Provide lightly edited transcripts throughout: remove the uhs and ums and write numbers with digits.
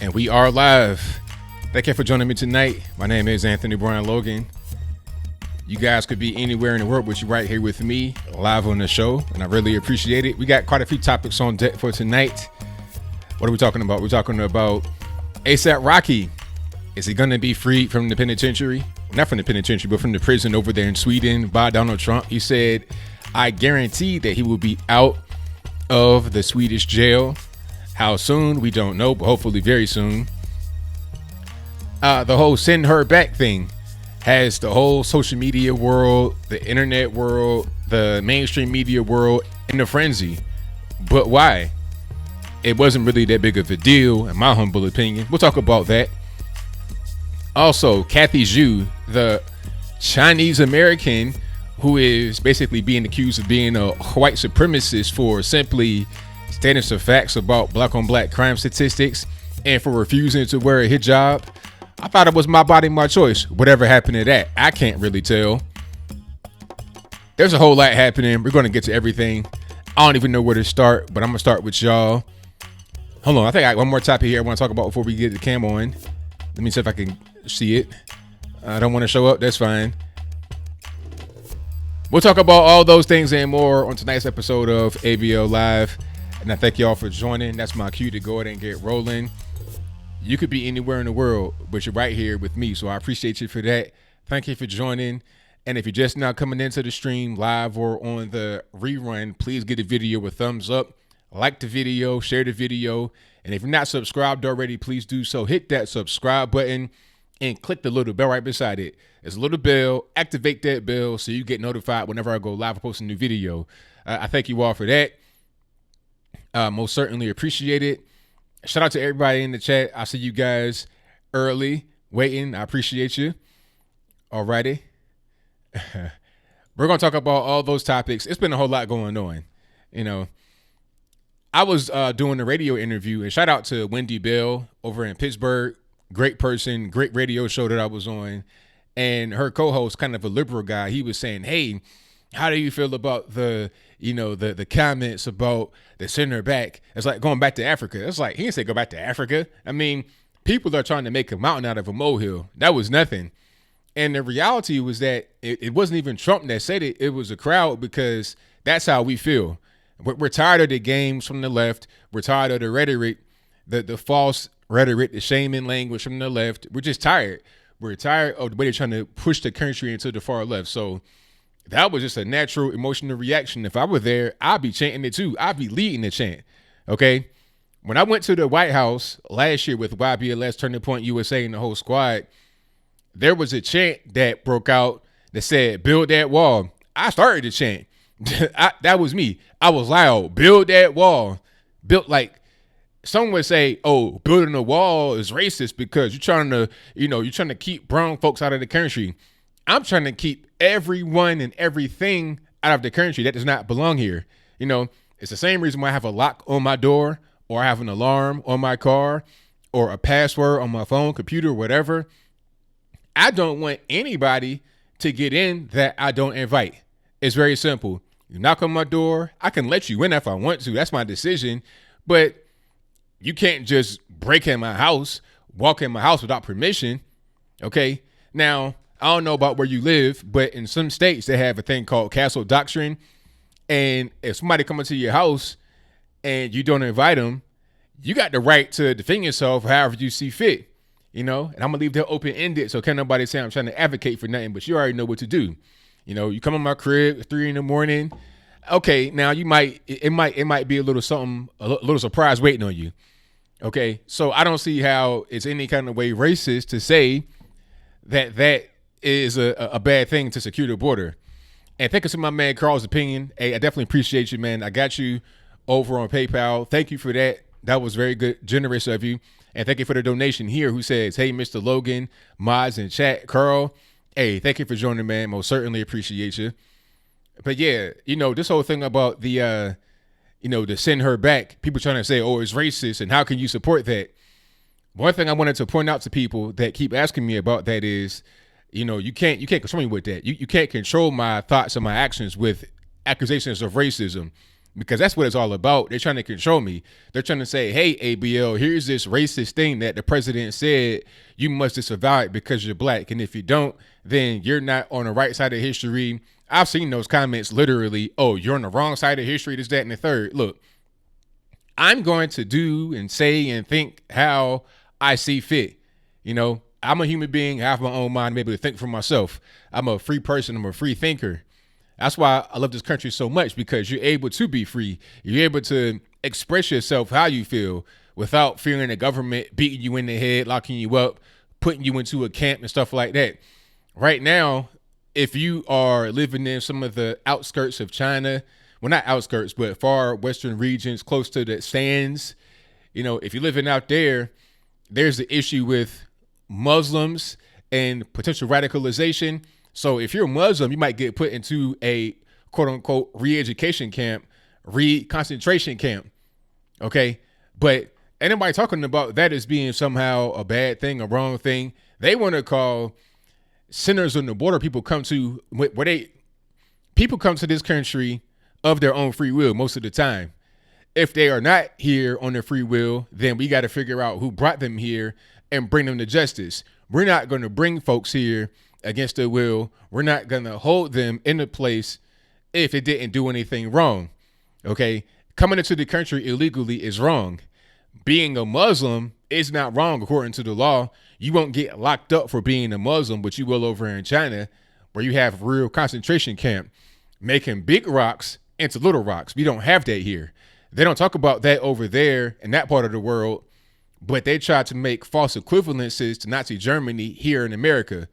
And we are live. Thank you for joining me tonight. My name is Anthony Brian Logan. You guys could be anywhere in the world, but you're right here with me, live on the show, and I really appreciate it. We got quite a few topics on deck for tonight. What are we talking about? We're talking about ASAP Rocky. Is he going to be freed from the penitentiary? Not from the penitentiary, but from the prison over there in Sweden by Donald Trump. He said, I guarantee that he will be out of the Swedish jail. How soon? We don't know, but hopefully very soon. The whole send her back thing has the whole social media world, the internet world, the mainstream media world in a frenzy. But why? It wasn't really that big of a deal, in my humble opinion. We'll talk about that. Also, Kathy Zhu, the Chinese American who is basically being accused of being a white supremacist for simply stating some facts about black on black crime statistics and for refusing to wear a hijab. I thought it was my body, my choice. Whatever happened to that, I can't really tell. There's a whole lot happening. We're going to get to everything. I don't even know where to start, but I'm going to start with y'all. Hold on. I think I got one more topic here I want to talk about before we get the cam on. Let me see if I can see it. I don't want to show up. That's fine. We'll talk about all those things and more on tonight's episode of ABL Live. And I thank y'all for joining. That's my cue to go ahead and get rolling. You could be anywhere in the world, but you're right here with me. So I appreciate you for that. Thank you for joining. And if you're just now coming into the stream live or on the rerun, please give the video a thumbs up. Like the video, share the video. And if you're not subscribed already, please do so. Hit that subscribe button and click the little bell right beside it. There's a little bell. Activate that bell so you get notified whenever I go live or post a new video. I thank you all for that. Most certainly appreciate it. Shout out to everybody in the chat. I see you guys early waiting. I appreciate you. Alrighty. We're going to talk about all those topics. It's been a whole lot going on. You know, I was doing a radio interview, and shout out to Wendy Bell over in Pittsburgh. Great person, great radio show that I was on. And her co-host, kind of a liberal guy, he was saying, hey, how do you feel about the comments about the center back? It's like going back to Africa. It's like, he didn't say go back to Africa. I mean, people are trying to make a mountain out of a molehill. That was nothing. And the reality was that it wasn't even Trump that said it. It was a crowd, because that's how we feel. We're tired of the games from the left. We're tired of the rhetoric, the false rhetoric, the shaming language from the left. We're just tired. We're tired of the way they're trying to push the country into the far left. So that was just a natural emotional reaction. If I were there, I'd be chanting it too. I'd be leading the chant. Okay. When I went to the White House last year with YBLS, Turning Point USA, and the whole squad, there was a chant that broke out that said, build that wall. I started the chant. That was me. I was loud. Build that wall. Built, like, some would say, oh, building a wall is racist because you're trying to keep brown folks out of the country. I'm trying to keep everyone and everything out of the country that does not belong here. You know, it's the same reason why I have a lock on my door, or I have an alarm on my car, or a password on my phone, computer, whatever. I don't want anybody to get in that I don't invite. It's very simple. You knock on my door, I can let you in if I want to. That's my decision. But you can't just break in my house, walk in my house without permission. Okay. Now, I don't know about where you live, but in some states they have a thing called castle doctrine. And if somebody comes into your house and you don't invite them, you got the right to defend yourself however you see fit, you know, and I'm gonna leave that open-ended. So can't nobody say I'm trying to advocate for nothing, but you already know what to do. You know, you come in my crib at 3 a.m. Okay. Now it might be a little something, a little surprise waiting on you. Okay. So I don't see how it's any kind of way racist to say that is a bad thing to secure the border. And thank you to my man Carl's opinion. Hey, I definitely appreciate you, man. I got you over on PayPal. Thank you for that. That was very good, generous of you. And thank you for the donation here, who says, hey, Mr. Logan, mods in chat, Carl. Hey, thank you for joining, man. Most certainly appreciate you. But yeah, you know, this whole thing about the send her back, people trying to say, oh, it's racist, and how can you support that? One thing I wanted to point out to people that keep asking me about that is, you know, you can't control me with that. You can't control my thoughts and my actions with accusations of racism. because that's what it's all about. They're trying to control me. They're trying to say, hey, ABL, here's this racist thing that the president said you must disavow it because you're black. And if you don't, then you're not on the right side of history. I've seen those comments literally, oh, you're on the wrong side of history, this, that, and the third. Look, I'm going to do and say and think how I see fit. You know, I'm a human being. I have my own mind. I'm able to think for myself. I'm a free person. I'm a free thinker. That's why I love this country so much, because you're able to be free. You're able to express yourself how you feel without fearing the government beating you in the head, locking you up, putting you into a camp and stuff like that. Right now, if you are living in some of the outskirts of China, well, not outskirts, but far western regions close to the sands, you know, if you're living out there, there's the issue with Muslims and potential radicalization. So if you're a Muslim, you might get put into a quote unquote re-education camp, re-concentration camp. Okay. But anybody talking about that as being somehow a bad thing, a wrong thing, they want to call sinners on the border people come to people come to this country of their own free will most of the time. If they are not here on their free will, then we got to figure out who brought them here and bring them to justice. We're not going to bring folks here against their will. We're not going to hold them in a place if they didn't do anything wrong. Okay. Coming into the country illegally is wrong. Being a Muslim is not wrong according to the law. You won't get locked up for being a Muslim, but you will over in China, where you have real concentration camp, making big rocks into little rocks. We don't have that here. They don't talk about that over there in that part of the world, but they try to make false equivalences to Nazi Germany here in America.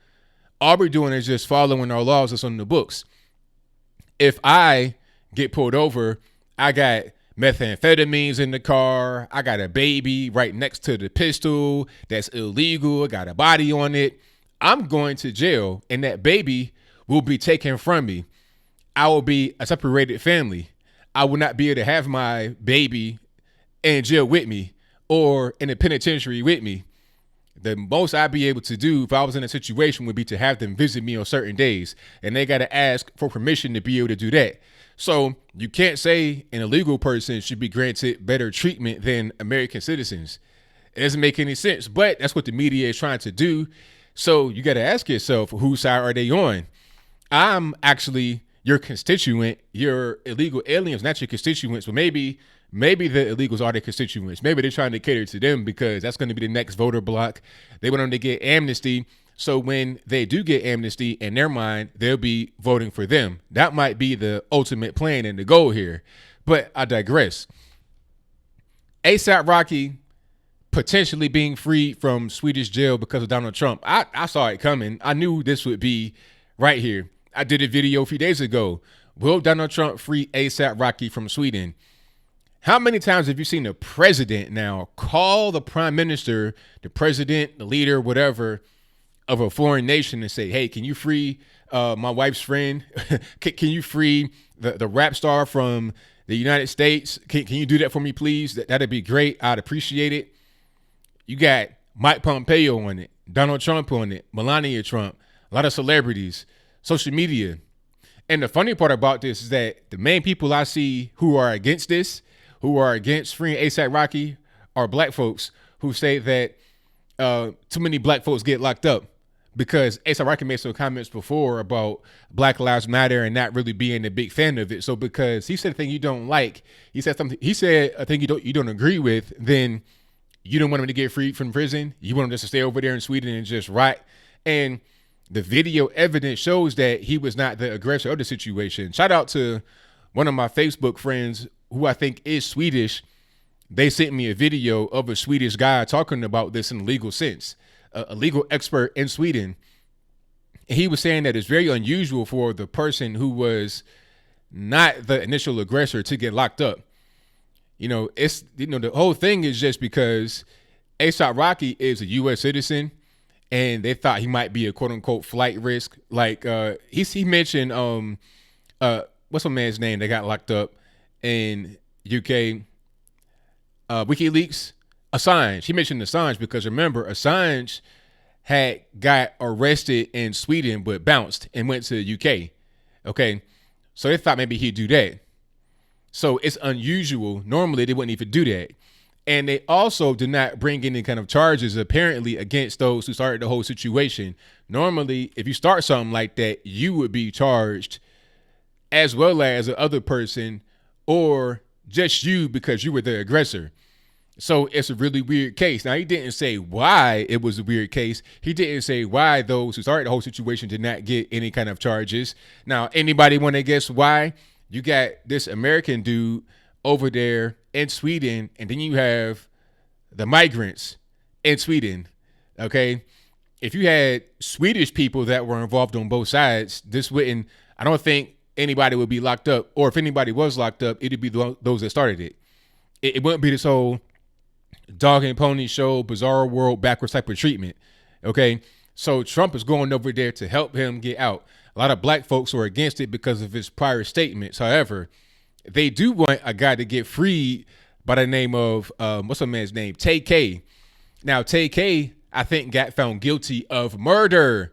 All we're doing is just following our laws that's on the books. If I get pulled over, I got methamphetamines in the car. I got a baby right next to the pistol that's illegal. I got a body on it. I'm going to jail, and that baby will be taken from me. I will be a separated family. I will not be able to have my baby in jail with me or in a penitentiary with me. The most I'd be able to do if I was in a situation would be to have them visit me on certain days, and they got to ask for permission to be able to do that. So you can't say an illegal person should be granted better treatment than American citizens. It doesn't make any sense, but that's what the media is trying to do. So you got to ask yourself, whose side are they on? I'm actually your constituent. Your illegal aliens, not your constituents, but maybe the illegals are their constituents. Maybe they're trying to cater to them because that's going to be the next voter block. They want them to get amnesty. So when they do get amnesty, in their mind, they'll be voting for them. That might be the ultimate plan and the goal here. But I digress. ASAP Rocky potentially being freed from Swedish jail because of Donald Trump. I saw it coming. I knew this would be right here. I did a video a few days ago. Will Donald Trump free ASAP Rocky from Sweden? How many times have you seen the president now call the prime minister, the president, the leader, whatever, of a foreign nation and say, hey, can you free my wife's friend? Can you free the rap star from the United States? Can you do that for me, please? That'd be great. I'd appreciate it. You got Mike Pompeo on it, Donald Trump on it, Melania Trump, a lot of celebrities, social media. And the funny part about this is that the main people I see who are against this, who are against freeing ASAP Rocky, are black folks who say that too many black folks get locked up. Because ASAP Rocky made some comments before about Black Lives Matter and not really being a big fan of it. So because he said a thing you don't like, he said a thing you don't agree with, then you don't want him to get freed from prison. You want him just to stay over there in Sweden and just rot. And the video evidence shows that he was not the aggressor of the situation. Shout out to one of my Facebook friends who I think is Swedish. They sent me a video of a Swedish guy talking about this in a legal sense. A legal expert in Sweden. And he was saying that it's very unusual for the person who was not the initial aggressor to get locked up. You know, the whole thing is just because ASAP Rocky is a U.S. citizen and they thought he might be a quote unquote flight risk. Like he mentioned what's my man's name that got locked up in UK, WikiLeaks. Assange. He mentioned Assange because remember, Assange had got arrested in Sweden but bounced and went to the UK. Okay. So they thought maybe he'd do that. So it's unusual. Normally, they wouldn't even do that. And they also did not bring any kind of charges, apparently, against those who started the whole situation. Normally, if you start something like that, you would be charged as well as the other person or just you because you were the aggressor. So it's a really weird case. Now, he didn't say why it was a weird case. He didn't say why those who started the whole situation did not get any kind of charges. Now, anybody want to guess why? You got this American dude over there in Sweden, and then you have the migrants in Sweden, okay? If you had Swedish people that were involved on both sides, I don't think anybody would be locked up. Or if anybody was locked up, it'd be those that started it. It wouldn't be this whole dog and pony show, bizarre world, backwards type of treatment, okay? So Trump is going over there to help him get out. A lot of black folks are against it because of his prior statements. However, they do want a guy to get freed by the name of, what's the man's name? Tay K. Now, Tay K, I think, got found guilty of murder,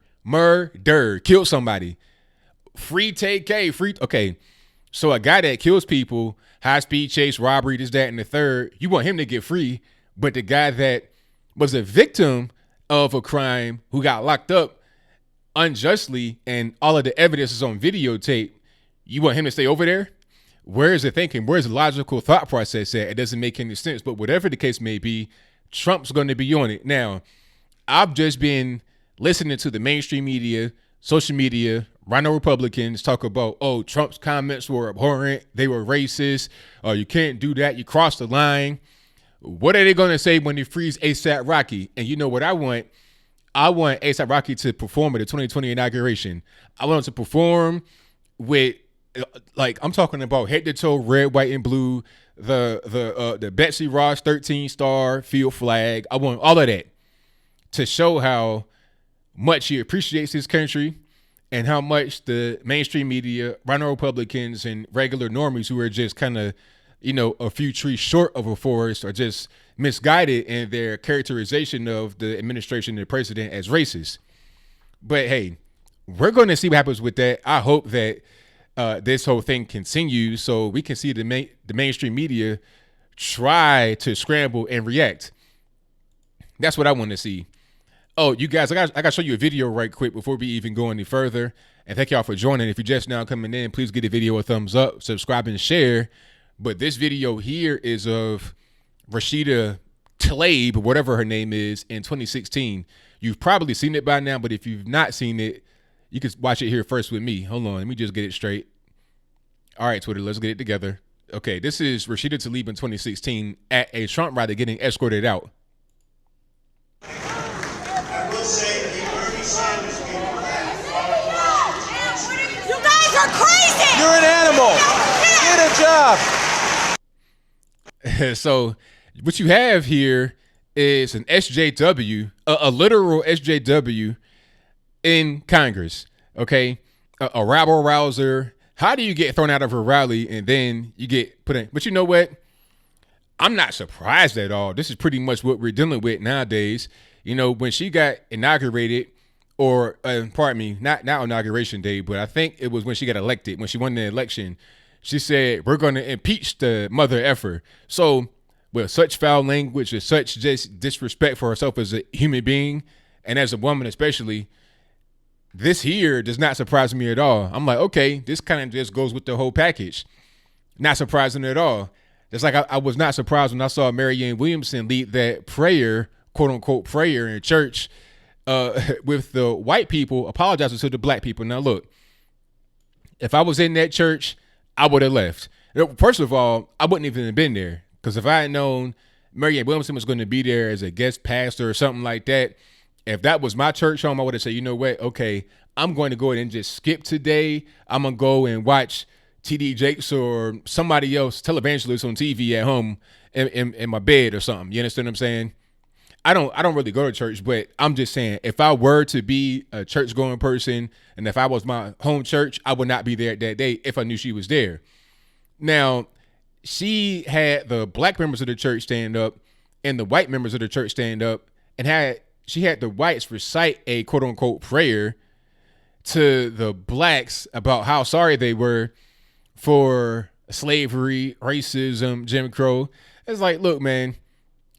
killed somebody. Free Tay K, okay. So a guy that kills people, high speed chase, robbery, this, that, and the third, you want him to get free. But the guy that was a victim of a crime who got locked up unjustly and all of the evidence is on videotape, you want him to stay over there? Where is the thinking? Where's the logical thought process at? It doesn't make any sense. But whatever the case may be, Trump's going to be on it. Now, I've just been listening to the mainstream media, social media, rhino Republicans talk about, oh, Trump's comments were abhorrent. They were racist. You can't do that. You crossed the line. What are they going to say when they freeze ASAP Rocky? And you know what I want? I want ASAP Rocky to perform at the 2020 inauguration. I want him to perform with, like, I'm talking about head to toe, red, white, and blue, the Betsy Ross 13 star field flag. I want all of that to show how much he appreciates his country and how much the mainstream media, rhino Republicans, and regular normies who are just kind of, a few trees short of a forest are just misguided in their characterization of the administration and the president as racist. But hey, we're going to see what happens with that. I hope that this whole thing continues so we can see the mainstream media try to scramble and react. That's what I want to see. Oh, you guys, I got to show you a video right quick before we even go any further. And thank y'all for joining. If you're just now coming in, please give the video a thumbs up, subscribe, and share. But this video here is of Rashida Tlaib, whatever her name is, in 2016. You've probably seen it by now, but if you've not seen it, you can watch it here first with me. Hold on, let me just get it straight. All right, Twitter, let's get it together. Okay, this is Rashida Tlaib in 2016 at a Trump rally getting escorted out. I will say that Bernie Sanders people you guys are crazy! You're an animal! Get a job! So what you have here is an SJW, a literal SJW in Congress, okay? A rabble rouser. How do you get thrown out of a rally and then you get put in? But you know what? I'm not surprised at all. This is pretty much what we're dealing with nowadays. When she got inaugurated, or pardon me, not inauguration day, but I think it was when she got elected, when she won the election, she said, we're going to impeach the mother effer. So with such foul language and such just disrespect for herself as a human being and as a woman especially, this here does not surprise me at all. I'm like, okay, this kind of just goes with the whole package. Not surprising at all. Just like I was not surprised when I saw Marianne Williamson lead that prayer, quote unquote prayer in church with the white people apologizing to the black people. Now, look, if I was in that church, I would have left. First of all, I wouldn't even have been there, because if I had known Marianne Williamson was going to be there as a guest pastor or something like that, if that was my church home, I would have said, you know what? Okay, I'm going to go ahead and just skip today. I'm going to go and watch TD Jakes or somebody else, televangelist on TV at home in my bed or something. You understand what I'm saying? I don't really go to church, but I'm just saying, if I were to be a church going person and if I was my home church, I would not be there that day if I knew she was there. Now, she had the black members of the church stand up and the white members of the church stand up, and she had the whites recite a quote unquote prayer to the blacks about how sorry they were for slavery, racism, Jim Crow. It's like, look, man,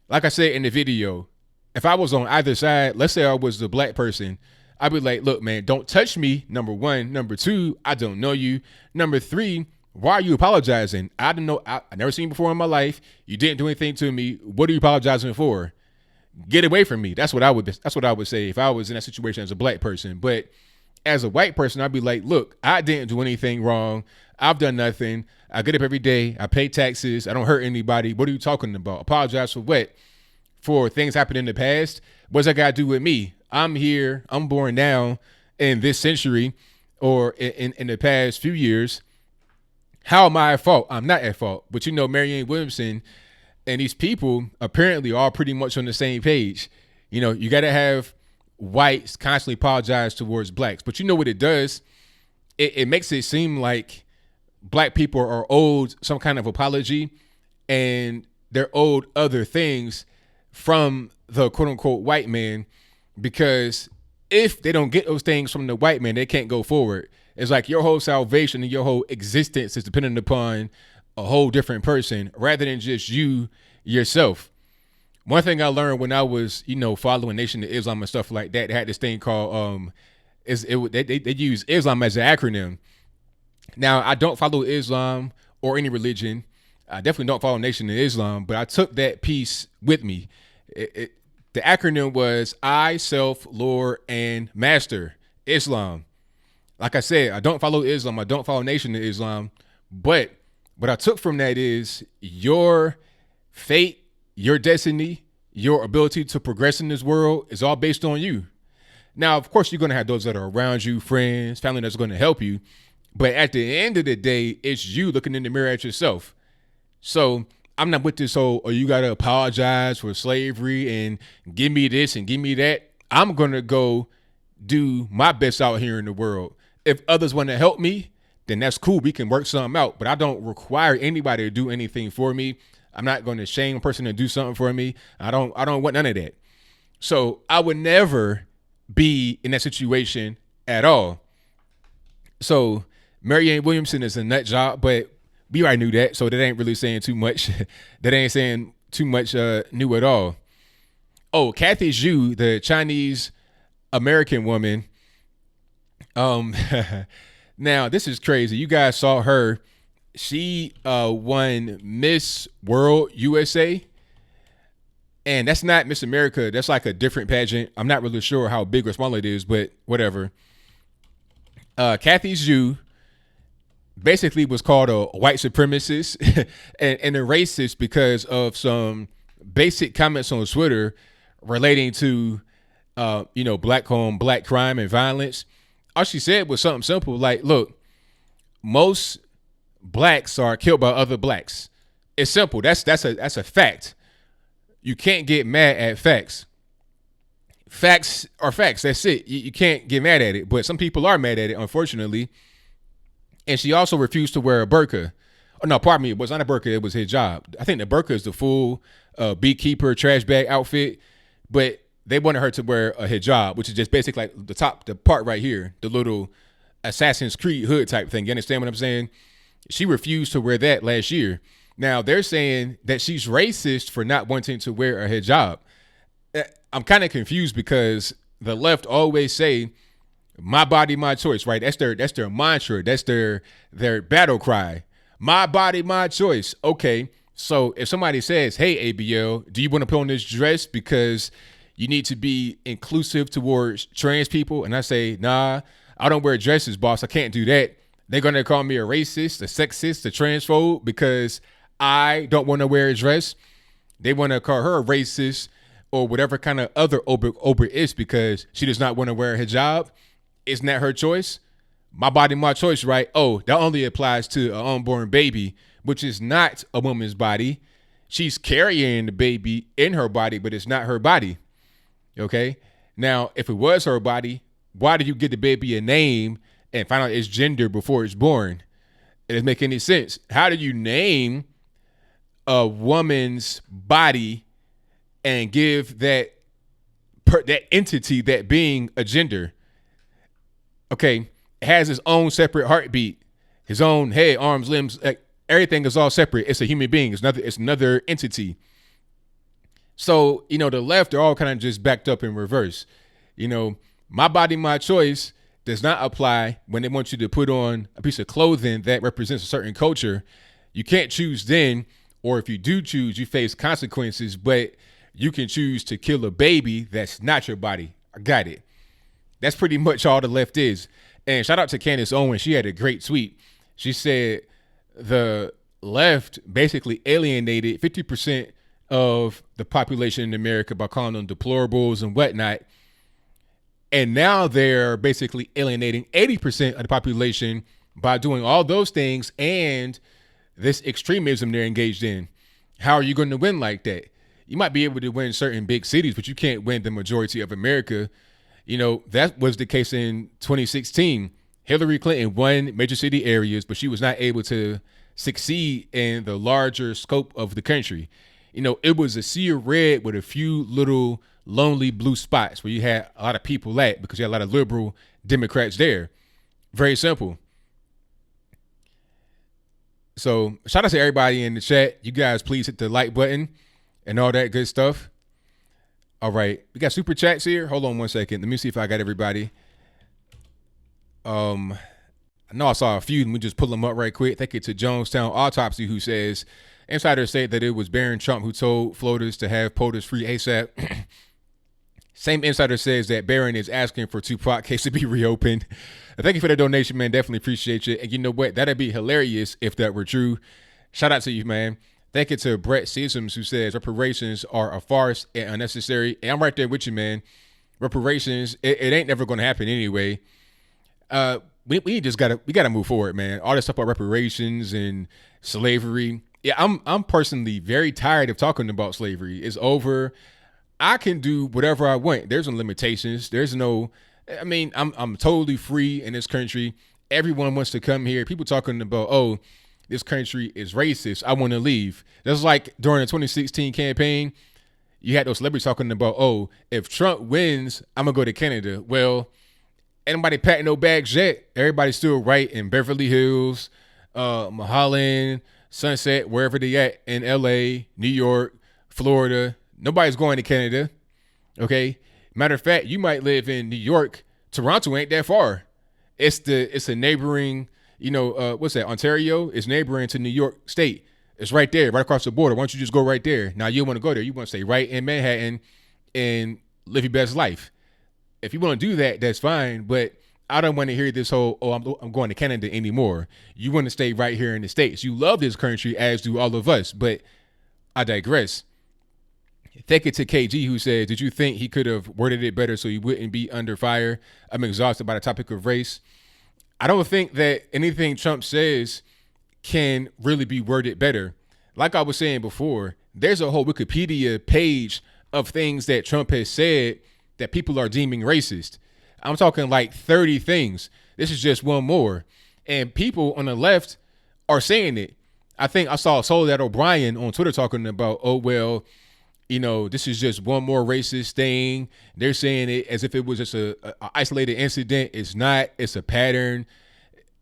like I said in the video, if I was on either side, let's say I was the black person, I'd be like, look, man, don't touch me. Number one. Number two, I don't know you. Number three, why are you apologizing? I don't know. I never seen you before in my life. You didn't do anything to me. What are you apologizing for? Get away from me. That's what I would say if I was in that situation as a black person. But as a white person, I'd be like, look, I didn't do anything wrong. I've done nothing. I get up every day. I pay taxes. I don't hurt anybody. What are you talking about? Apologize for what? For things happened in the past? What's that got to do with me? I'm here. I'm born now in this century or in the past few years. How am I at fault? I'm not at fault. But Marianne Williamson and these people apparently are pretty much on the same page. You got to have whites constantly apologize towards blacks. But you know what it does? It makes it seem like black people are owed some kind of apology and they're owed other things from the quote unquote white man, because if they don't get those things from the white man, they can't go forward. It's like your whole salvation and your whole existence is dependent upon a whole different person rather than just you yourself. One thing I learned when I was, following Nation of Islam and stuff like that, they had this thing called they use Islam as an acronym. Now, I don't follow Islam or any religion. I definitely don't follow Nation of Islam, but I took that piece with me. The acronym was I, Self, Lord, and Master, Islam. Like I said, I don't follow Islam. I don't follow Nation of Islam. But what I took from that is your fate, your destiny, your ability to progress in this world is all based on you. Now, of course, you're going to have those that are around you, friends, family that's going to help you. But at the end of the day, it's you looking in the mirror at yourself. So I'm not with this whole, you got to apologize for slavery and give me this and give me that. I'm going to go do my best out here in the world. If others want to help me, then that's cool. We can work something out. But I don't require anybody to do anything for me. I'm not going to shame a person to do something for me. I don't want none of that. So I would never be in that situation at all. So Marianne Williamson is a nut job, but we already knew that. So that ain't really saying too much. That ain't saying too much new at all. Oh, Kathy Zhu, the Chinese American woman. Now this is crazy. You guys saw her. She won Miss World USA. And that's not Miss America. That's like a different pageant. I'm not really sure how big or small it is, but whatever. Kathy Zhu basically was called a white supremacist and a racist because of some basic comments on Twitter relating to, black home, black crime and violence. All she said was something simple like, look, most blacks are killed by other blacks. It's simple. That's a fact. You can't get mad at facts. Facts are facts. That's it. You can't get mad at it. But some people are mad at it, unfortunately. And she also refused to wear a burqa. Oh, no, pardon me. It was not a burqa. It was hijab. I think the burqa is the full beekeeper trash bag outfit. But they wanted her to wear a hijab, which is just basically like the part right here, the little Assassin's Creed hood type thing. You understand what I'm saying? She refused to wear that last year. Now, they're saying that she's racist for not wanting to wear a hijab. I'm kind of confused because the left always say, my body, my choice, right? That's their mantra. That's their battle cry. My body, my choice. Okay, so if somebody says, hey, ABL, do you want to put on this dress because you need to be inclusive towards trans people? And I say, nah, I don't wear dresses, boss. I can't do that. They're going to call me a racist, a sexist, a transphobe because I don't want to wear a dress. They want to call her a racist or whatever kind of other over is because she does not want to wear a hijab. Isn't that her choice? My body, my choice, right? Oh, that only applies to an unborn baby, which is not a woman's body. She's carrying the baby in her body, but it's not her body. Okay? Now, if it was her body, why do you give the baby a name and find out its gender before it's born? It doesn't make any sense. How do you name a woman's body and give that entity, that being, a gender? Okay, it has its own separate heartbeat, his own head, arms, limbs, like Everything is all separate. It's a human being. It's another entity. So, the left are all kind of just backed up in reverse. My body, my choice does not apply when they want you to put on a piece of clothing that represents a certain culture. You can't choose then, or if you do choose, you face consequences, but you can choose to kill a baby that's not your body. I got it. That's pretty much all the left is. And shout out to Candace Owens. She had a great tweet. She said the left basically alienated 50% of the population in America by calling them deplorables and whatnot. And now they're basically alienating 80% of the population by doing all those things and this extremism they're engaged in. How are you going to win like that? You might be able to win certain big cities, but you can't win the majority of America. That was the case in 2016. Hillary Clinton won major city areas, but she was not able to succeed in the larger scope of the country. It was a sea of red with a few little lonely blue spots where you had a lot of people at because you had a lot of liberal Democrats there. Very simple. So shout out to everybody in the chat. You guys please hit the like button and all that good stuff. All right. We got super chats here. Hold on one second. Let me see if I got everybody. I know I saw a few. Let me just pull them up right quick. Thank you to Jonestown Autopsy, who says, insiders say that it was Barron Trump who told floaters to have POTUS free ASAP. Same insider says that Barron is asking for Tupac case to be reopened. Thank you for the donation, man. Definitely appreciate you. And you know what? That'd be hilarious if that were true. Shout out to you, man. Thank you to Brett Seasons, who says reparations are a farce and unnecessary. And I'm right there with you, man. Reparations, it ain't never going to happen anyway. We gotta move forward, man. All this stuff about reparations and slavery. Yeah, I'm personally very tired of talking about slavery. It's over. I can do whatever I want. There's no limitations. I'm totally free in this country. Everyone wants to come here. People talking about, oh, this country is racist. I want to leave. That's like during the 2016 campaign, you had those celebrities talking about, oh, if Trump wins, I'm going to go to Canada. Well, anybody patting no bags yet. Everybody's still right in Beverly Hills, Mulholland, Sunset, wherever they at in LA, New York, Florida. Nobody's going to Canada. Okay. Matter of fact, you might live in New York. Toronto ain't that far. It's a neighboring, what's that? Ontario is neighboring to New York State. It's right there, right across the border. Why don't you just go right there? Now you want to go there. You want to stay right in Manhattan and live your best life. If you want to do that, that's fine. But I don't want to hear this whole, I'm going to Canada anymore. You want to stay right here in the States. You love this country, as do all of us. But I digress. Thank you to KG, who said, did you think he could have worded it better so he wouldn't be under fire? I'm exhausted by the topic of race. I don't think that anything Trump says can really be worded better. Like I was saying before, there's a whole Wikipedia page of things that Trump has said that people are deeming racist. I'm talking like 30 things. This is just one more. And people on the left are saying it. I think I saw Soledad O'Brien on Twitter talking about, oh, well, this is just one more racist thing. They're saying it as if it was just a isolated incident. It's not. It's a pattern.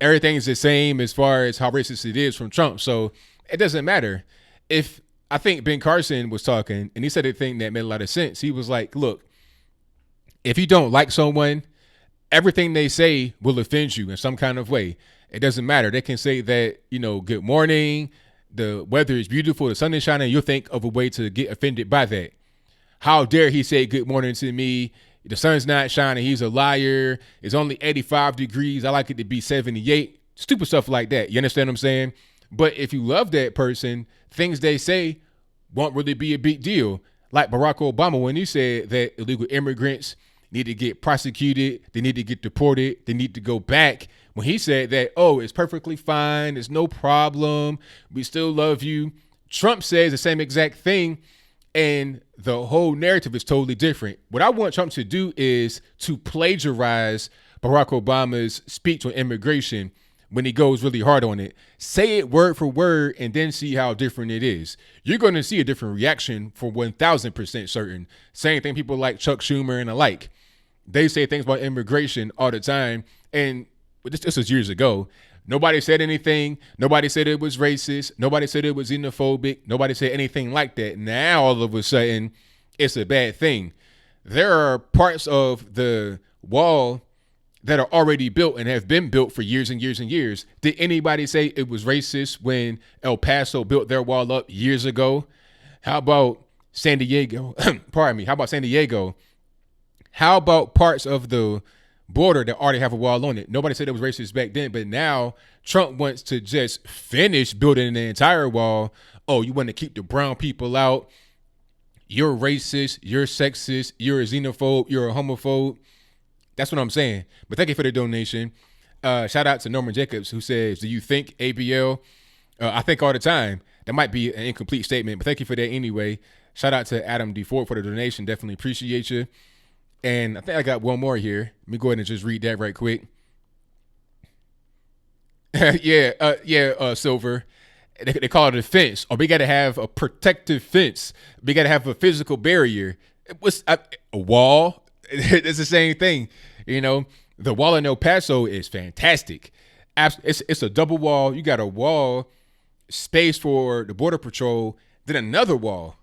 Everything's the same as far as how racist it is from Trump. So it doesn't matter. I think Ben Carson was talking, and he said a thing that made a lot of sense. He was like, look, if you don't like someone, everything they say will offend you in some kind of way. It doesn't matter. They can say that, good morning, the weather is beautiful, the sun is shining. You'll think of a way to get offended by that. How dare he say good morning to me? The sun's not shining. He's a liar. It's only 85 degrees. I like it to be 78. Stupid stuff like that. You understand what I'm saying? But if you love that person, things they say won't really be a big deal. Like Barack Obama, when he said that illegal immigrants need to get prosecuted, they need to get deported, they need to go back. When he said that, oh, it's perfectly fine, there's no problem, we still love you. Trump says the same exact thing, and the whole narrative is totally different. What I want Trump to do is to plagiarize Barack Obama's speech on immigration when he goes really hard on it. Say it word for word and then see how different it is. You're going to see a different reaction for 1,000% certain. Same thing people like Chuck Schumer and the like. They say things about immigration all the time. And this was years ago. Nobody said anything. Nobody said it was racist. Nobody said it was xenophobic. Nobody said anything like that. Now, all of a sudden, it's a bad thing. There are parts of the wall that are already built and have been built for years and years and years. Did anybody say it was racist when El Paso built their wall up years ago? How about San Diego? Pardon me. How about San Diego? How about parts of the border that already have a wall on it? Nobody said it was racist back then, but now Trump wants to just finish building the entire wall. Oh, you want to keep the brown people out? You're racist. You're sexist. You're a xenophobe. You're a homophobe. That's what I'm saying. But thank you for the donation. Shout out to Norman Jacobs, who says, do you think ABL? I think all the time. That might be an incomplete statement, but thank you for that anyway. Shout out to Adam D. Ford for the donation. Definitely appreciate you. And I think I got one more here. Let me go ahead and just read that right quick. Silver. They call it a fence. Or we got to have a protective fence. We got to have a physical barrier. What's a wall? It's the same thing. You know, the wall in El Paso is fantastic. It's a double wall. You got a wall, space for the Border Patrol, then another wall.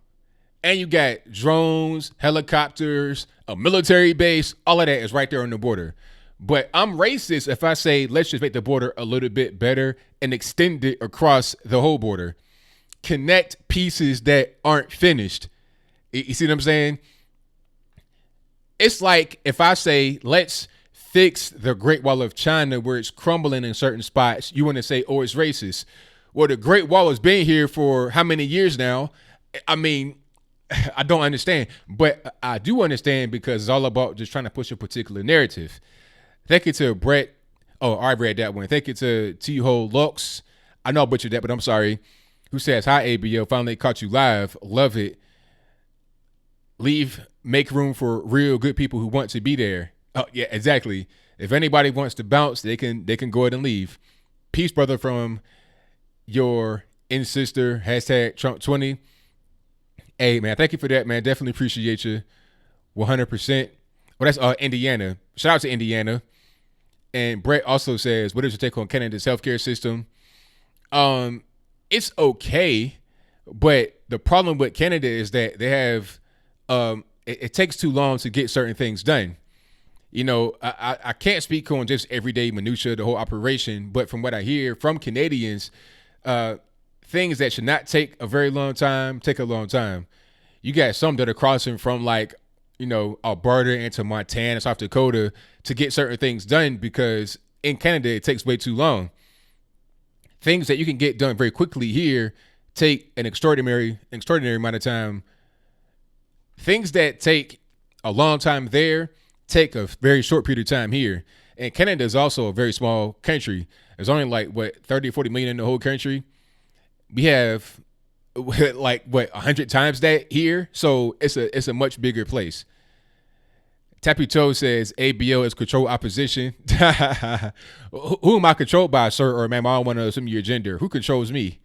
And you got drones, helicopters, a military base. All of that is right there on the border. But I'm racist if I say, let's just make the border a little bit better and extend it across the whole border. Connect pieces that aren't finished. You see what I'm saying? It's like if I say, let's fix the Great Wall of China where it's crumbling in certain spots, you want to say, oh, it's racist. Well, the Great Wall has been here for how many years now? I mean, I don't understand, but I do understand because it's all about just trying to push a particular narrative. Thank you to Brett. Oh, I read that one. Thank you to T-Ho Lux. I know I butchered that, but I'm sorry. Who says, hi, ABL. Finally caught you live. Love it. Make room for real good people who want to be there. Oh, yeah, exactly. If anybody wants to bounce, they can go ahead and leave. Peace, brother, from your in-sister, hashtag Trump 20. Hey, man, thank you for that, man. Definitely appreciate you 100%. Well, that's Indiana. Shout out to Indiana. And Brett also says, what is your take on Canada's healthcare system? It's okay, but the problem with Canada is that they have it takes too long to get certain things done. You know, I can't speak on just everyday minutia, the whole operation, but from what I hear from Canadians, things that should not take a very long time take a long time. You got some that are crossing from like, you know, Alberta into Montana, South Dakota to get certain things done because in Canada it takes way too long. Things that you can get done very quickly here take an extraordinary amount of time. Things that take a long time there take a very short period of time here. And Canada is also a very small country. There's only like 30 or 40 million in the whole country. We have like 100 times that here. So it's a much bigger place. Tappy Toe says ABL is control opposition. Who am I controlled by, sir? Or ma'am, I don't want to assume your gender. Who controls me?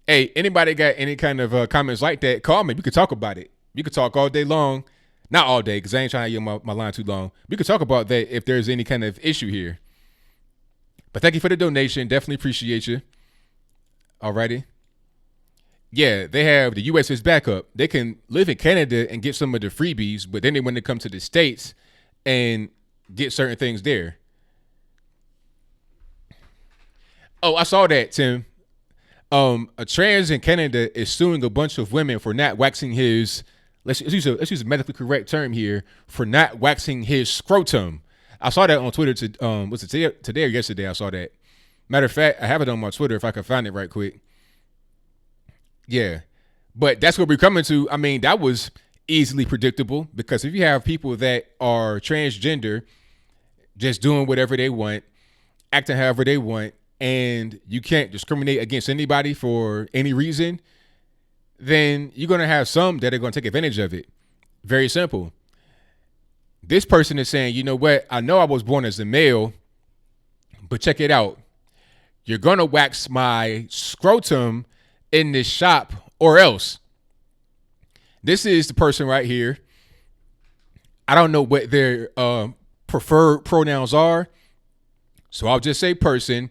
Hey, anybody got any kind of comments like that? Call me. We could talk about it. We could talk all day long. Not all day, because I ain't trying to yield my line too long. We could talk about that if there's any kind of issue here. But thank you for the donation. Definitely appreciate you. Alrighty. Yeah, they have the U.S. as backup. They can live in Canada and get some of the freebies, but then they want to come to the States and get certain things there. Oh, I saw that, Tim. A trans in Canada is suing a bunch of women for not waxing his, let's use a medically correct term here, for not waxing his scrotum. I saw that on Twitter. Was it today or yesterday? I saw that. Matter of fact, I have it on my Twitter if I can find it right quick. Yeah, but that's what we're coming to. I mean, that was easily predictable because if you have people that are transgender, just doing whatever they want, acting however they want, and you can't discriminate against anybody for any reason, then you're going to have some that are going to take advantage of it. Very simple. This person is saying, you know what? I know I was born as a male, but check it out. You're going to wax my scrotum in this shop or else. This is the person right here. I don't know what their preferred pronouns are, So I'll just say person,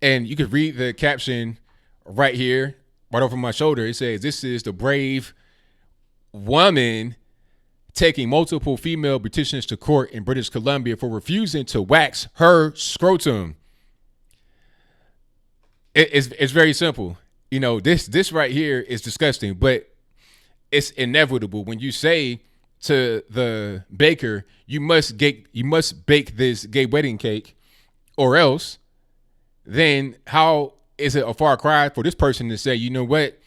and you can read the caption right here, right over my shoulder. It says, "This is the brave woman taking multiple female petitions to court in British Columbia for refusing to wax her scrotum." It's very simple. This right here is disgusting, but it's inevitable when you say to the baker, you must bake this gay wedding cake, or else. Then how is it a far cry for this person to say, you know what,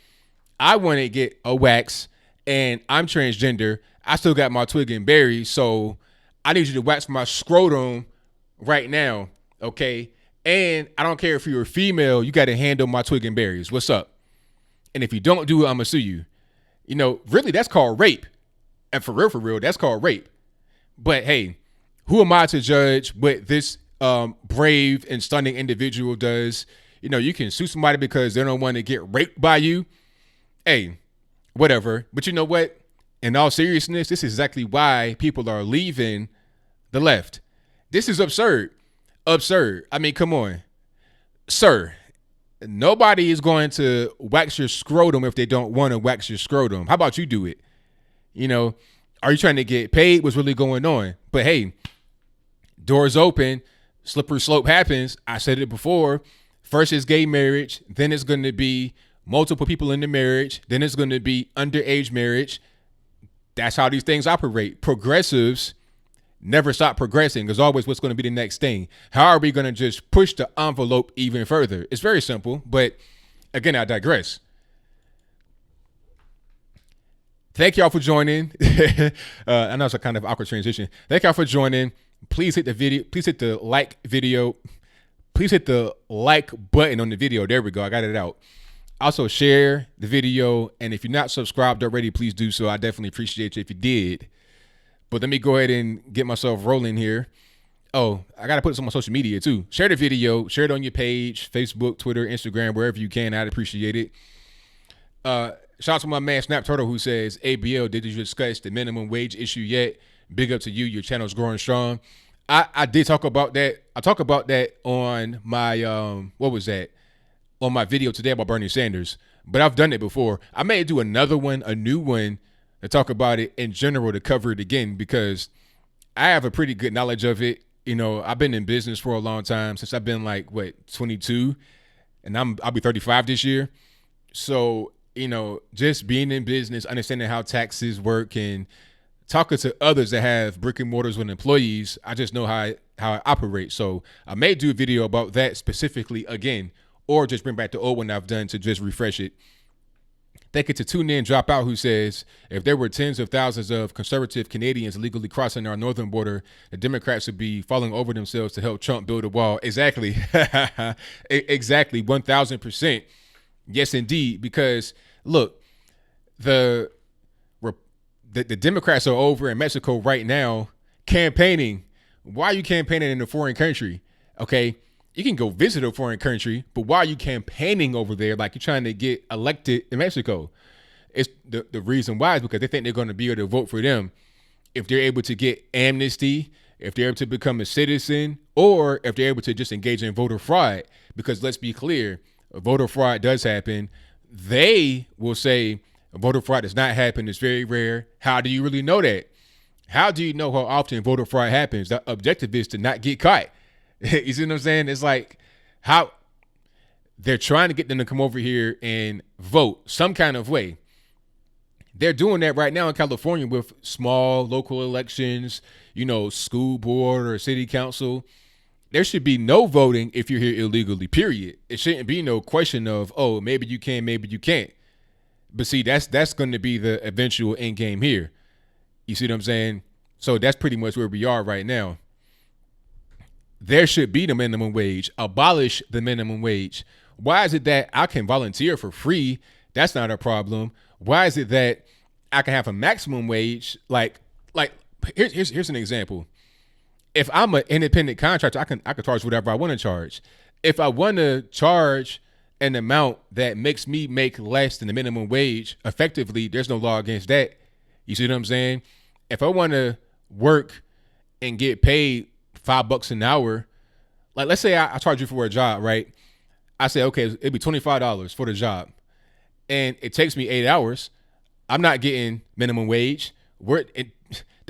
I want to get a wax and I'm transgender. I still got my twig and berry, so I need you to wax my scrotum right now, okay? And I don't care if you're a female, you got to handle my twig and berries. What's up? And if you don't do it, I'm going to sue you. Really, that's called rape. And for real, that's called rape. But hey, who am I to judge what this brave and stunning individual does? You can sue somebody because they don't want to get raped by you. Hey, whatever. But you know what? In all seriousness, this is exactly why people are leaving the left. This is absurd. Absurd. I mean, come on. Sir, nobody is going to wax your scrotum if they don't want to wax your scrotum. How about you do it? Are you trying to get paid? What's really going on? But hey, doors open, slippery slope happens. I said it before. First is gay marriage. Then it's going to be multiple people in the marriage. Then it's going to be underage marriage. That's how these things operate. Progressives never stop progressing. There's always what's going to be the next thing. How are we going to just push the envelope even further? It's very simple, but again, I digress. Thank y'all for joining. I know it's a kind of awkward transition. Thank y'all for joining. Please hit the video. Please hit the like video. Please hit the like button on the video. There we go. I got it out. Also share the video. And if you're not subscribed already, please do so. I definitely appreciate you if you did. But let me go ahead and get myself rolling here. Oh, I got to put this on my social media too. Share the video. Share it on your page, Facebook, Twitter, Instagram, wherever you can. I'd appreciate it. Shout out to my man Snap Turtle who says, ABL, did you discuss the minimum wage issue yet? Big up to you. Your channel's growing strong. I did talk about that. I talk about that on my, what was that? On my video today about Bernie Sanders. But I've done it before. I may do another one, a new one, to talk about it in general, to cover it again, because I have a pretty good knowledge of it. I've been in business for a long time, since I've been 22, and I'll be 35 this year. So, just being in business, understanding how taxes work and talking to others that have brick and mortars with employees, I just know how I operate. So I may do a video about that specifically again, or just bring back the old one I've done to just refresh it. Thank you to Tune In Drop Out, who says, if there were tens of thousands of conservative Canadians illegally crossing our northern border, the Democrats would be falling over themselves to help Trump build a wall. Exactly. Exactly. 1,000%. Yes, indeed. Because look, the Democrats are over in Mexico right now campaigning. Why are you campaigning in a foreign country? Okay. You can go visit a foreign country, but why are you campaigning over there like you're trying to get elected in Mexico? It's the reason why is because they think they're going to be able to vote for them if they're able to get amnesty, if they're able to become a citizen, or if they're able to just engage in voter fraud. Because let's be clear, voter fraud does happen. They will say voter fraud does not happen. It's very rare. How do you really know that? How do you know how often voter fraud happens? The objective is to not get caught. You see what I'm saying? It's like how they're trying to get them to come over here and vote some kind of way. They're doing that right now in California with small local elections, school board or city council. There should be no voting if you're here illegally, period. It shouldn't be no question of, oh, maybe you can, maybe you can't. But see, that's going to be the eventual end game here. You see what I'm saying? So that's pretty much where we are right now. There should be the minimum wage. Abolish the minimum wage. Why is it that I can volunteer for free? That's not a problem. Why is it that I can have a maximum wage? Like here's an example. If I'm an independent contractor, I can charge whatever I want to charge. If I want to charge an amount that makes me make less than the minimum wage, effectively, there's no law against that. You see what I'm saying? If I want to work and get paid $5 an hour, Like, let's say I charge you for a job, right? I say, okay, it'd be $25 for the job, and it takes me 8 hours. I'm not getting minimum wage. The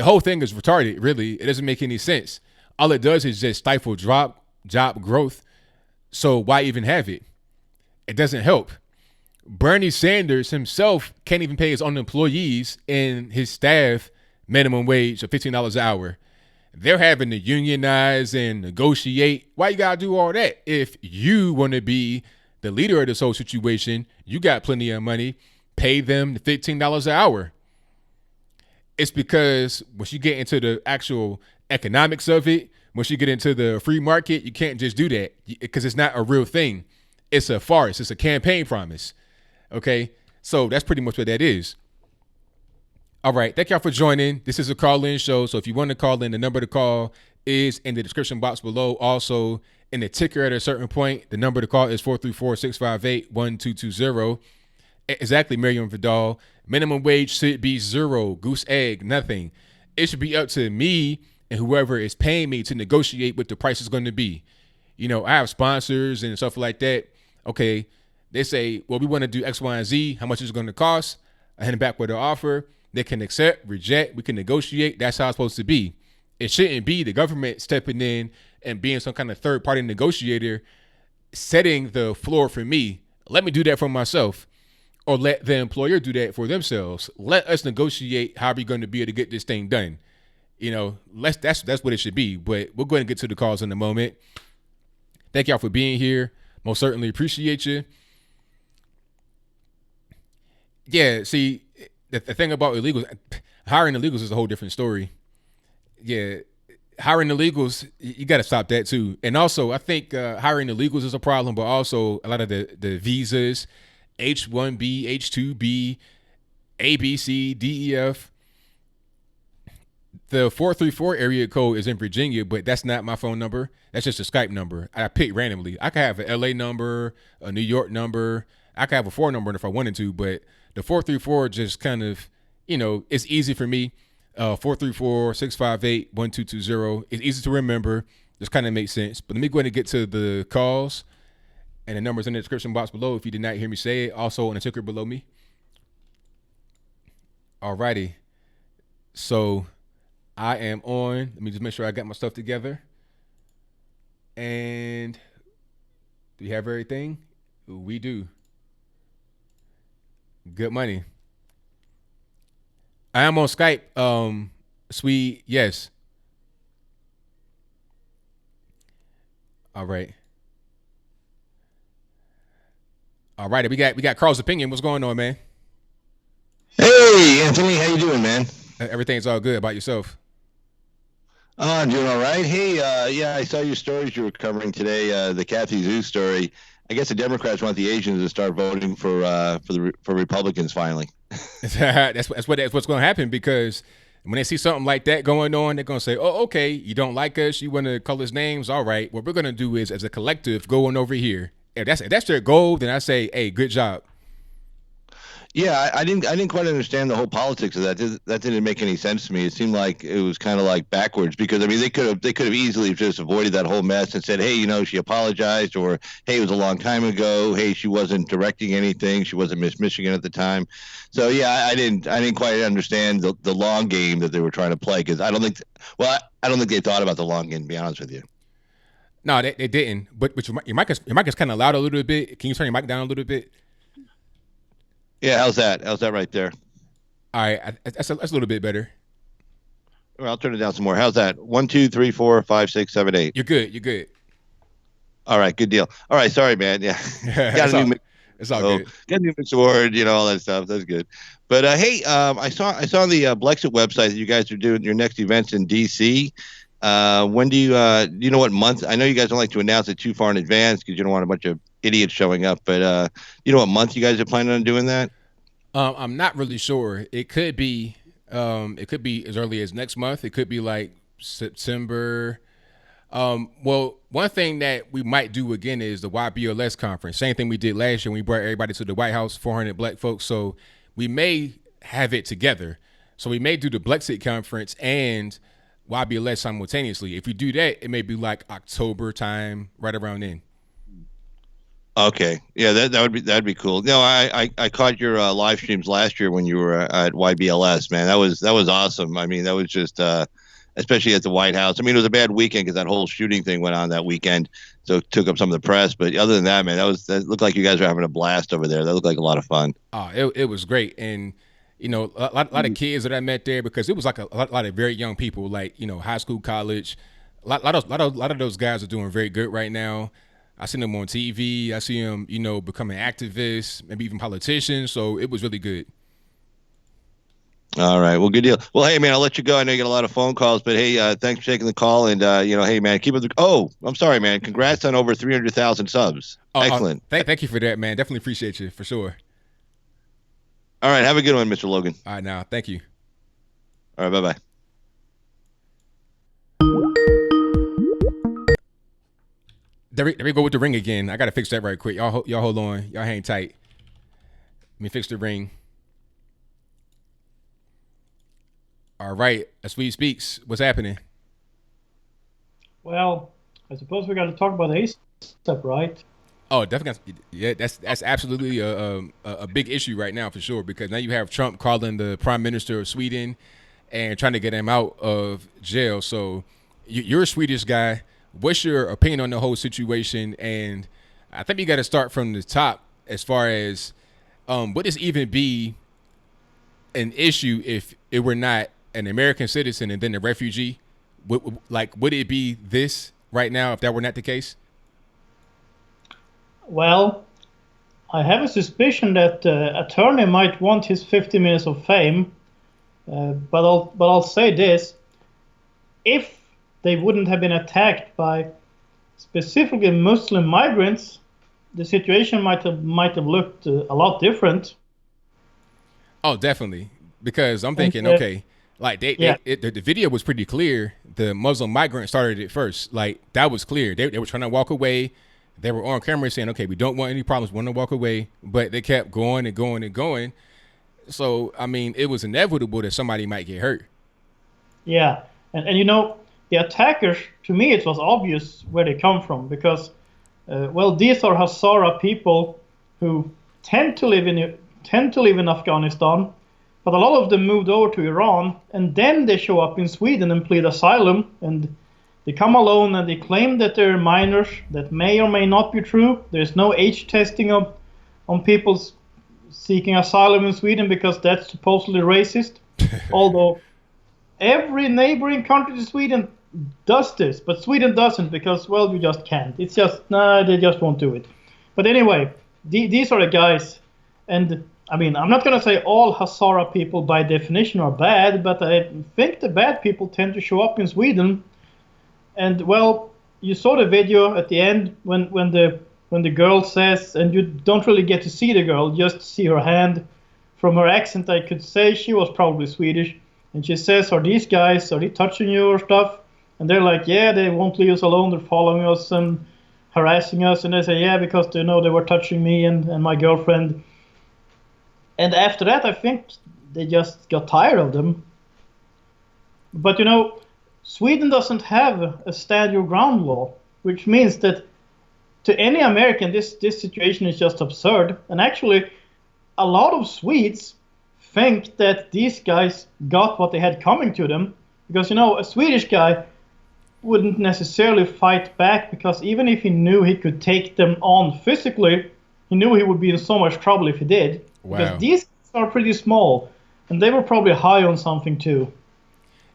whole thing is retarded, really. It doesn't make any sense. All it does is just stifle job growth. So why even have it? It doesn't help. Bernie Sanders himself can't even pay his own employees and his staff minimum wage of $15 an hour. They're having to unionize and negotiate. Why you gotta do all that? If you want to be the leader of this whole situation, you got plenty of money. Pay them $15 an hour. It's because once you get into the actual economics of it, once you get into the free market, you can't just do that because it's not a real thing. It's a farce. It's a campaign promise. Okay, so that's pretty much what that is. All right, thank y'all for joining. This is a call-in show, so if you want to call in, the number to call is in the description box below. Also, in the ticker at a certain point, the number to call is 434-658-1220. Exactly, Miriam Vidal. Minimum wage should be zero, goose egg, nothing. It should be up to me and whoever is paying me to negotiate what the price is going to be. You know, I have sponsors and stuff like that. Okay, they say, well, we want to do X, Y, and Z. How much is it going to cost? I hand them back with their offer. They can accept, reject. We can negotiate. That's how it's supposed to be. It shouldn't be the government stepping in and being some kind of third-party negotiator, setting the floor for me. Let me do that for myself, or let the employer do that for themselves. Let us negotiate how we're going to be able to get this thing done. You know, that's what it should be. But we're going to get to the calls in a moment. Thank y'all for being here. Most certainly appreciate you. Yeah, see, the thing about illegals, hiring illegals is a whole different story. Yeah, hiring illegals, you got to stop that too. And also, I think hiring illegals is a problem, but also a lot of the visas, H-1B, H-2B, A, B, C, D, E, F. The 434 area code is in Virginia, but that's not my phone number. That's just a Skype number. I pick randomly. I could have an LA number, a New York number. I could have a 4 number if I wanted to, but the 434 just kind of, you know, it's easy for me. 434-658-1220. It's easy to remember. Just kind of makes sense. But let me go ahead and get to the calls. And the number's in the description box below if you did not hear me say it. Also on the ticker below me. Alrighty. So I am on. Let me just make sure I got my stuff together. And do we have everything? We do. Good money. I am on Skype. Sweet, yes. All right. All right. We got Carl's opinion. What's going on, man? Hey, Anthony, how you doing, man? Everything's all good. About yourself? I'm doing all right. Hey, yeah, I saw your stories you were covering today. The Kathy Zhu story. I guess the Democrats want the Asians to start voting for Republicans finally. That's what's going to happen, because when they see something like that going on, they're going to say, "Oh, okay, you don't like us, you want to call us names. All right, what we're going to do is, as a collective, go on over here." If that's their goal, then I say, "Hey, good job." Yeah, I didn't quite understand the whole politics of that. That didn't make any sense to me. It seemed like it was kind of like backwards, because I mean they could have easily just avoided that whole mess and said, hey, you know, she apologized, or hey, it was a long time ago. Hey, she wasn't directing anything. She wasn't Miss Michigan at the time. So yeah, I didn't quite understand the long game that they were trying to play, because I don't think they thought about the long game, to be honest with you. No, they didn't. But your mic is kind of loud a little bit. Can you turn your mic down a little bit? Yeah, how's that? How's that right there? All right, that's a little bit better. Well, I'll turn it down some more. How's that? 1, 2, 3, 4, 5, 6, 7, 8. You're good. All right, good deal. All right, sorry, man. Yeah, It's all good. Got a new mix award, you know, all that stuff. That's good. But hey, I saw on the Blexit website that you guys are doing your next events in DC. When do you know what month? I know you guys don't like to announce it too far in advance because you don't want a bunch of idiots showing up, but you know what month you guys are planning on doing that? I'm not really sure. It could be as early as next month. It could be like September. Well, one thing that we might do again is the YBLS conference. Same thing we did last year when we brought everybody to the White House, 400 black folks. So we may have it together. So we may do the Blexit conference and YBLS simultaneously. If you do that, it may be like October time, right around then. Okay, yeah, that'd be cool. No, I caught your live streams last year when you were at YBLS, man. That was awesome. I mean, that was just especially at the White House. I mean, it was a bad weekend because that whole shooting thing went on that weekend, so it took up some of the press. But other than that, man, that looked like you guys were having a blast over there. That looked like a lot of fun. It was great, and a lot of kids that I met there, because it was like a lot of very young people, like high school, college. A lot of those guys are doing very good right now. I seen them on TV. I see them, becoming activists, maybe even politicians. So it was really good. All right. Well, good deal. Well, hey, man, I'll let you go. I know you get a lot of phone calls, but hey, thanks for taking the call. And, hey, man, keep it. Oh, I'm sorry, man. Congrats on over 300,000 subs. Excellent. Thank you for that, man. Definitely appreciate you, for sure. All right. Have a good one, Mr. Logan. All right, now. Thank you. All right. Bye-bye. There we go with the ring again. I got to fix that right quick. Y'all hold on. Y'all hang tight. Let me fix the ring. All right. As we speaks, what's happening? Well, I suppose we got to talk about ASAP, right? Oh, definitely. Yeah, that's absolutely a big issue right now, for sure, because now you have Trump calling the Prime Minister of Sweden and trying to get him out of jail. So you're a Swedish guy. What's your opinion on the whole situation? And I think you got to start from the top as far as would this even be an issue if it were not an American citizen and then a refugee? Would it be this right now if that were not the case? Well, I have a suspicion that attorney might want his 50 minutes of fame, but I'll say this: if they wouldn't have been attacked by specifically Muslim migrants, the situation might have looked a lot different. Oh, definitely. Because I'm thinking, okay, like the video was pretty clear. The Muslim migrant started it first. Like, that was clear. They were trying to walk away. They were on camera saying, okay, we don't want any problems. We want to walk away. But they kept going and going and going. So, I mean, it was inevitable that somebody might get hurt. Yeah. And the attackers, to me, it was obvious where they come from, because, these are Hazara people who tend to live in Afghanistan, but a lot of them moved over to Iran, and then they show up in Sweden and plead asylum, and they come alone and they claim that they're minors. That may or may not be true. There's no age testing on people seeking asylum in Sweden, because that's supposedly racist. Although every neighboring country to Sweden does this, but Sweden doesn't, because, you just can't. It's just, they just won't do it. But anyway, these are the guys, and I mean, I'm not going to say all Hazara people by definition are bad, but I think the bad people tend to show up in Sweden. And, you saw the video at the end when the girl says, and you don't really get to see the girl, just see her hand. From her accent, I could say she was probably Swedish. And she says, are they touching you or stuff? And they're like, yeah, they won't leave us alone. They're following us and harassing us. And they say, yeah, because they know they were touching me and my girlfriend. And after that, I think they just got tired of them. But, Sweden doesn't have a stand your ground law, which means that to any American, this situation is just absurd. And actually, a lot of Swedes think that these guys got what they had coming to them, because a Swedish guy wouldn't necessarily fight back, because even if he knew he could take them on physically, he knew he would be in so much trouble if he did. Wow. Because these are pretty small, and they were probably high on something too.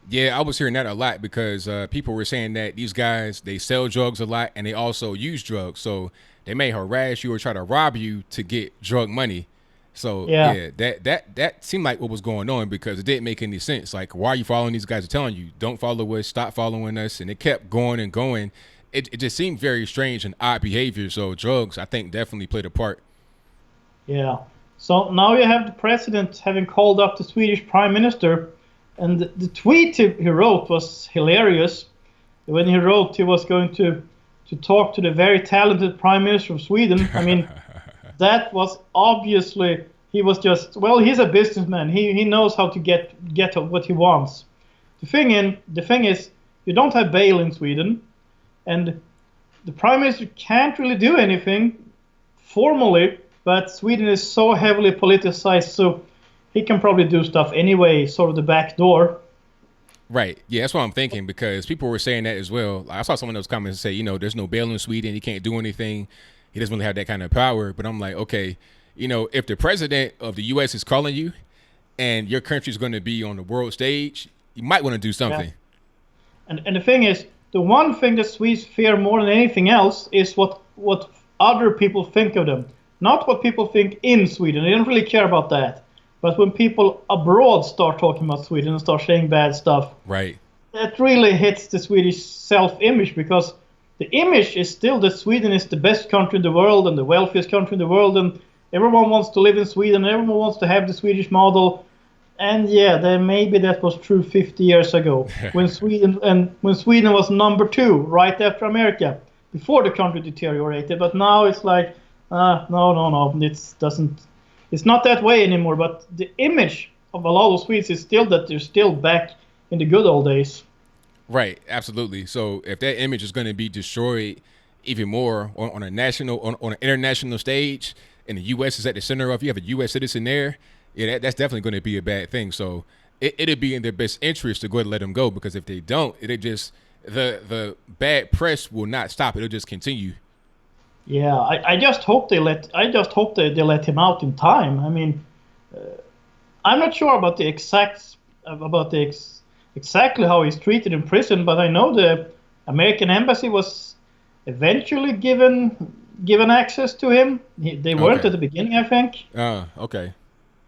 Yeah, I was hearing that a lot, because people were saying that these guys, they sell drugs a lot and they also use drugs, so they may harass you or try to rob you to get drug money. So yeah, that seemed like what was going on, because it didn't make any sense. Like, why are you following these guys? Are telling you, don't follow us, stop following us, and it kept going and going. It just seemed very strange and odd behavior. So drugs, I think, definitely played a part. Yeah. So now you have the president having called up the Swedish prime minister, and the tweet he wrote was hilarious. When he wrote he was going to talk to the very talented prime minister of Sweden, I mean. That was obviously, he was just, he's a businessman. He knows how to get what he wants. the thing is, you don't have bail in Sweden, and the prime minister can't really do anything formally. But Sweden is so heavily politicized, so he can probably do stuff anyway, sort of the back door. Right. Yeah, that's what I'm thinking, because people were saying that as well. I saw some of those comments say, there's no bail in Sweden. He can't do anything. He doesn't really have that kind of power. But I'm like, okay, if the president of the U.S. is calling you and your country is going to be on the world stage, you might want to do something. Yeah. And the thing is, the one thing that Swedes fear more than anything else is what other people think of them. Not what people think in Sweden. They don't really care about that. But when people abroad start talking about Sweden and start saying bad stuff, right, that really hits the Swedish self-image, because the image is still that Sweden is the best country in the world and the wealthiest country in the world, and everyone wants to live in Sweden, and everyone wants to have the Swedish model. And yeah, then maybe that was true 50 years ago when Sweden was number 2 right after America, before the country deteriorated. But now it's like, no, it's not that way anymore. But the image of a lot of Swedes is still that they're still back in the good old days. Right, absolutely. So if that image is going to be destroyed even more on a national, on an international stage, and the U.S. is at the center of, you have a U.S. citizen there, yeah, that's definitely going to be a bad thing. So it'd be in their best interest to go ahead and let them go, because if they don't, the bad press will not stop. It'll just continue. Yeah, I just hope they let him out in time. I mean, I'm not sure about exactly how he's treated in prison, but I know the American embassy was eventually given access to him. They weren't at the beginning, I think. Okay.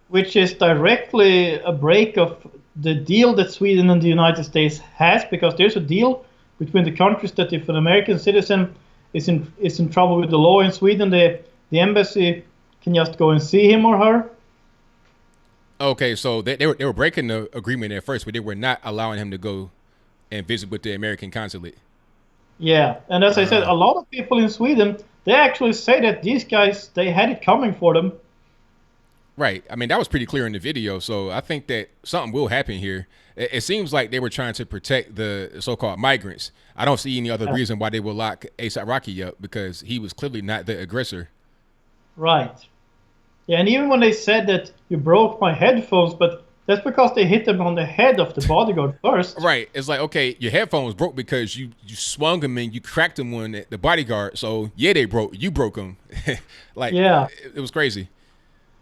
Which is directly a break of the deal that Sweden and the United States has, because there's a deal between the countries that if an American citizen is in trouble with the law in Sweden, the embassy can just go and see him or her. Okay, so they were breaking the agreement at first, but they were not allowing him to go and visit with the American consulate. Yeah, and as I said, a lot of people in Sweden, they actually say that these guys, they had it coming for them. Right. I mean, that was pretty clear in the video, so I think that something will happen here. It seems like they were trying to protect the so-called migrants. I don't see any other reason why they would lock A$AP Rocky up, because he was clearly not the aggressor. Right. Yeah, and even when they said that you broke my headphones, but that's because they hit them on the head of the bodyguard first. Right. It's like, okay, your headphones broke because you swung them and you cracked them on the bodyguard. So yeah, they broke. You broke them. Like, yeah, it was crazy.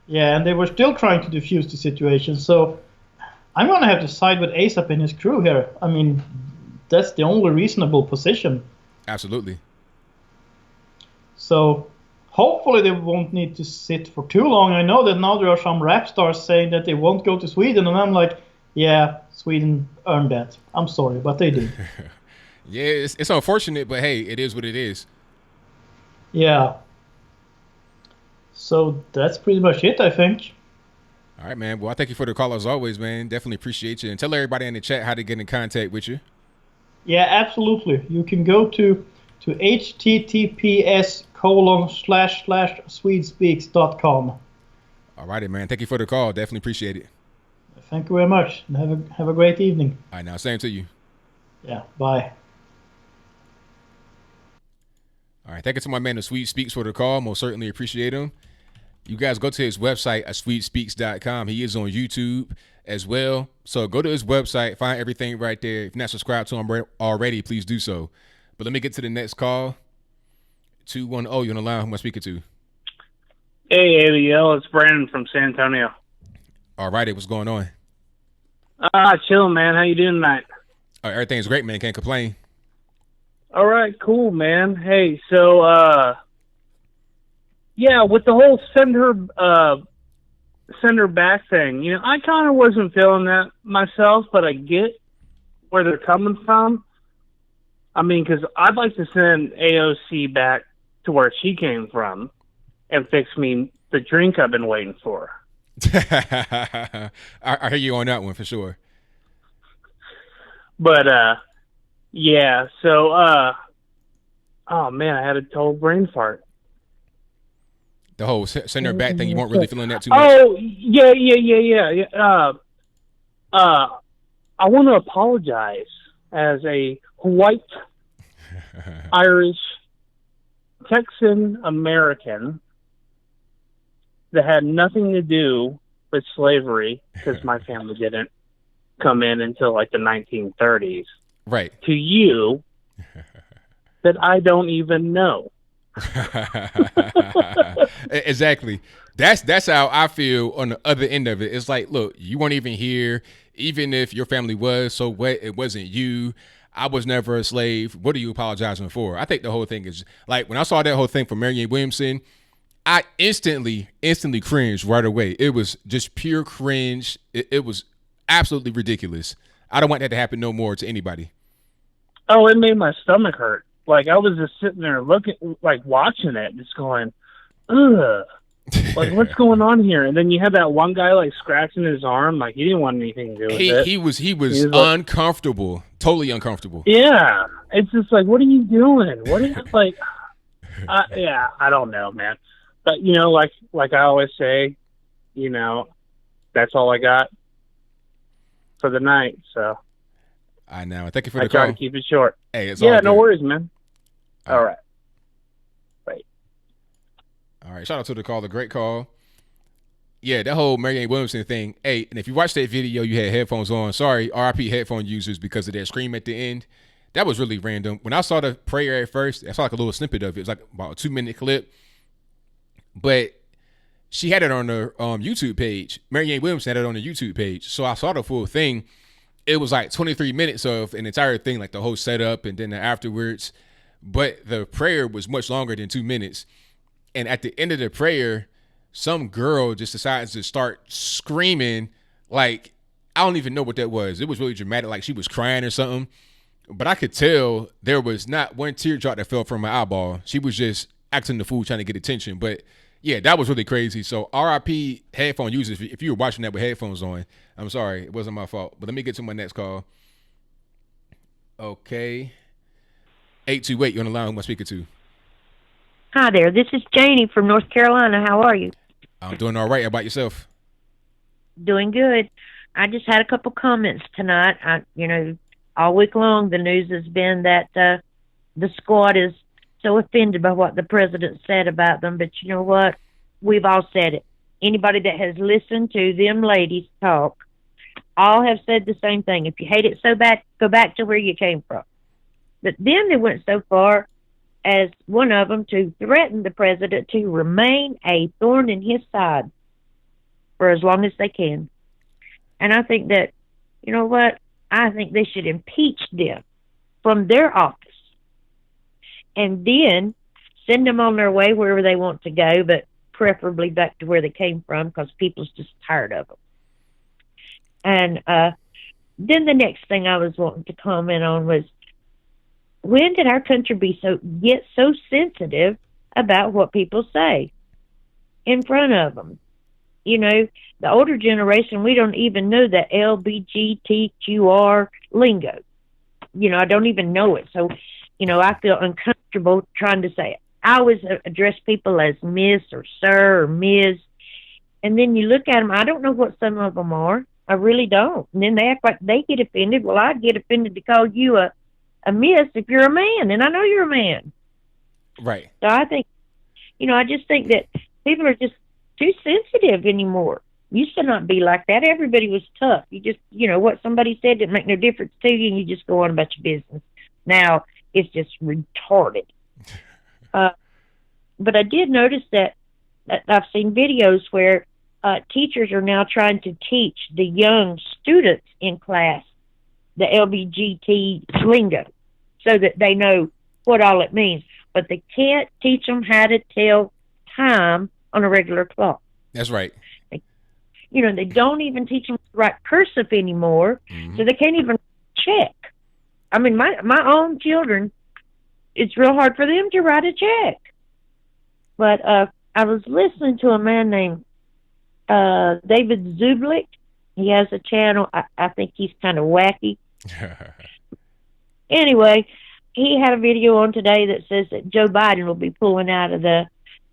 Yeah, and they were still trying to defuse the situation. So I'm going to have to side with A$AP and his crew here. I mean, that's the only reasonable position. Absolutely. So hopefully they won't need to sit for too long. I know that now there are some rap stars saying that they won't go to Sweden, and I'm like, yeah, Sweden earned that. I'm sorry, but they did. Yeah, it's unfortunate, but hey, it is what it is. Yeah. So that's pretty much it, I think. All right, man. Well, I thank you for the call as always, man. Definitely appreciate you. And tell everybody in the chat how to get in contact with you. Yeah, absolutely. You can go to https://swedespeaks.com. All righty, man. Thank you for the call. Definitely appreciate it. Thank you very much. And have a great evening. All right, now, same to you. Yeah, bye. All right, thank you to my man, the Swede Speaks, for the call. Most certainly appreciate him. You guys go to his website at swedespeaks.com. He is on YouTube as well. So go to his website, find everything right there. If you're not subscribed to him already, please do so. But let me get to the next call. 210, you're on the line. Who am I speaking to? Hey, ABL. It's Brandon from San Antonio. All righty, what's going on? Chill, man. How you doing tonight? Everything's great, man. Can't complain. All right, cool, man. Hey, so, yeah, with the whole send her back thing, you know, I kind of wasn't feeling that myself, but I get where they're coming from. I mean, because I'd like to send AOC back to where she came from and fix me the drink I've been waiting for. I hear you on that one for sure. But, yeah, so, oh, man, I had a total brain fart. The whole send her back thing, you weren't really feeling that too much? Oh, yeah. I want to apologize as a white Irish Texan American that had nothing to do with slavery, because my family didn't come in until like the 1930s. Right. To you, that I don't even know. Exactly. That's how I feel on the other end of it. It's like, look, you weren't even here. Even if your family was, so what? It wasn't you. I was never a slave. What are you apologizing for? I think the whole thing is like when I saw that whole thing from Marianne Williamson, I instantly cringed right away. It was just pure cringe. It was absolutely ridiculous. I don't want that to happen no more to anybody. Oh, it made my stomach hurt. Like, I was just sitting there looking, like, watching it, just going, ugh. Like, what's going on here? And then you had that one guy, like, scratching his arm. Like, he didn't want anything to do with it. He was uncomfortable. Like, totally uncomfortable. Yeah. It's just like, what are you doing? What are you, like, yeah, I don't know, man. But, you know, like I always say, you know, that's all I got for the night, so. I know. Thank you for the call. I try to keep it short. Hey, it's all good. No worries, man. All right. Wait. All right. Shout out to the call. The great call. Yeah, that whole Marianne Williamson thing. Hey, and if you watched that video, you had headphones on. Sorry, RIP headphone users because of that scream at the end. That was really random. When I saw the prayer at first, I saw like a little snippet of it. It was like about a 2-minute clip. But she had it on her YouTube page. Marianne Williamson had it on the YouTube page. So I saw the full thing. It was like 23 minutes of an entire thing, like the whole setup and then the afterwards. But the prayer was much longer than 2 minutes. And at the end of the prayer, some girl just decides to start screaming. Like, I don't even know what that was. It was really dramatic, like she was crying or something. But I could tell there was not one teardrop that fell from my eyeball. She was just acting the fool, trying to get attention. But yeah, that was really crazy. So RIP headphone users, if you were watching that with headphones on, I'm sorry. It wasn't my fault. But let me get to my next call. Okay. 828, you're on the line. Who am I speaking to? Hi there. This is Janie from North Carolina. How are you? I'm doing all right. How about yourself? Doing good. I just had a couple comments tonight. All week long the news has been that the squad is so offended by what the president said about them. But you know what? We've all said it. Anybody that has listened to them ladies talk, all have said the same thing. If you hate it so bad, go back to where you came from. But then they went so far as one of them to threaten the president to remain a thorn in his side for as long as they can. And I think that, you know what? I think they should impeach them from their office and then send them on their way wherever they want to go, but preferably back to where they came from because people's just tired of them. And then the next thing I was wanting to comment on was, when did our country get so sensitive about what people say in front of them? You know, the older generation, we don't even know the LBGTQR lingo. You know, I don't even know it. So, you know, I feel uncomfortable trying to say it. I always address people as Miss or Sir or Ms. And then you look at them, I don't know what some of them are. I really don't. And then they act like they get offended. Well, I'd get offended to call you a miss if you're a man, and I know you're a man. Right. So I think, you know, I just think that people are just too sensitive anymore. Used to not be like that. Everybody was tough. You just, you know, what somebody said didn't make no difference to you, and you just go on about your business. Now, it's just retarded. But I did notice that I've seen videos where teachers are now trying to teach the young students in class the LBGT lingo so that they know what all it means. But they can't teach them how to tell time on a regular clock. That's right. You know, they don't even teach them to write cursive anymore, so they can't even check. I mean, my own children, it's real hard for them to write a check. But I was listening to a man named David Zublik. He has a channel. I think he's kind of wacky. Anyway, he had a video on today that says that Joe Biden will be pulling out of the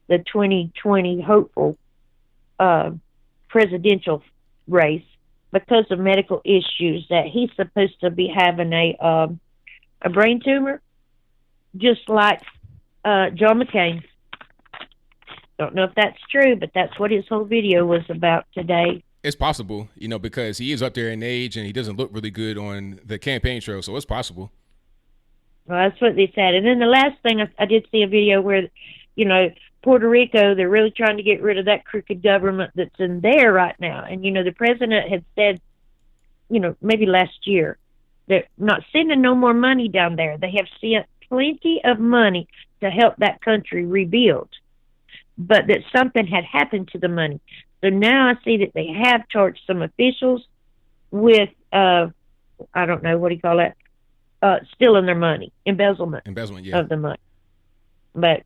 2020 hopeful presidential race because of medical issues that he's supposed to be having a brain tumor, just like John McCain. Don't know if that's true, but that's what his whole video was about today. It's possible, because he is up there in age and he doesn't look really good on the campaign trail, so it's possible. Well, that's what they said. And then the last thing, I did see a video where, Puerto Rico, they're really trying to get rid of that crooked government that's in there right now. And, the president had said, maybe last year, they're not sending no more money down there. They have sent plenty of money to help that country rebuild, but that something had happened to the money. So now I see that they have charged some officials with, I don't know, what do you call that? Stealing their money, embezzlement yeah. of the money. But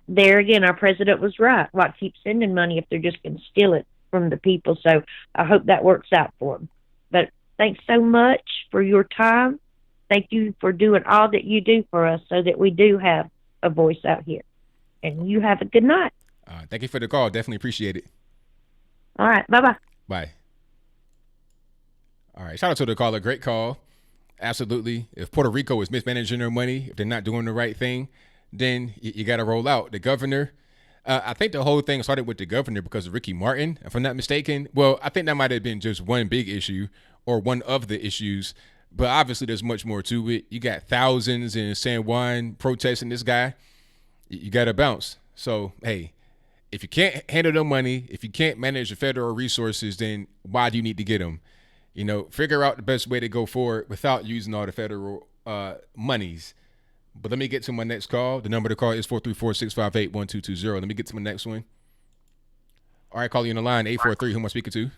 there again, our president was right. Why keep sending money if they're just going to steal it from the people? So I hope that works out for them. But thanks so much for your time. Thank you for doing all that you do for us so that we do have a voice out here. And you have a good night. Thank you for the call. Definitely appreciate it. All right. Bye-bye. Bye. All right. Shout out to the caller. Great call. Absolutely. If Puerto Rico is mismanaging their money, if they're not doing the right thing, then you got to roll out. The governor, I think the whole thing started with the governor because of Ricky Martin, if I'm not mistaken. Well, I think that might have been just one big issue or one of the issues, but obviously there's much more to it. You got thousands in San Juan protesting this guy. You got to bounce. So, hey, if you can't handle the money, if you can't manage the federal resources, then why do you need to get them? Figure out the best way to go forward without using all the federal monies. But let me get to my next call. The number to call is 434-658-1220. Let me get to my next one. All right, call you on the line, 843. Who am I speaking to?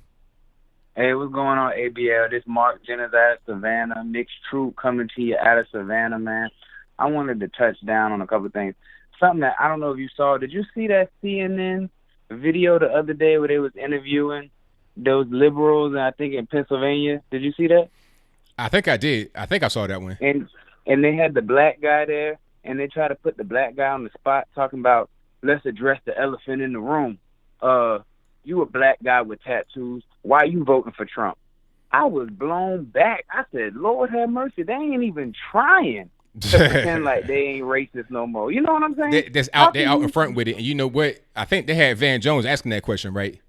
Hey, what's going on, ABL? This Mark Jennings out of Savannah. Mixed Troop coming to you out of Savannah, man. I wanted to touch down on a couple of things. Something that I don't know if you saw. Did you see that CNN video the other day where they was interviewing those liberals, I think in Pennsylvania? Did you see that? I think I did. I think I saw that one. And they had the black guy there, and they try to put the black guy on the spot talking about, let's address the elephant in the room. You a black guy with tattoos. Why you voting for Trump? I was blown back. I said, Lord have mercy. They ain't even trying to pretend like they ain't racist no more. You know what I'm saying? They're out in front with it. And you know what? I think they had Van Jones asking that question, right?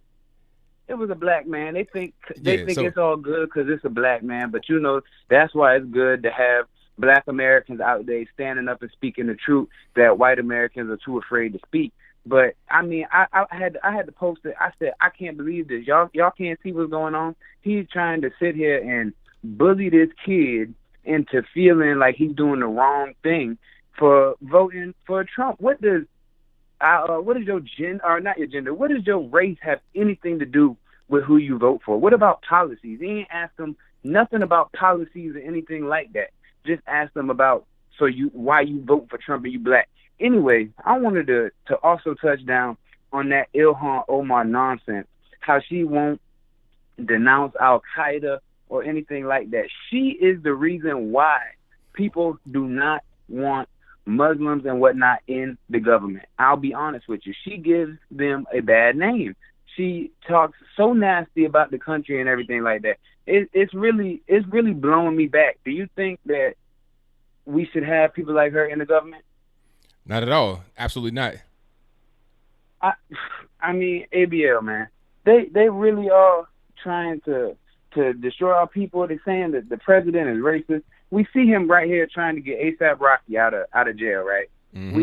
It was a black man. They think it's all good because it's a black man. But, that's why it's good to have black Americans out there standing up and speaking the truth that white Americans are too afraid to speak. But, I mean, I had to post it. I said, I can't believe this. Y'all can't see what's going on. He's trying to sit here and bully this kid into feeling like he's doing the wrong thing for voting for Trump. What is your gender, or not your gender, what does your race have anything to do with who you vote for? What about policies? He ain't asked them nothing about policies or anything like that. Just ask them about why you vote for Trump and you black. Anyway, I wanted to also touch down on that Ilhan Omar nonsense, how she won't denounce Al-Qaeda or anything like that. She is the reason why people do not want Muslims and whatnot in the government. I'll be honest with you. She gives them a bad name. She talks so nasty about the country and everything like that. It's really blowing me back. Do you think that we should have people like her in the government? Not at all. Absolutely not. I mean, ABL, man, they really are trying to destroy our people. They're saying that the president is racist. We see him right here trying to get A$AP Rocky out of jail, right? Mm-hmm.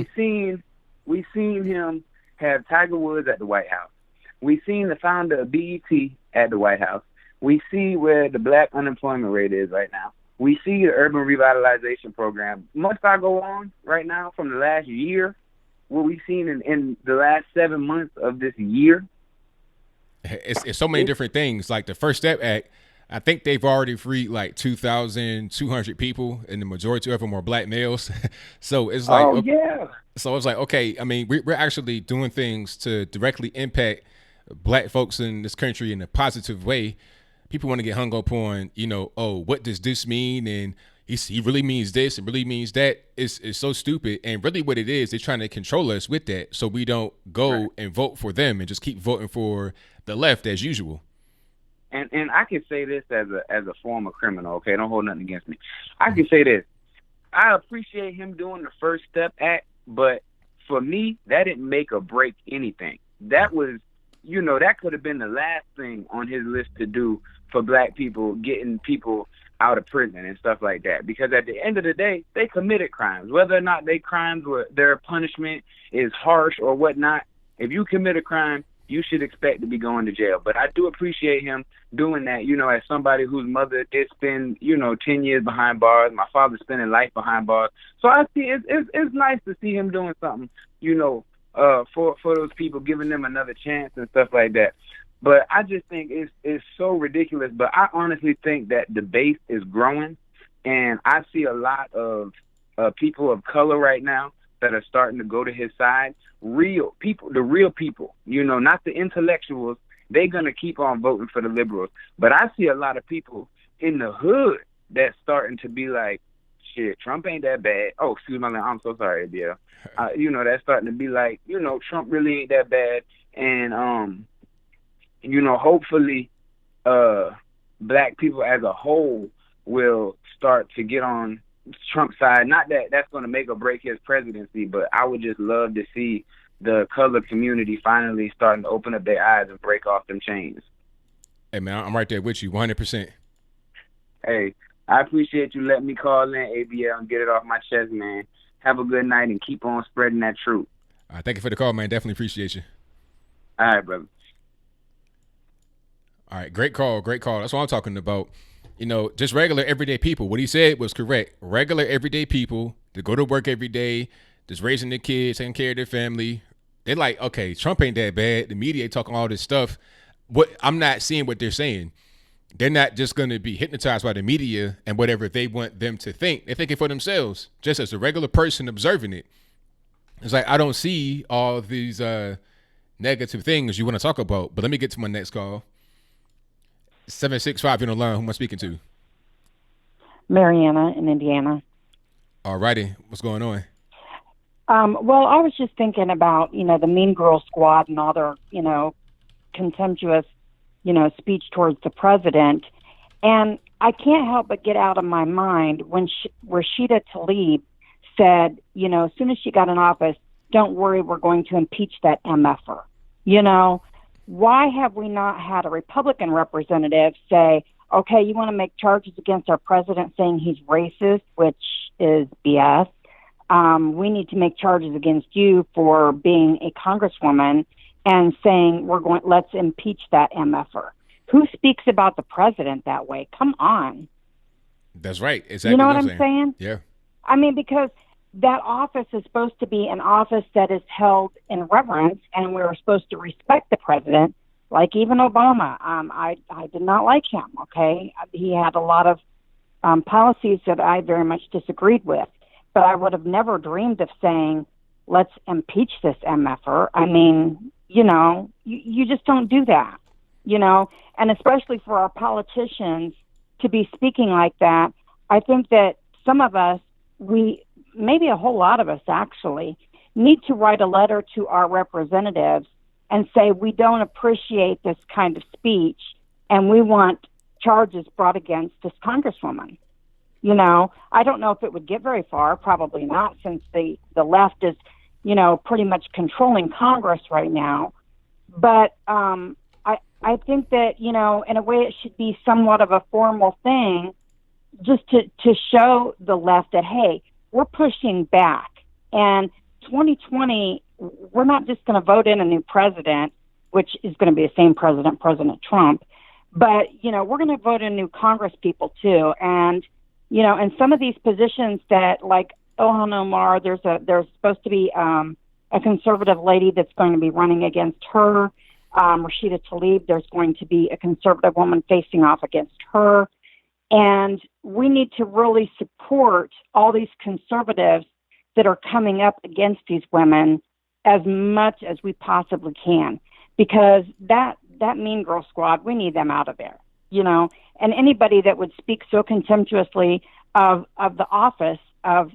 We seen him have Tiger Woods at the White House. We seen the founder of BET at the White House. We see where the black unemployment rate is right now. We see the urban revitalization program. Must I go on right now from the last year? What we've seen in the last 7 months of this year? It's so many different things. Like the First Step Act, I think they've already freed like 2,200 people, and the majority of them are black males. So it's like, So it's like, okay, I mean, we're actually doing things to directly impact black folks in this country in a positive way. People want to get hung up on, what does this mean? And he really means this and really means that. It's so stupid. And really what it is, they're trying to control us with that so we don't go and vote for them and just keep voting for the left as usual. and I can say this as a former criminal, okay? Don't hold nothing against me. I can say this. I appreciate him doing the First Step Act, but for me, that didn't make or break anything. That was, that could have been the last thing on his list to do for black people, getting people out of prison and stuff like that. Because at the end of the day, they committed crimes. Whether or not their punishment is harsh or whatnot, if you commit a crime, you should expect to be going to jail. But I do appreciate him doing that, as somebody whose mother did spend, 10 years behind bars. My father spending life behind bars. So I see it's nice to see him doing something, for those people, giving them another chance and stuff like that. But I just think it's so ridiculous. But I honestly think that the base is growing, and I see a lot of people of color right now that are starting to go to his side. Real people, the real people, not the intellectuals. They're going to keep on voting for the liberals. But I see a lot of people in the hood that's starting to be like, shit, Trump ain't that bad. Oh, excuse me, I'm so sorry, ABL. That's starting to be like, Trump really ain't that bad. And, hopefully black people as a whole will start to get on Trump's side. Not that that's going to make or break his presidency, but I would just love to see the colored community finally starting to open up their eyes and break off them chains. Hey, man, I'm right there with you, 100%. Hey, I appreciate you letting me call in, ABL, and get it off my chest, man. Have a good night and keep on spreading that truth. All right, thank you for the call, man. Definitely appreciate you. All right, brother. All right, great call. That's what I'm talking about. Just regular everyday people. What he said was correct. Regular everyday people that go to work every day, just raising their kids, taking care of their family. They're like, okay, Trump ain't that bad. The media talking all this stuff. I'm not seeing what they're saying. They're not just going to be hypnotized by the media and whatever they want them to think. They're thinking for themselves, just as a regular person observing it. It's like, I don't see all these negative things you want to talk about. But let me get to my next call. 765, you're on the line. Who am I speaking to? Mariana in Indiana. All righty. What's going on? Well, I was just thinking about, the Mean Girl Squad and all their, contemptuous, speech towards the president. And I can't help but get out of my mind when Rashida Tlaib said, as soon as she got in office, don't worry, we're going to impeach that MFer. Why have we not had a Republican representative say, okay, you want to make charges against our president saying he's racist, which is BS. We need to make charges against you for being a congresswoman and saying let's impeach that MFer. Who speaks about the president that way? Come on. That's right. Exactly. You know what I'm saying? Yeah. I mean, because that office is supposed to be an office that is held in reverence, and we're supposed to respect the president, like even Obama. I did not like him, okay? He had a lot of policies that I very much disagreed with, but I would have never dreamed of saying, let's impeach this MFer. I mean, you just don't do that, and especially for our politicians to be speaking like that. I think that some of us, maybe a whole lot of us actually, need to write a letter to our representatives and say we don't appreciate this kind of speech and we want charges brought against this congresswoman. I don't know if it would get very far, probably not, since the left is, pretty much controlling Congress right now. But I think that, in a way it should be somewhat of a formal thing just to show the left that, hey, we're pushing back. And 2020, we're not just going to vote in a new president, which is going to be the same president, President Trump, but, we're going to vote in new Congress people too. And, and some of these positions that, like Ilhan Omar, there's supposed to be a conservative lady that's going to be running against her. Rashida Tlaib, there's going to be a conservative woman facing off against her. And we need to really support all these conservatives that are coming up against these women as much as we possibly can, because that Mean Girl Squad, we need them out of there, and anybody that would speak so contemptuously of the office, of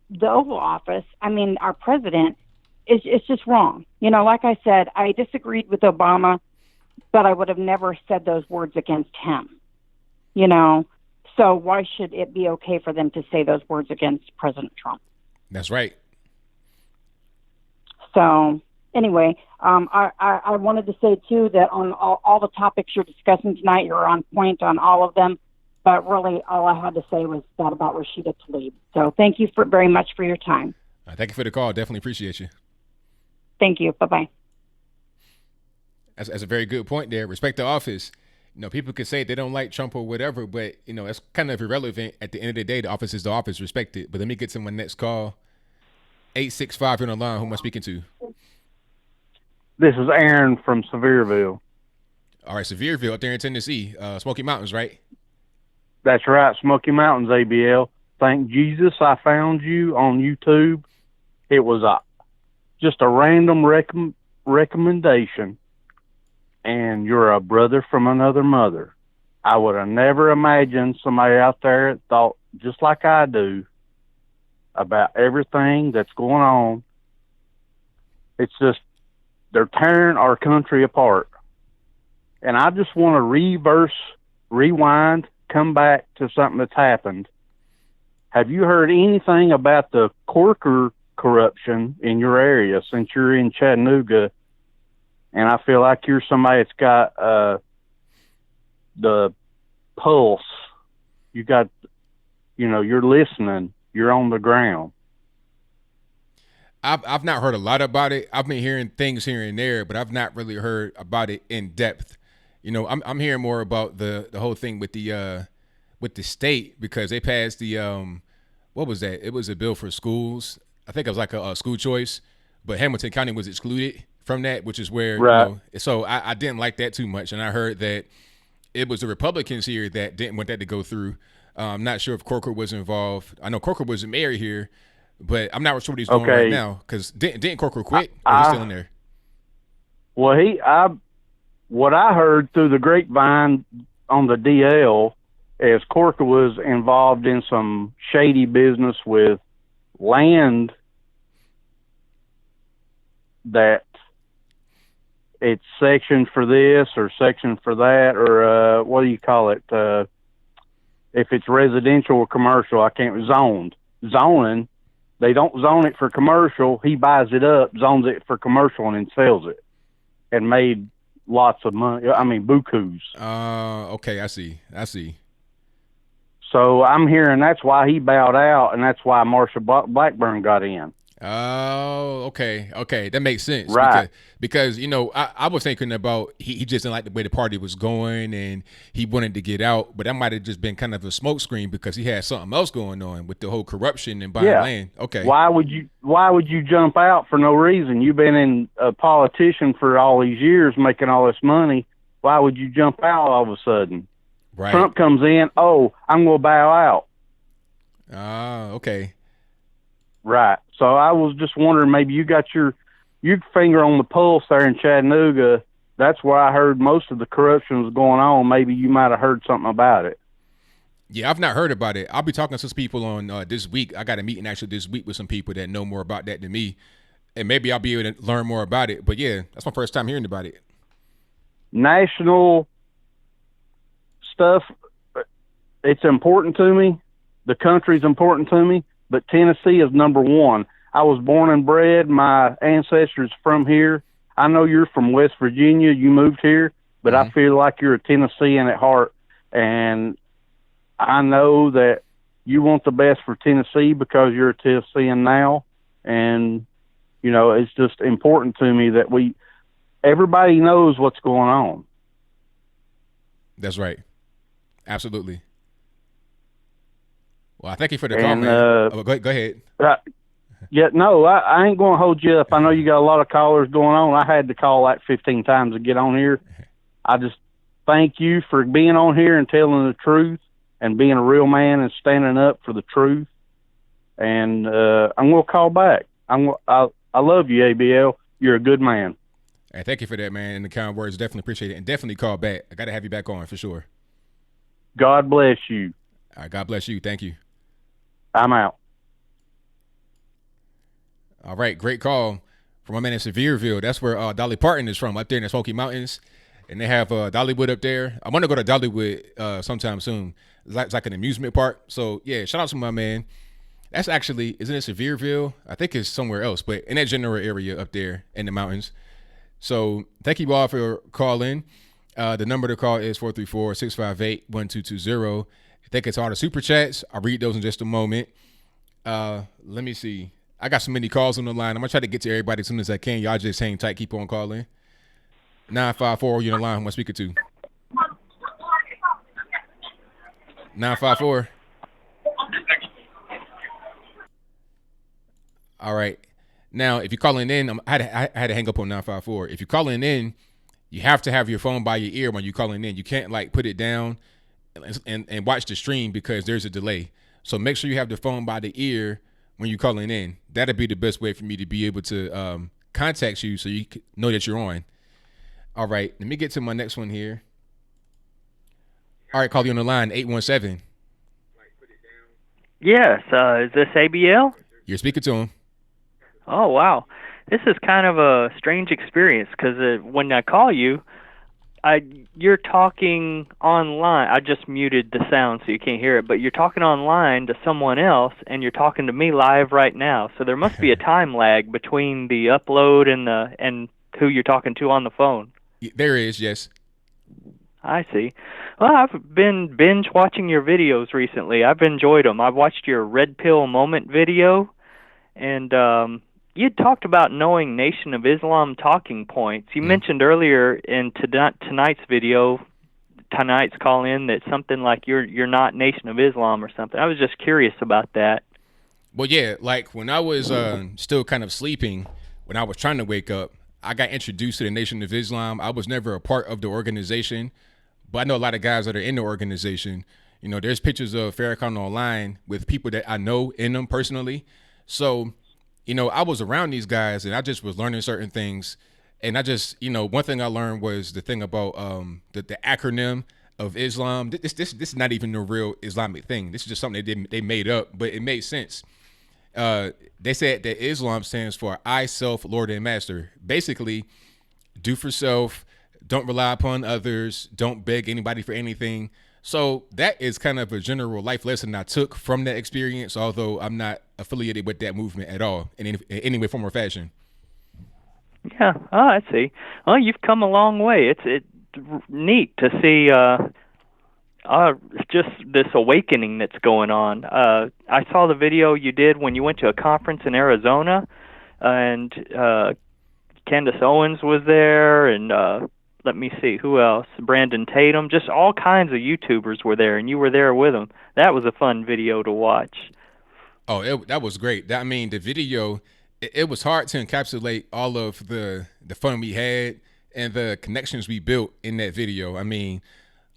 the Oval Office, I mean, our president, it's just wrong. Like I said, I disagreed with Obama but I would have never said those words against him. You know, so why should it be okay for them to say those words against President Trump? That's right. So anyway, I wanted to say too that on all the topics you're discussing tonight, you're on point on all of them. But really, all I had to say was that about Rashida Tlaib. So thank you very much for your time. Thank you for the call. Definitely appreciate you. Thank you. Bye-bye. That's a very good point there. Respect the office. You know, people could say they don't like Trump or whatever, but, you know, it's kind of irrelevant. At the end of the day, the office is the office. Respect it. But let me get to my next call. 865, you're on the line. Who am I speaking to? This is Aaron from Sevierville. All right, Sevierville up there in Tennessee. Smoky Mountains, right? That's right, Smoky Mountains, ABL. Thank Jesus I found you on YouTube. It was just a random recommendation, and you're a brother from another mother. I would have never imagined somebody out there thought just like I do about everything that's going on. It's just they're tearing our country apart. And I just want to rewind, come back to something that's happened. Have you heard anything about the Corker corruption in your area since you're in Chattanooga? And I feel like you're somebody that's got the pulse. You got, you know, you're listening. You're on the ground. I've not heard a lot about it. I've been hearing things here and there, but I've not really heard about it in depth. You know, I'm hearing more about the whole thing with the state, because they passed the what was that? It was a bill for schools. I think it was like a school choice, but Hamilton County was excluded from that, which is where, right. You know, so I didn't like that too much, and I heard that it was the Republicans here that didn't want that to go through. I'm not sure if Corker was involved. I know Corker was a mayor here, but I'm not sure what he's doing right now, because didn't Corker quit? Or is he still in there? Well, what I heard through the grapevine on the DL is Corker was involved in some shady business with land that it's sectioned for this or sectioned for that, or what do you call it? If it's residential or commercial, I can't zoning. They don't zone it for commercial. He buys it up, zones it for commercial, and then sells it, and made lots of money. I mean, bukus. Okay, I see. So I'm hearing that's why he bowed out, and that's why Marsha Blackburn got in. Oh, okay, that makes sense. Right. Because you know, I was thinking about he just didn't like the way the party was going, and he wanted to get out, but that might have just been kind of a smokescreen because he had something else going on with the whole corruption and buying land. Okay. Why would you jump out for no reason? You've been in a politician for all these years, making all this money. Why would you jump out all of a sudden? Right. Trump comes in. Oh, I'm going to bow out. Okay. Right. So I was just wondering, maybe you got your finger on the pulse there in Chattanooga. That's where I heard most of the corruption was going on. Maybe you might have heard something about it. Yeah, I've not heard about it. I'll be talking to some people on this week. I got a meeting actually this week with some people that know more about that than me, and maybe I'll be able to learn more about it. But yeah, that's my first time hearing about it. National stuff, it's important to me. The country's important to me. But Tennessee is number one. I was born and bred. My ancestors from here. I know you're from West Virginia. You moved here, but I feel like you're a Tennessean at heart. And I know that you want the best for Tennessee because you're a Tennessean now. And, you know, it's just important to me that everybody knows what's going on. That's right. Absolutely. Well, I thank you for the call, man. Go ahead. Yeah, no, I ain't going to hold you up. I know you got a lot of callers going on. I had to call like 15 times to get on here. I just thank you for being on here and telling the truth and being a real man and standing up for the truth. And I'm going to call back. I love you, ABL. You're a good man. Hey, thank you for that, man. And the kind words, definitely appreciate it. And definitely call back. I got to have you back on for sure. God bless you. All right, God bless you. Thank you. I'm out. All right, great call from my man in Sevierville. That's where Dolly Parton is from, up there in the Smoky Mountains. and they have Dollywood up there. I want to go to Dollywood sometime soon. It's like an amusement park. So yeah, shout out to my man. That's actually, isn't it Sevierville? I think it's somewhere else, but in that general area up there in the mountains. So thank you all for calling. The number to call is 434-658-1220. Thank you to all the super chats. I'll read those in just a moment. Let me see. I got so many calls on the line. I'm going to try to get to everybody as soon as I can. Y'all just hang tight. Keep on calling. 954, you're on the line. Who am I speaking to? 954. All right. Now, if you're calling in, I had to hang up on 954. If you're calling in, you have to have your phone by your ear when you're calling in. You can't like put it down and watch the stream because there's a delay. So make sure you have the phone by the ear when you're calling in. That'd be the best way for me to be able to contact you so you know that you're on. All right. Let me get to my next one here. All right. Call you on the line, 817. Yes. Is this ABL? You're speaking to him. Oh, wow. This is kind of a strange experience because when I call you, you're talking online. I just muted the sound so you can't hear it, but you're talking online to someone else, and you're talking to me live right now. So there must be a time lag between the upload and who you're talking to on the phone. There is, yes. I see. Well, I've been binge watching your videos recently. I've enjoyed them. I've watched your Red Pill Moment video, and you talked about knowing Nation of Islam talking points. You mentioned earlier in tonight's video, tonight's call-in, that something like you're not Nation of Islam or something. I was just curious about that. Well, yeah, like when I was still kind of sleeping, when I was trying to wake up, I got introduced to the Nation of Islam. I was never a part of the organization, but I know a lot of guys that are in the organization. You know, there's pictures of Farrakhan online with people that I know in them personally. So, you know, I was around these guys and I just was learning certain things. And I just, you know, one thing I learned was the thing about the acronym of Islam. This is not even a real Islamic thing. This is just something they made up, but it made sense. They said that Islam stands for I, self, Lord, and Master. Basically, do for self, don't rely upon others, don't beg anybody for anything. So that is kind of a general life lesson I took from that experience, although I'm not affiliated with that movement at all in any way, form, or fashion. Yeah, I see. Well, you've come a long way. It's neat to see just this awakening that's going on. I saw the video you did when you went to a conference in Arizona, and Candace Owens was there, and let me see, who else? Brandon Tatum. Just all kinds of YouTubers were there, and you were there with them. That was a fun video to watch. Oh, that was great. I mean, the video, it was hard to encapsulate all of the fun we had and the connections we built in that video. I mean,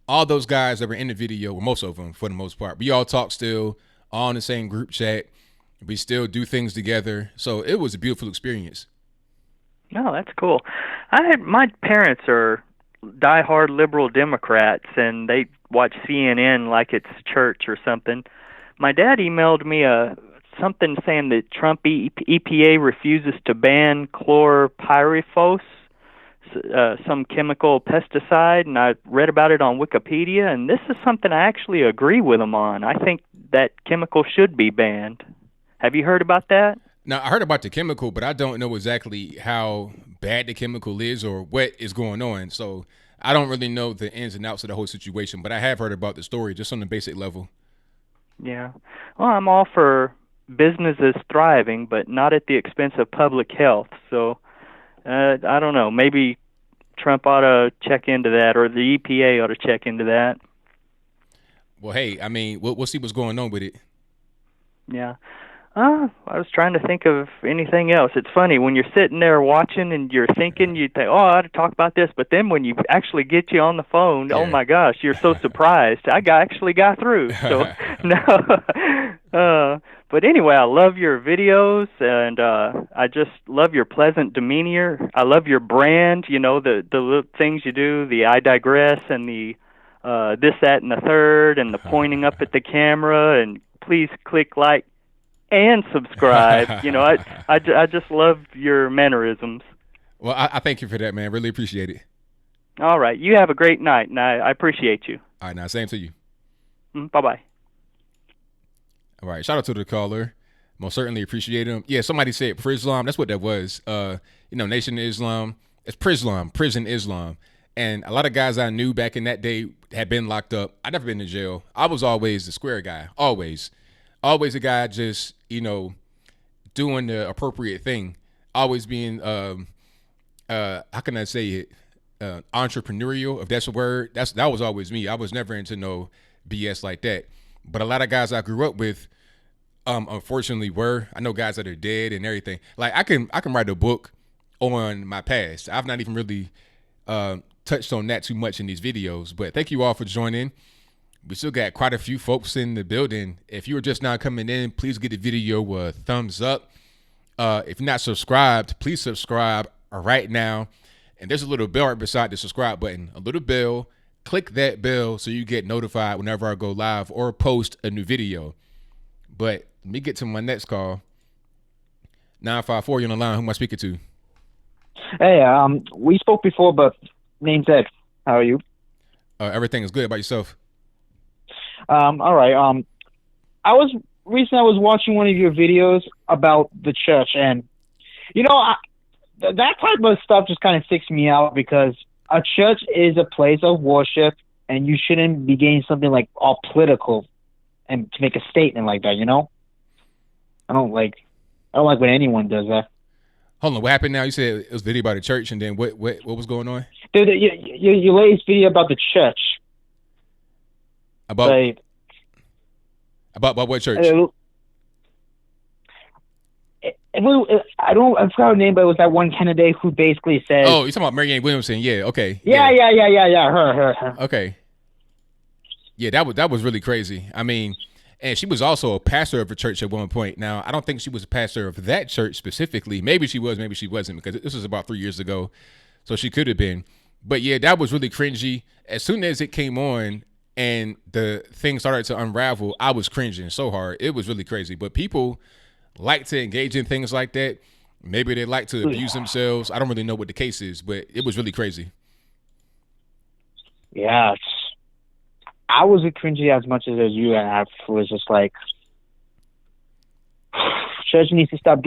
all those guys that were in the video, well, most of them for the most part, we all talk still, all in the same group chat. We still do things together. So it was a beautiful experience. Oh, that's cool. My parents are diehard liberal Democrats, and they watch CNN like it's church or something. My dad emailed me something saying that Trump EPA refuses to ban chlorpyrifos, some chemical pesticide, and I read about it on Wikipedia, and this is something I actually agree with them on. I think that chemical should be banned. Have you heard about that? Now, I heard about the chemical, but I don't know exactly how bad the chemical is or what is going on. So I don't really know the ins and outs of the whole situation, but I have heard about the story just on the basic level. Yeah. Well, I'm all for businesses thriving, but not at the expense of public health. So I don't know. Maybe Trump ought to check into that, or the EPA ought to check into that. Well, hey, I mean, we'll see what's going on with it. Yeah. I was trying to think of anything else. It's funny, when you're sitting there watching and you're thinking, you think, oh, I ought to talk about this. But then when you actually get you on the phone, yeah. Oh, my gosh, you're so surprised. I actually got through. So, no. But anyway, I love your videos, and I just love your pleasant demeanor. I love your brand, you know, the little things you do, the I digress and the this, that, and the third, and the pointing up at the camera, and please click like and subscribe. You know, I just love your mannerisms. Well, I thank you for that, man. Really appreciate it. All right. You have a great night, and I appreciate you. All right, now same to you. Bye-bye. All right, shout out to the caller. Most certainly appreciate him. Yeah, somebody said Prislam. That's what that was. Nation of Islam. It's Prislam, prison Islam. And a lot of guys I knew back in that day had been locked up. I'd never been to jail. I was always the square guy. Always a guy just, doing the appropriate thing. Always being, how can I say it? Entrepreneurial, if that's a word. That was always me. I was never into no BS like that. But a lot of guys I grew up with, unfortunately were. I know guys that are dead and everything. Like I can write a book on my past. I've not even really touched on that too much in these videos, but thank you all for joining. We still got quite a few folks in the building. If you are just now coming in, please give the video a thumbs up. If you're not subscribed, please subscribe right now. And there's a little bell right beside the subscribe button, a little bell. Click that bell so you get notified whenever I go live or post a new video. But let me get to my next call. 954, you're on the line. Who am I speaking to? Hey, we spoke before, but name's Ed. How are you? Everything is good. About yourself? All right. I was watching one of your videos about the church, and that type of stuff just kind of sticks me out because a church is a place of worship, and you shouldn't be getting something like all political and to make a statement like that. I don't like when anyone does that. Hold on, what happened now? You said it was a video about the church, and then what was going on? Dude, your latest video about the church. About what church? I forgot her name, but it was that one candidate who basically said, "Oh, you're talking about Marianne Williamson?" Yeah, okay. Yeah. Her. Okay. Yeah, that was really crazy. I mean, and she was also a pastor of a church at one point. Now, I don't think she was a pastor of that church specifically. Maybe she was, maybe she wasn't, because this was about 3 years ago, so she could have been. But yeah, that was really cringy. As soon as it came on and the thing started to unravel, I was cringing so hard. It was really crazy. But people like to engage in things like that. Maybe they like to abuse themselves. I don't really know what the case is, but it was really crazy. Yeah, I wasn't cringy as much as you, and I was just like, churches need to stop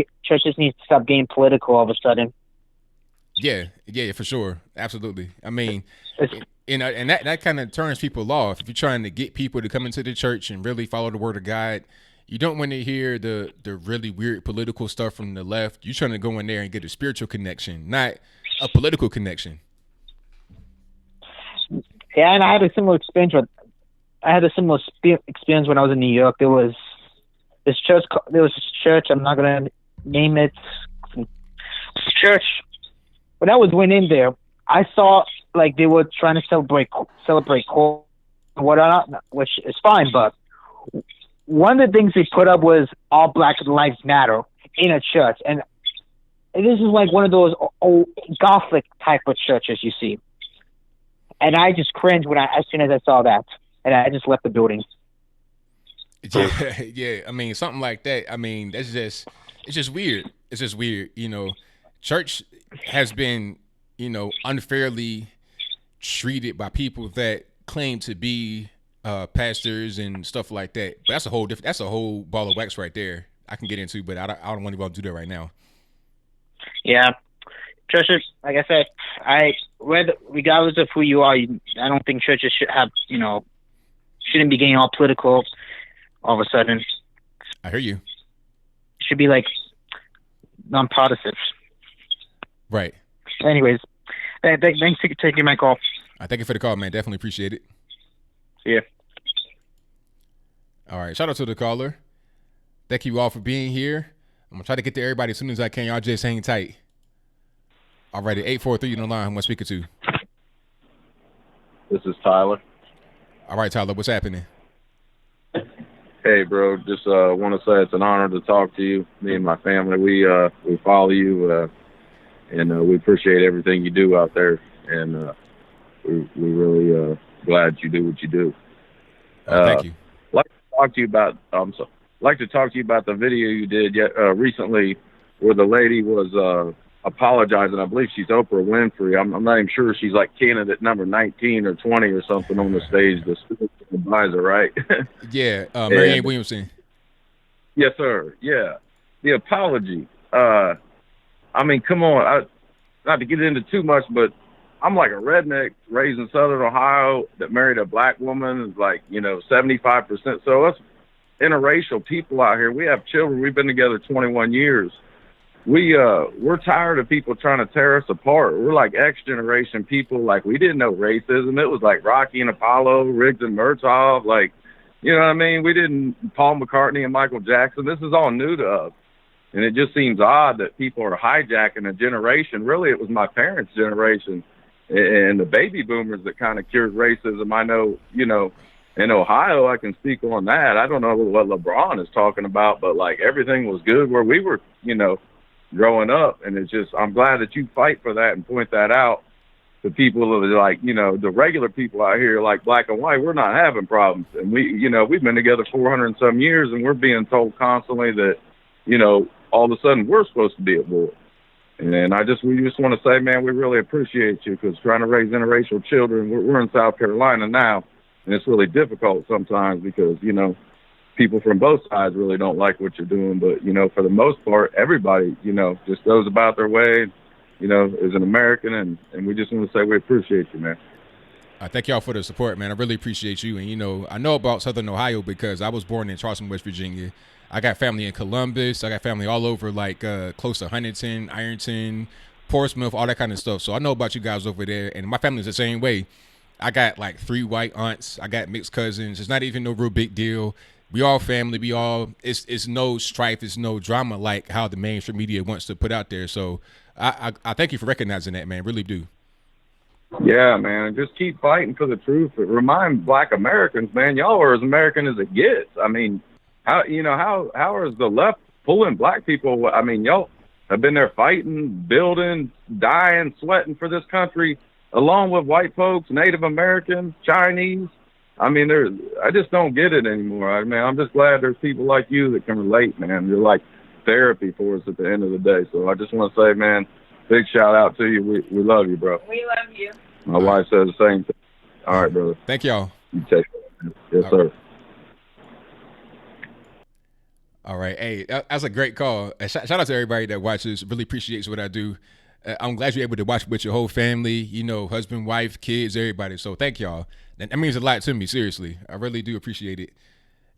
getting political all of a sudden. Yeah, for sure, absolutely. I mean, and that kind of turns people off. If you're trying to get people to come into the church and really follow the word of God, you don't want to hear the really weird political stuff from the left. You're trying to go in there and get a spiritual connection, not a political connection. Yeah, and I had a similar experience when I was in New York. There was this church. I'm not gonna name it. This church. When I went in there, I saw like they were trying to celebrate and whatnot, which is fine. But one of the things they put up was all Black Lives Matter in a church, and this is like one of those old Gothic type of churches you see. And I just cringed as soon as I saw that, and I just left the building. Yeah. I mean, something like that. I mean, it's just weird. It's just weird. Church has been, unfairly treated by people that claim to be pastors and stuff like that. But that's a whole ball of wax right there. I can get into, but I don't want to do that right now. Yeah. Churches, like I said, regardless of who you are, I don't think churches should have, shouldn't be getting all political all of a sudden. I hear you. It should be like nonpartisan. Right. Anyways, thanks for taking my call. Thank you for the call, man. Definitely appreciate it. See ya. All right. Shout out to the caller. Thank you all for being here. I'm going to try to get to everybody as soon as I can. Y'all just hang tight. All right, 843 on the line. Who am I speaking to? This is Tyler. All right, Tyler, what's happening? Hey, bro. Just want to say it's an honor to talk to you. Me and my family, we follow you, and we appreciate everything you do out there. And we really glad you do what you do. Thank you. Like to talk to you about the video you did recently, where the lady was apologizing. I believe she's Oprah Winfrey. I'm not even sure she's like candidate number 19 or 20 or something on the stage. The spiritual advisor, right? Yeah, Marianne Williamson. Yes, sir. Yeah, the apology. I mean, come on. Not to get into too much, but I'm like a redneck raised in Southern Ohio that married a black woman. Is like 75%. So us interracial people out here, we have children. We've been together 21 years. We're tired of people trying to tear us apart. We're like X generation people. Like, we didn't know racism. It was like Rocky and Apollo, Riggs and Murtaugh. Like, you know what I mean? We didn't Paul McCartney and Michael Jackson. This is all new to us. And it just seems odd that people are hijacking a generation. Really, it was my parents' generation and the baby boomers that kind of cured racism. I know, in Ohio, I can speak on that. I don't know what LeBron is talking about, but like everything was good where we were, growing up. And it's just, I'm glad that you fight for that and point that out to people that are like, the regular people out here, like black and white, we're not having problems. And we've been together 400 and some years, and we're being told constantly that, all of a sudden we're supposed to be at war. And we just want to say, man, we really appreciate you, because trying to raise interracial children, we're in South Carolina now, and it's really difficult sometimes because, people from both sides really don't like what you're doing. But, for the most part, everybody, just goes about their way, is an American, and we just want to say we appreciate you, man. Thank y'all for the support, man. I really appreciate you. And, I know about Southern Ohio because I was born in Charleston, West Virginia. I got family in Columbus. I got family all over, like close to Huntington, Ironton, Portsmouth, all that kind of stuff. So I know about you guys over there. And my family's the same way. I got like 3 white aunts. I got mixed cousins. It's not even no real big deal. We all family. We all, it's no strife. It's no drama like how the mainstream media wants to put out there. So I thank you for recognizing that, man. Really do. Yeah, man. Just keep fighting for the truth. Remind black Americans, man, y'all are as American as it gets. I mean, how is the left pulling black people? I mean, y'all have been there fighting, building, dying, sweating for this country, along with white folks, Native Americans, Chinese. I mean, I just don't get it anymore. I mean, I'm just glad there's people like you that can relate, man. You're like therapy for us at the end of the day. So I just want to say, man, big shout out to you. We love you, bro. We love you. My wife says the same thing. All right, brother. Thank y'all. You take care. Yes, sir. All right. Hey, that's a great call. Shout out to everybody that watches. Really appreciates what I do. I'm glad you're able to watch with your whole family, husband, wife, kids, everybody. So thank y'all. That means a lot to me, seriously. I really do appreciate it.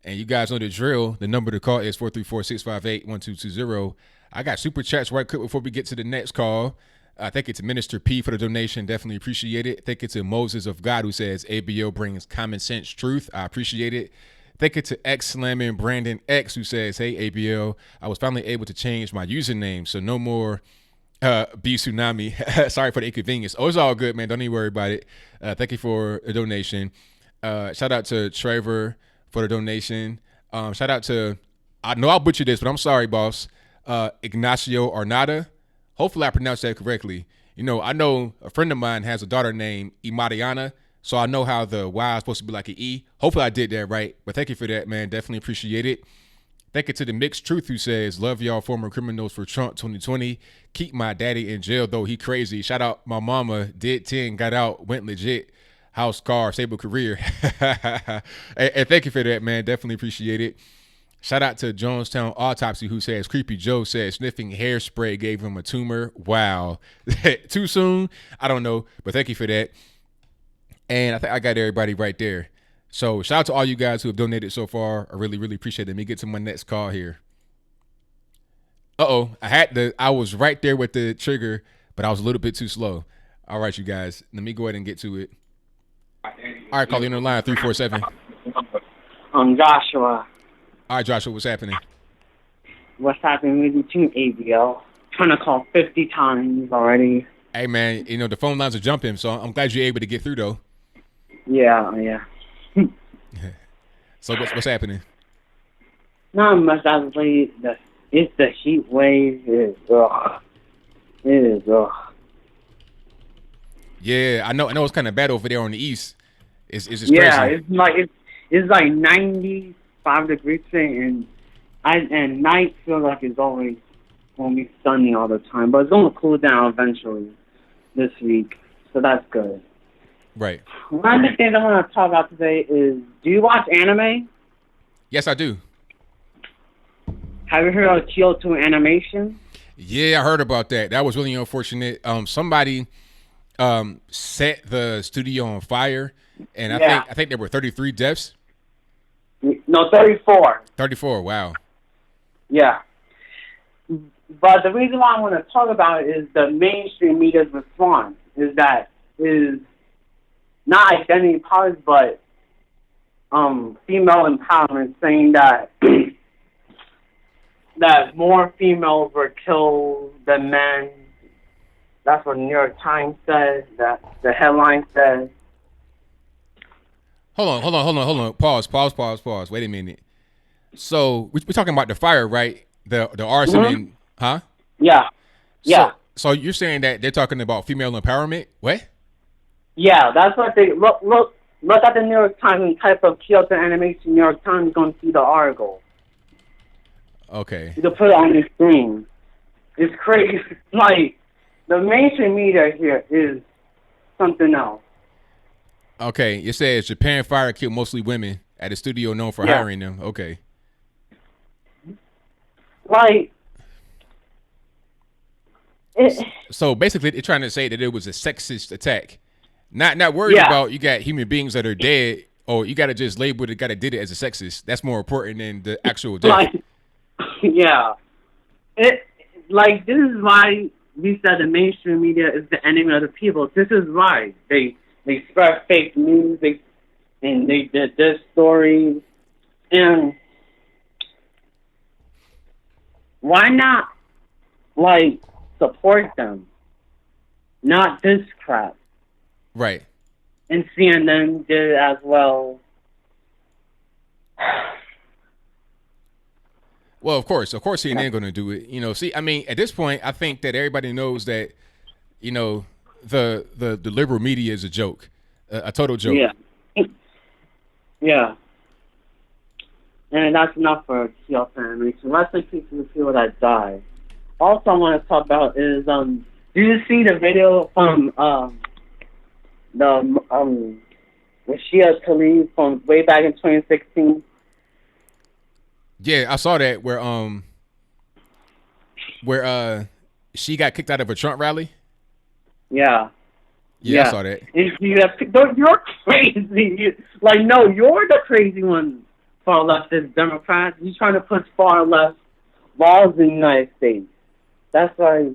And you guys know the drill. The number to call is 434-658-1220. I got super chats right quick before we get to the next call. Thank you to Minister P for the donation. Definitely appreciate it. Thank you to Moses of God, who says ABL brings common sense truth. I appreciate it. Thank you to X Slamming Brandon X, who says, hey, ABL, I was finally able to change my username, so no more B Tsunami. Sorry for the inconvenience. Oh, it's all good, man. Don't even worry about it. Thank you for the donation. Shout out to Trevor for the donation. Shout out to, I know I'll butcher this, but I'm sorry, boss. Ignacio Arnada. Hopefully I pronounced that correctly. I know a friend of mine has a daughter named Imariana, so I know how the Y is supposed to be like an E. Hopefully I did that right, but thank you for that, man. Definitely appreciate it. Thank you to the Mixed Truth, who says, love y'all former criminals for Trump 2020. Keep my daddy in jail, though he crazy. Shout out my mama, did 10, got out, went legit. House, car, stable career. And thank you for that, man. Definitely appreciate it. Shout out to Jonestown Autopsy, who says, Creepy Joe says sniffing hairspray gave him a tumor. Wow. Too soon? I don't know, but thank you for that. And I think I got everybody right there. So shout out to all you guys who have donated so far. I really, really appreciate it. Let me get to my next call here. I was right there with the trigger, but I was a little bit too slow. All right, you guys, let me go ahead and get to it. All right, call in the line, 347. Joshua. All right, Joshua, what's happening? What's happening with you too, ABL? Trying to call 50 times already. Hey, man, the phone lines are jumping, so I'm glad you're able to get through, though. Yeah. So what's happening? Not much. Obviously, it's the heat wave. It is. Yeah, I know it's kind of bad over there on the east. It's just crazy. Yeah, it's like 95 degrees today, and night feels like it's always won't be sunny all the time, but it's going to cool down eventually this week, so that's good. Right. One of the things I want to talk about today is, do you watch anime? Yes, I do. Have you heard of Kyoto Animation? Yeah, I heard about that. That was really unfortunate. Somebody set the studio on fire, and I think there were 33 deaths. No, 34. 34. Wow. Yeah. But the reason why I want to talk about it is the mainstream media's response is not identity politics, but female empowerment, saying that that more females were killed than men. That's what the New York Times says. That the headline says. Hold on. Pause. Wait a minute. So we're talking about the fire, right? The arson, and huh? Yeah. Yeah. So you're saying that they're talking about female empowerment? What? Yeah, that's what they look at the New York Times and type of Kyoto Animation New York Times, going to see the article. Okay. You can put it on the screen. It's crazy. Like, the mainstream media here is something else. Okay, it says Japan fire killed mostly women at a studio known for hiring them. Okay. Like, so basically, they're trying to say that it was a sexist attack. Not worried about you got human beings that are dead, or you got to just label the guy that did it as a sexist. That's more important than the actual death. like, yeah. This is why we said the mainstream media is the enemy of the people. This is why they spread fake news, and they did this story, and why not support them, not this crap? Right. And CNN did it as well. Well, of course CNN going to do it. See, I mean, at this point, I think that everybody knows that, the liberal media is a joke, a total joke. Yeah. Yeah. And that's enough for Kyoto Animation. Rest in peace to the people that died. Also, I want to talk about is, do you see the video from Rashida Tlaib from way back in 2016? Yeah, I saw that where she got kicked out of a Trump rally. Yeah. Yeah, I saw that. You're crazy. No, you're the crazy one, far leftist Democrats. You're trying to put far left laws in the United States. That's why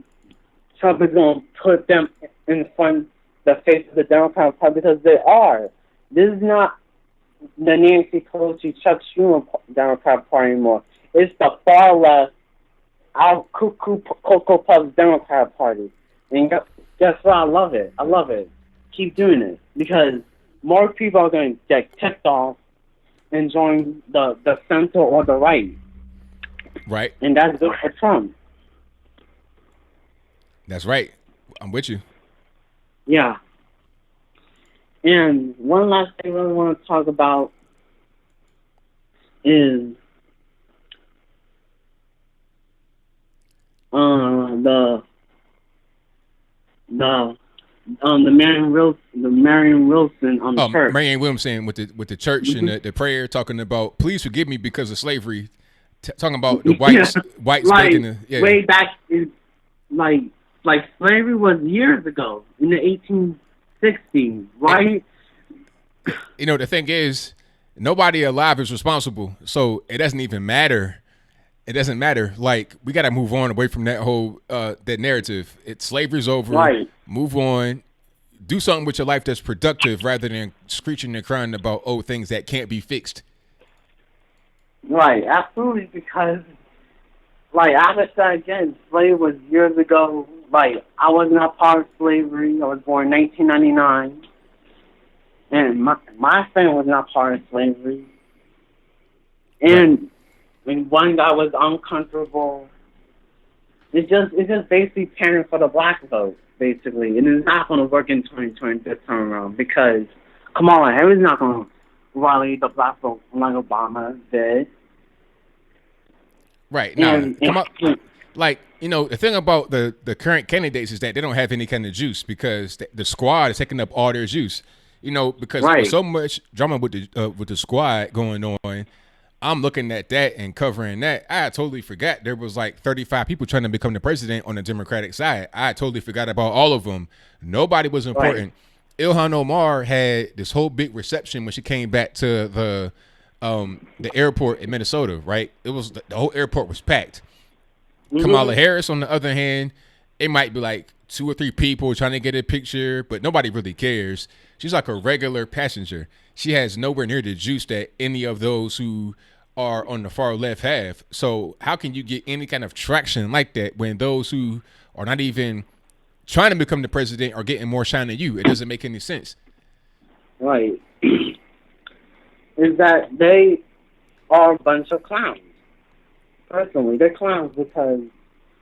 Trump is going to put them in front the face of the Democrat Party, because they are. This is not the Nancy Pelosi, Chuck Schumer Democrat Party anymore. It's the far left, Al Cuckoo Cocoa Puffs Democrat Party. And guess what? I love it. Keep doing it, because more people are going to get kicked off and join the center or the right. Right. And that's good for Trump. That's right. I'm with you. Yeah. And one last thing I really want to talk about is the Marion Wilson church. Marianne Williamson with the church and the prayer, talking about please forgive me because of slavery, talking about the whites making the way back in slavery was years ago in the 1860s, right? The thing is, nobody alive is responsible, so it doesn't even matter. It doesn't matter. We got to move on away from that whole that narrative. Slavery's over. Right. Move on. Do something with your life that's productive, rather than screeching and crying about things that can't be fixed. Right. Absolutely. Because, I would say again, slavery was years ago. I was not part of slavery. I was born in 1999, and my family was not part of slavery. And when one guy was uncomfortable, it's just basically pandering for the black vote, basically. And it's not going to work in 2020 this time around, because Kamala Harris is not going to rally the black vote like Obama did. Right. Now, like, you know, the thing about the current candidates is that they don't have any kind of juice because the squad is taking up all their juice. You know, because there was so much drama with the squad going on. I'm looking at that and covering that. I totally forgot there was like 35 people trying to become the president on the Democratic side. I totally forgot about all of them. Nobody was important. Ilhan Omar had this whole big reception when she came back to the airport in Minnesota, right? It was the whole airport was packed. Kamala Harris, on the other hand, it might be like 2 or 3 people trying to get a picture, but nobody really cares. She's like a regular passenger. She has nowhere near the juice that any of those who are on the far left have. So how can you get any kind of traction like that when those who are not even trying to become the president are getting more shine than you? It doesn't make any sense. Right. Is that they are a bunch of clowns. Personally, they're clowns because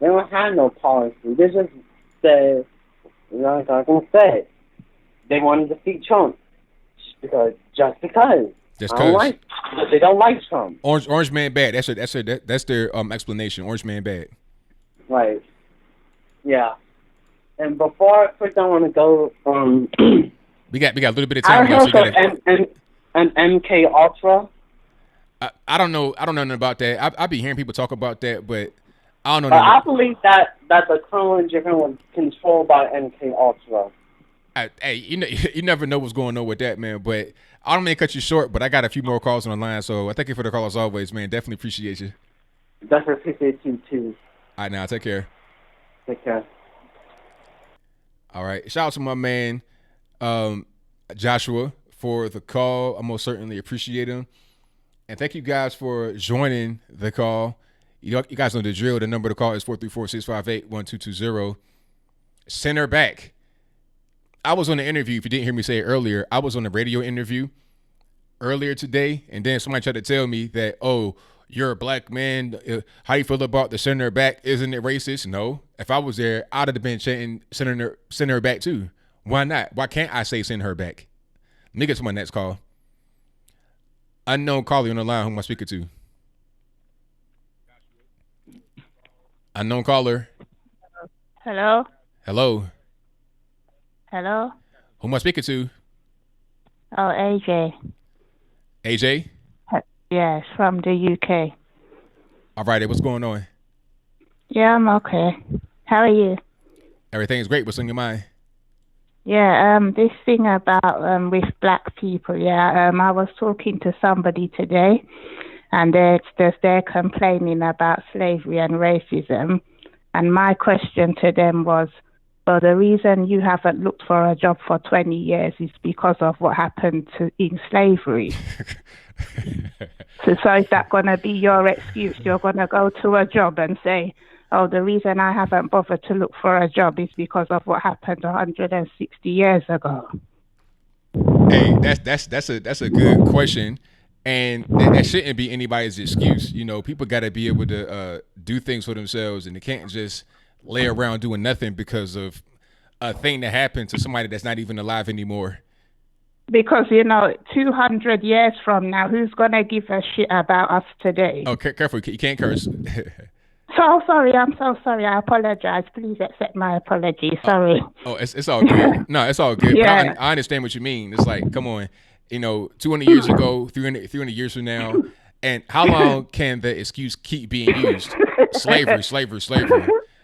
they don't have no policy. They just say, you know, like I can say, they want to defeat Trump just because. They don't like Trump. Orange man bad. That's their explanation. Orange man bad. Right. Yeah. And before I want to go we got a little bit of time. I heard an MK Ultra. I don't know nothing about that. I be hearing people talk about that, but I don't know. I believe that the Kremlin was controlled by MK Ultra. Hey, you never know what's going on with that, man. But I don't mean to cut you short, but I got a few more calls on the line, so I thank you for the call as always, man. Definitely appreciate you. Definitely appreciate you too. All right, now take care. Take care. All right, shout out to my man Joshua for the call. I most certainly appreciate him, and thank you guys for joining the call. You guys know the drill. The number to call is 434-658-1220. Center back. I was on the interview. If you didn't hear me say it earlier, I was on the radio interview earlier today, and then somebody tried to tell me that, oh, you're a black man. How you feel about the center back? Isn't it racist? No. If I was there, I'd have been chanting center back too. Why not? Why can't I say send her back? Let me get to my next call. Unknown caller on the line. Who am I speaking to? Unknown caller. Hello? Hello. Hello? Who am I speaking to? Oh, AJ. AJ? Yes, from the UK. All right, what's going on? Yeah, I'm okay. How are you? Everything's great. What's on your mind? Yeah, this thing about with black people, I was talking to somebody today, and they're complaining about slavery and racism, and my question to them was, well, the reason you haven't looked for a job for 20 years is because of what happened in slavery. So is that going to be your excuse? You're going to go to a job and say, oh, the reason I haven't bothered to look for a job is because of what happened 160 years ago. Hey, that's a good question, and that shouldn't be anybody's excuse. You know, people got to be able to do things for themselves, and they can't just lay around doing nothing because of a thing that happened to somebody that's not even alive anymore. Because, 200 years from now, who's going to give a shit about us today? Oh, careful. You can't curse. So sorry. I'm so sorry. I apologize. Please accept my apology. Sorry. Oh, it's all good. No, it's all good. Yeah. I understand what you mean. It's like, come on, 200 years ago, 300 years from now, and how long can the excuse keep being used? Slavery.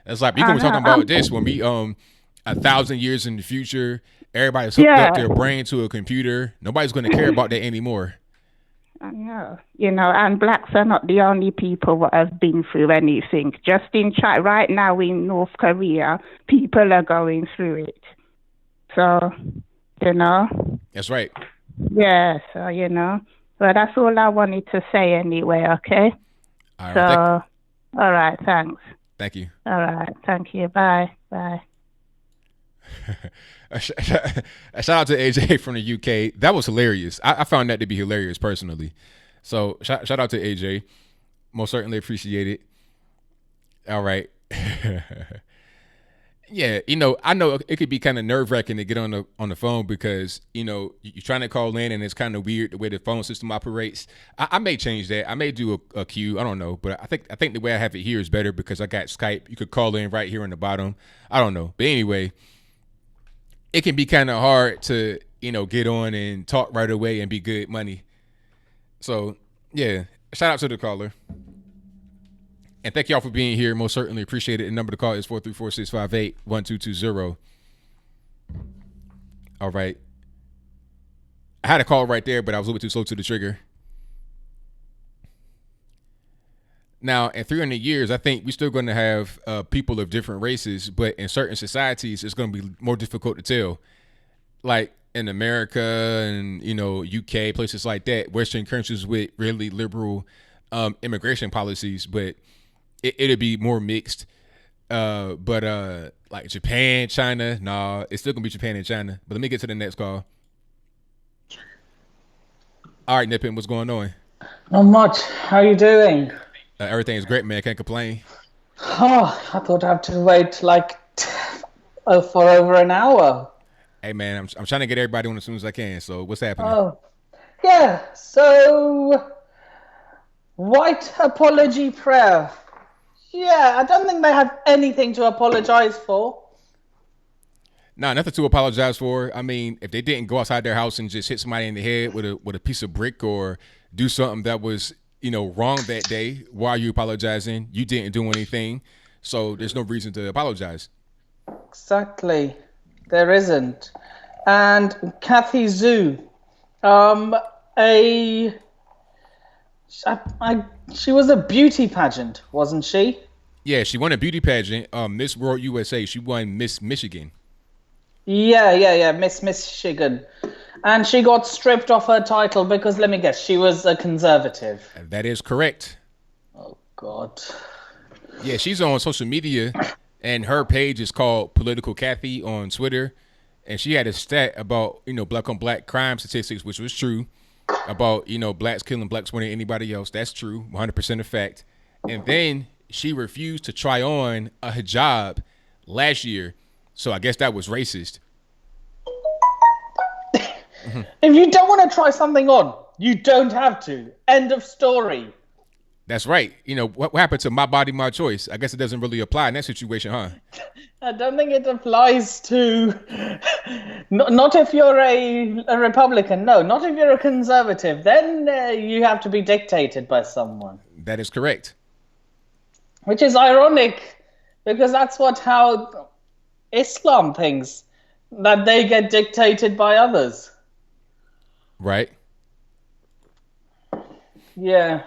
It's like, we gonna be talking about this when we 1,000 years in the future. Everybody's hooked up their brain to a computer. Nobody's gonna care about that anymore. I know, and blacks are not the only people that have been through anything. Just in China, right now in North Korea, people are going through it. So, That's right. Yeah, so, but that's all I wanted to say anyway, okay? All right, so, all right, thanks. Thank you. All right, thank you. Bye. Bye. Shout out to AJ from the UK. That was hilarious. I found that to be hilarious personally. So shout out to AJ. Most certainly appreciate it. All right. Yeah, I know it could be kind of nerve wracking to get on the phone because you're trying to call in and it's kind of weird the way the phone system operates. I may change that. I may do a queue. I don't know, but I think the way I have it here is better because I got Skype. You could call in right here on the bottom. I don't know, but anyway, it can be kind of hard to get on and talk right away and be good money. So yeah, shout out to the caller. And thank y'all for being here. Most certainly appreciate it. The number to call is 434-658-1220. All right. I had a call right there, but I was a little bit too slow to the trigger. Now, in 300 years, I think we're still going to have people of different races, but in certain societies, it's going to be more difficult to tell. Like in America and, UK, places like that, Western countries with really liberal immigration policies, but it'll be more mixed. But like Japan, China, nah, it's still gonna be Japan and China. But let me get to the next call. All right, Nippin, what's going on? Not much. How you doing? Everything's great, man. Can't complain. Oh, I thought I had to wait for over an hour. Hey, man, I'm trying to get everybody on as soon as I can. So what's happening? Oh, yeah. So, white apology prayer. Yeah, I don't think they have anything to apologize for. Nah, nothing to apologize for. I mean, if they didn't go outside their house and just hit somebody in the head with a piece of brick or do something that was, wrong that day, why are you apologizing? You didn't do anything. So there's no reason to apologize. Exactly. There isn't. And Kathy Zhu, she was a beauty pageant, wasn't she? Yeah, she won a beauty pageant. Miss World USA. She won Miss Michigan. Yeah. Miss Michigan. And she got stripped off her title because, let me guess, she was a conservative. That is correct. Oh, God. Yeah, she's on social media, and her page is called Political Kathy on Twitter. And she had a stat about, black on black crime statistics, which was true. About, blacks killing blacks more than anybody else. That's true. 100% a fact. And then she refused to try on a hijab last year. So I guess that was racist. If you don't want to try something on, you don't have to. End of story. That's right. What happened to my body, my choice? I guess it doesn't really apply in that situation, huh? I don't think it applies to... Not if you're a Republican. No, not if you're a conservative. Then you have to be dictated by someone. That is correct. Which is ironic, because that's how Islam thinks, that they get dictated by others. Right. Yeah.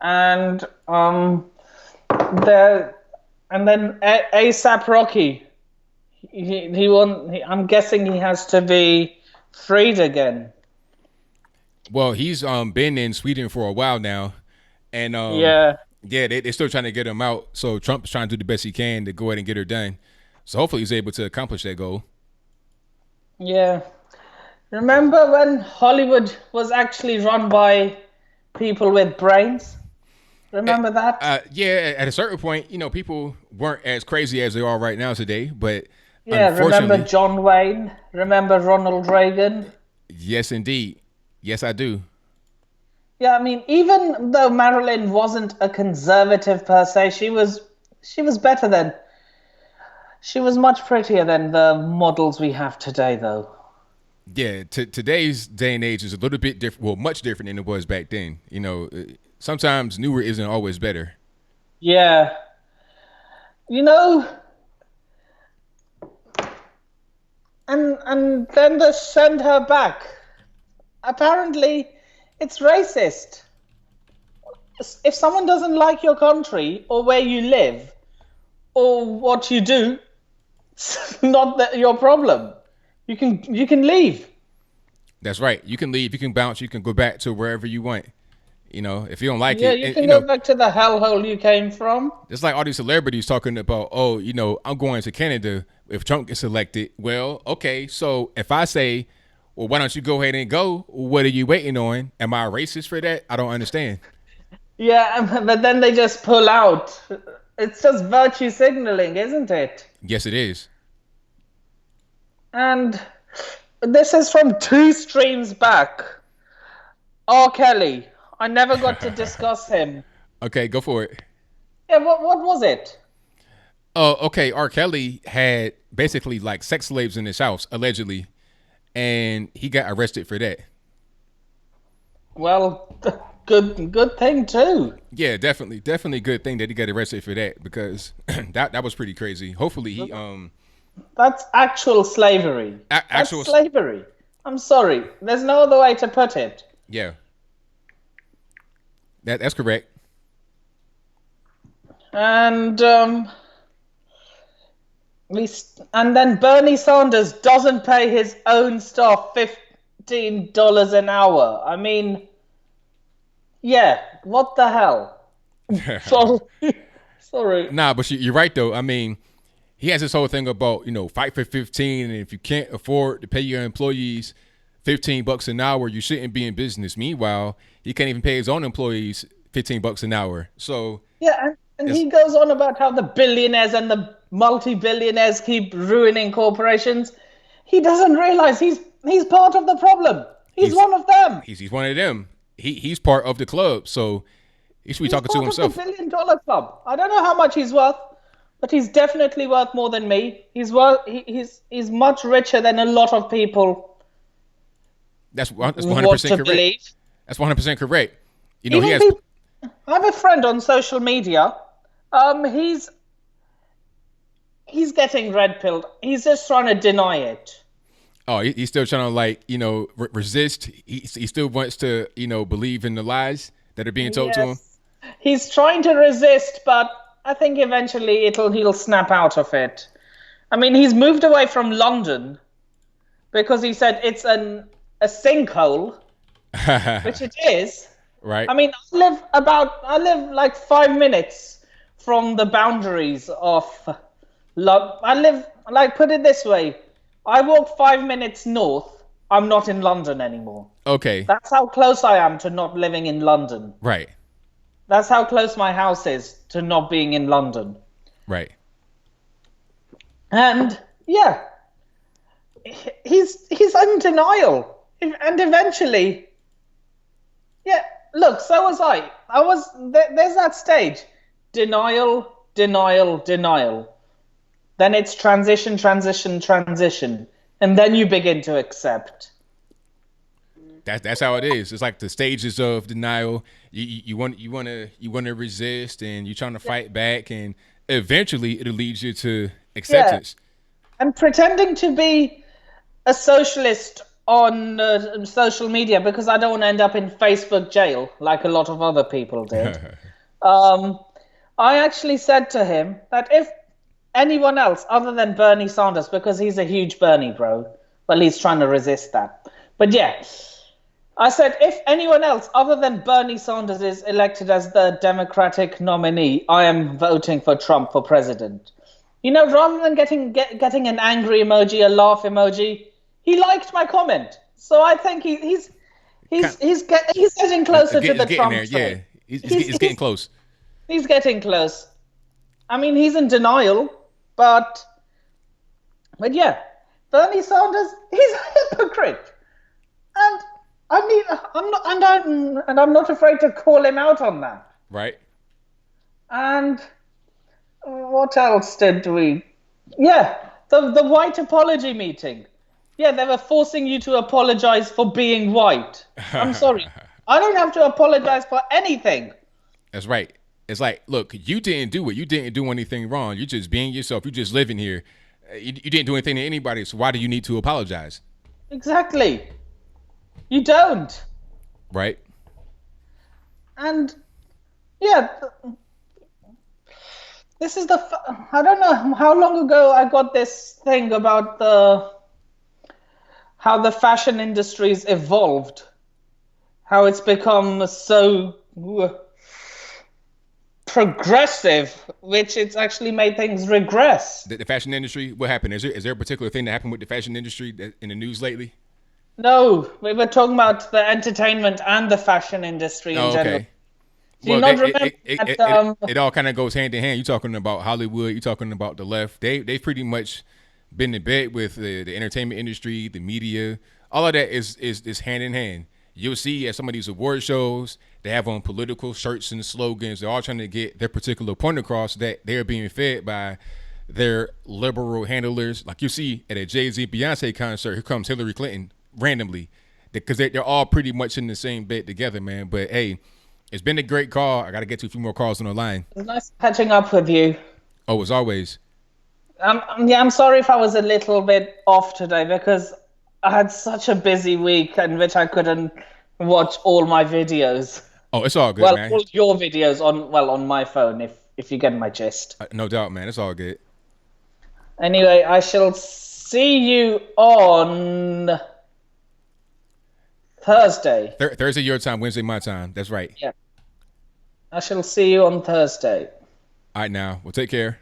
And then ASAP Rocky, he won. I'm guessing he has to be freed again. Well, he's been in Sweden for a while now, and they're still trying to get him out. So Trump's trying to do the best he can to go ahead and get her done. So hopefully he's able to accomplish that goal. Yeah. Remember when Hollywood was actually run by people with brains? Remember that? Yeah, at a certain point, people weren't as crazy as they are right now today, but yeah, remember John Wayne? Remember Ronald Reagan? Yes, indeed. Yes, I do. Yeah, I mean, even though Marilyn wasn't a conservative per se, she was better than... She was much prettier than the models we have today, though. Yeah, today's day and age is a little bit different. Well, much different than it was back then. Sometimes newer isn't always better. Yeah. And then they send her back. Apparently, it's racist. If someone doesn't like your country or where you live or what you do, it's not your problem. You can leave. That's right. You can leave. You can bounce. You can go back to wherever you want. If you don't like it. Yeah, you can go back to the hellhole you came from. It's like all these celebrities talking about, I'm going to Canada if Trump gets elected. Well, okay, so if I say, well, why don't you go ahead and go? What are you waiting on? Am I a racist for that? I don't understand. Yeah, but then they just pull out. It's just virtue signaling, isn't it? Yes, it is. And this is from 2 streams back. R. Kelly. I never got to discuss him. Okay, go for it. Yeah, what was it? Oh, okay. R. Kelly had basically like sex slaves in his house, allegedly, and he got arrested for that. Well, good thing too. Yeah, definitely good thing that he got arrested for that, because that was pretty crazy. Hopefully he That's actual slavery. Actual That's slavery. I'm sorry. There's no other way to put it. Yeah. That's correct. And and then Bernie Sanders doesn't pay his own staff $15 an hour. I mean, yeah, what the hell? Sorry. Nah, but you're right though. I mean, he has this whole thing about, fight for 15, and if you can't afford to pay your employees $15 an hour, you shouldn't be in business. Meanwhile, he can't even pay his own employees $15 an hour. So yeah, and he goes on about how the billionaires and the multi-billionaires keep ruining corporations. He doesn't realize he's part of the problem. He's one of them. He's one of them. He's part of the club, so he should be talking to himself. He's part of the $1 billion club. I don't know how much he's worth, but he's definitely worth more than me. He's much richer than a lot of people. That's 100% correct. Believe. That's 100% correct. I have a friend on social media. He's getting red pilled. He's just trying to deny it. Oh, he's still trying to resist. He still wants to believe in the lies that are being told to him. He's trying to resist, but I think eventually he'll snap out of it. I mean, he's moved away from London because he said it's a sinkhole, which it is. Right. I mean, I live like 5 minutes from the boundaries of London. I live, like, put it this way, I walk 5 minutes north, I'm not in London anymore. Okay. That's how close I am to not living in London. Right. That's how close my house is to not being in London. Right. And yeah, he's in denial. And eventually, yeah, look, so was I. There's that stage. Denial, denial, denial. Then it's transition, transition, transition. And then you begin to accept. That's how it is. It's like the stages of denial. You want to resist, and you're trying to fight back, and eventually it'll lead you to acceptance. Yeah. And pretending to be a socialist on social media, because I don't want to end up in Facebook jail like a lot of other people did. I actually said to him that if anyone else other than Bernie Sanders, because he's a huge Bernie bro, well, he's trying to resist that. But yeah, I said, if anyone else other than Bernie Sanders is elected as the Democratic nominee, I am voting for Trump for president. Rather than getting an angry emoji, a laugh emoji, he liked my comment. So I think he's getting closer to the Trump side. Yeah, he's getting close. He's getting close. I mean, he's in denial, but yeah, Bernie Sanders, he's a hypocrite, and I'm not afraid to call him out on that. Right. And what else did we? Yeah, the white apology meeting. Yeah, they were forcing you to apologize for being white. I'm sorry. I don't have to apologize for anything. That's right. It's like, look, you didn't do it. You didn't do anything wrong. You're just being yourself. You're just living here. You didn't do anything to anybody, so why do you need to apologize? Exactly. You don't. Right. And, yeah, this is I don't know how long ago I got this thing about how the fashion industry's evolved. How it's become so progressive, which it's actually made things regress. The fashion industry, what happened? Is there a particular thing that happened with the fashion industry in the news lately? No, we were talking about the entertainment and the fashion industry in general. Do you not remember it all kind of goes hand in hand. You're talking about Hollywood. You're talking about the left. They've pretty much been in bed with the entertainment industry, the media. All of that is hand in hand. You'll see at some of these award shows, they have on political shirts and slogans. They're all trying to get their particular point across that they're being fed by their liberal handlers. Like you see at a Jay-Z Beyonce concert, here comes Hillary Clinton randomly, because they're all pretty much in the same bed together, man. But hey, it's been a great call. I got to get to a few more calls on the line. It's nice catching up with you. Oh, as always. I'm sorry if I was a little bit off today because I had such a busy week in which I couldn't watch all my videos. Oh, it's all good, well, man. All your videos on my phone, if you get my gist. No doubt, man. It's all good. Anyway, I shall see you on Thursday. Thursday your time, Wednesday my time. That's right. Yeah. I shall see you on Thursday. All right, now. Well, take care.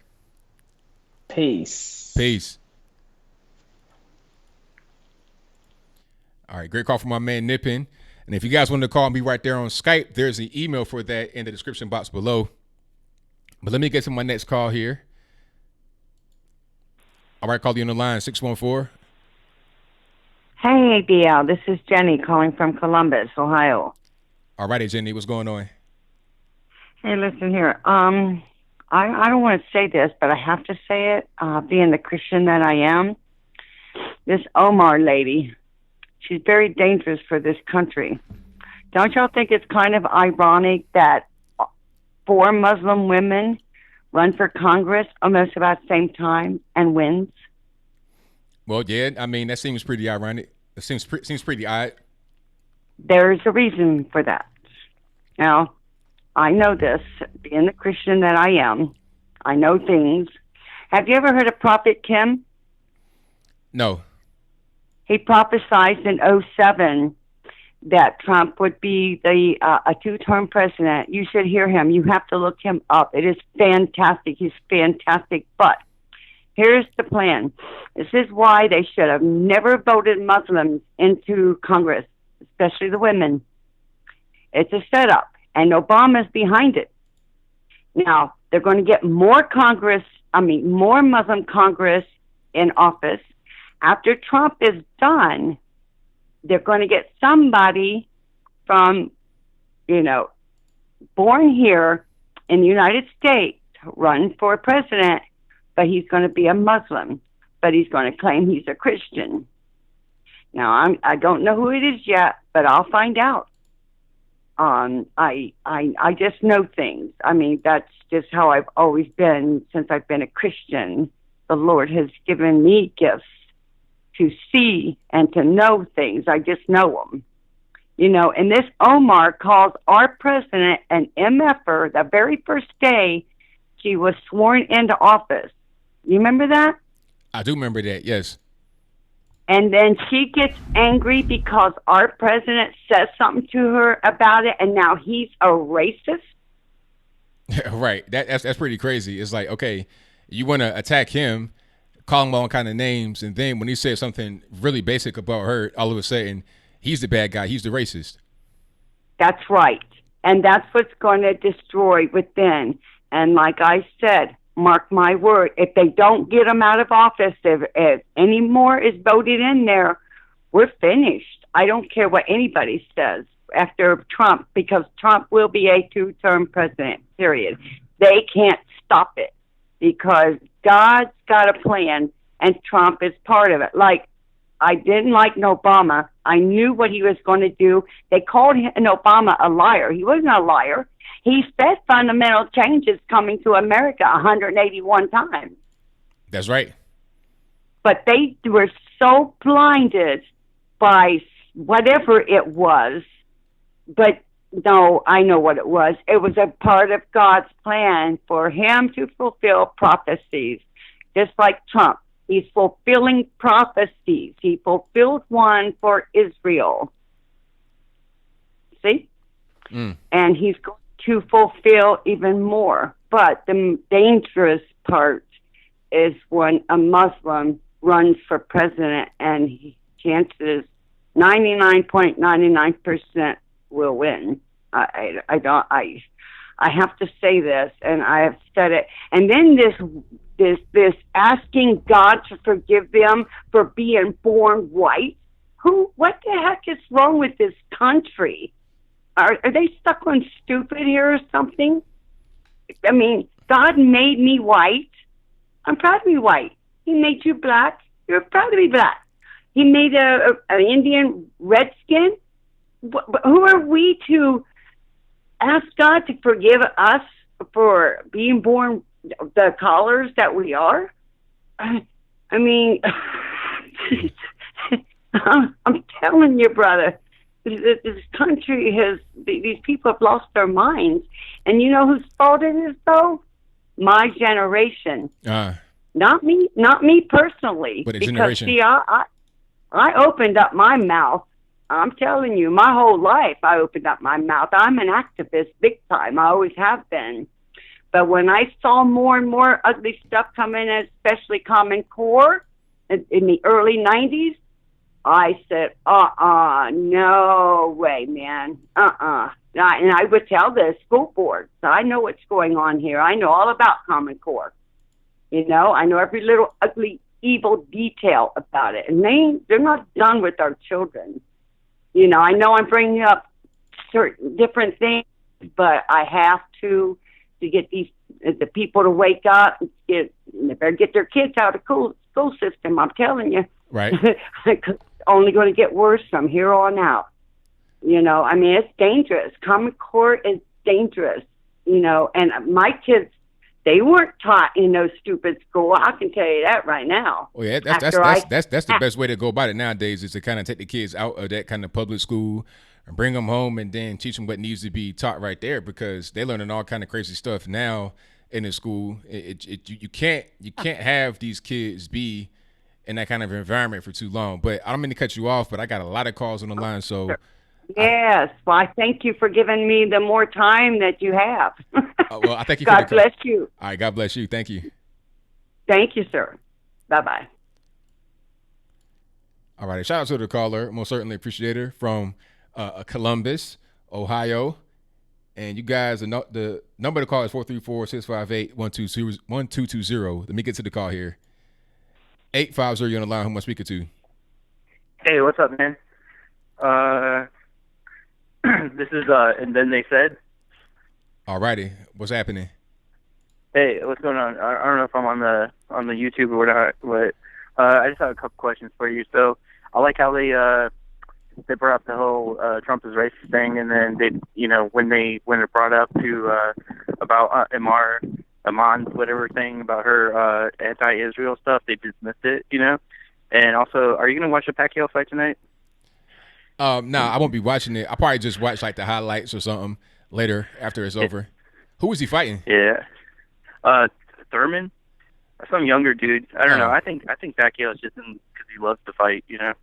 Peace. Peace. All right, great call from my man Nippin. And if you guys want to call me right there on Skype, there's an email for that in the description box below. But let me get to my next call here. All right, call you on the line, 614. Hey, ABL. This is Jenny calling from Columbus, Ohio. All righty, Jenny. What's going on? Hey, listen here. I don't want to say this, but I have to say it. Being the Christian that I am, this Omar lady, she's very dangerous for this country. Don't y'all think it's kind of ironic that 4 Muslim women run for Congress almost about the same time and wins? Well, yeah, I mean, that seems pretty ironic. It seems pretty odd. There's a reason for that. Now, I know this, being the Christian that I am. I know things. Have you ever heard of Prophet Kim? No. He prophesied in 2007 that Trump would be a 2-term president. You should hear him. You have to look him up. It is fantastic. He's fantastic. But here's the plan. This is why they should have never voted Muslims into Congress, especially the women. It's a setup, and Obama's behind it. Now, they're going to get more Muslim Congress in office. After Trump is done, they're going to get somebody from, born here in the United States, run for president, but he's going to be a Muslim, but he's going to claim he's a Christian. Now, I don't know who it is yet, but I'll find out. I just know things. I mean, that's just how I've always been since I've been a Christian. The Lord has given me gifts to see and to know things. I just know them. And this Omar calls our president an MFer the very first day she was sworn into office. You remember that? I do remember that, yes. And then she gets angry because our president says something to her about it, and now he's a racist? Right. That's pretty crazy. It's like, okay, you want to attack him, call him all kind of names, and then when he says something really basic about her, all of a sudden, he's the bad guy. He's the racist. That's right. And that's what's going to destroy within. And like I said, mark my word, if they don't get him out of office, if any more is voted in there, we're finished. I don't care what anybody says after Trump, because Trump will be a 2-term president, period. They can't stop it because God's got a plan and Trump is part of it. Like, I didn't like Obama. I knew what he was going to do. They called Obama a liar. He wasn't a liar. He said fundamental changes coming to America 181 times. That's right. But they were so blinded by whatever it was. But no, I know what it was. It was a part of God's plan for him to fulfill prophecies, just like Trump. He's fulfilling prophecies. He fulfilled one for Israel. See? And he's going to fulfill even more. But the dangerous part is when a Muslim runs for president and chances 99.99% will win. I don't. I have to say this, and I have said it. And then this asking God to forgive them for being born white. What the heck is wrong with this country? Are they stuck on stupid here or something? I mean, God made me white. I'm proud to be white. He made you black. You're proud to be black. He made an Indian redskin. Who are we to ask God to forgive us for being born the colors that we are? I mean, I'm telling you, brother, this country these people have lost their minds. And you know whose fault it is, though? My generation. Not me personally. But a because, generation. see, I opened up my mouth. I'm telling you, my whole life I opened up my mouth. I'm an activist big time. I always have been. But when I saw more and more ugly stuff coming, especially Common Core in the early 90s, I said, no way, man. And I would tell the school board, so I know what's going on here. I know all about Common Core. You know, I know every little ugly, evil detail about it. And they're not done with our children. You know, I know I'm bringing up certain different things, but I have to get the people to wake up. They better get their kids out of the school system. I'm telling you, right? It's only going to get worse from here on out. You know, I mean, it's dangerous. Common Core is dangerous. You know, and my kids, they weren't taught in no stupid school. I can tell you that right now. Well, yeah, that's the best way to go about it nowadays is to kind of take the kids out of that kind of public school and bring them home and then teach them what needs to be taught right there, because they're learning all kind of crazy stuff now in the school. You can't have these kids be in that kind of environment for too long. But I don't mean to cut you off, but I got a lot of calls on the line, so. Yes, well, I thank you for giving me the more time that you have. Well, I thank you. God bless you. All right, God bless you. Thank you. Thank you, sir. Bye-bye. All right, shout out to the caller. Most certainly appreciate her from Columbus, Ohio. And you guys, the number to call is 434-658-1220. Let me get to the call here. 850, you're on the line. Who am I speaking to? Hey, what's up, man? This is and then they said. Alrighty, what's happening? Hey, what's going on? I don't know if I'm on the YouTube or not, but I just have a couple questions for you. So I like how they brought up the whole Trump is racist thing, and then they, you know, when it brought up to about Amon's whatever thing about her anti-Israel stuff, they dismissed it, you know. And also, are you gonna watch the Pacquiao fight tonight? No, I won't be watching it. I'll probably just watch like the highlights or something later after it's over. Who is he fighting? Yeah, Thurman, some younger dude. I don't know. I think Pacquiao is just because he loves to fight. You know.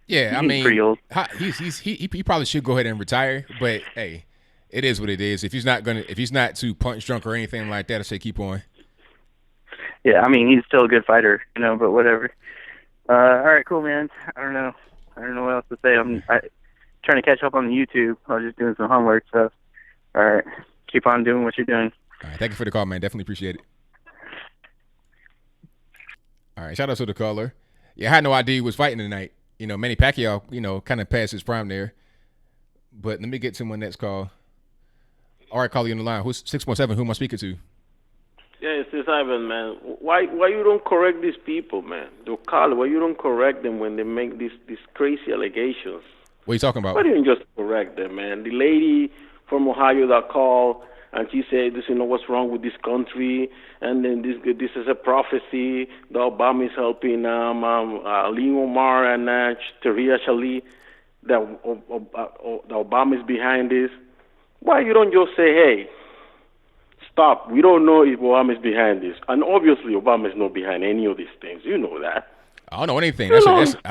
Yeah, I He's mean, pretty old. He probably should go ahead and retire. But hey, it is what it is. If he's not too punch drunk or anything like that, I say keep on. Yeah, I mean, he's still a good fighter, you know. But whatever. All right, cool, man. I don't know what else to say. I'm trying to catch up on the YouTube. I was just doing some homework, so all right, keep on doing what you're doing. All right, thank you for the call, man. Definitely appreciate it. All right, shout out to the caller. Yeah, I had no idea he was fighting tonight. You know, Manny Pacquiao, you know, kind of passed his prime there. But let me get to my next call. All right, caller, you on the line. Who's 617? Who am I speaking to? Yeah, it's Ivan, man. Why you don't correct these people, man? The caller, why you don't correct them when they make these crazy allegations? What are you talking about? Why don't you just correct them, man? The lady from Ohio that called and she said, "This, you know, what's wrong with this country?" And then this is a prophecy that Obama is helping Lee Omar and Taria Shali, that Obama is behind this. Why you don't just say, "Hey, stop. We don't know if Obama is behind this." And obviously, Obama is not behind any of these things. You know that. I don't know anything. I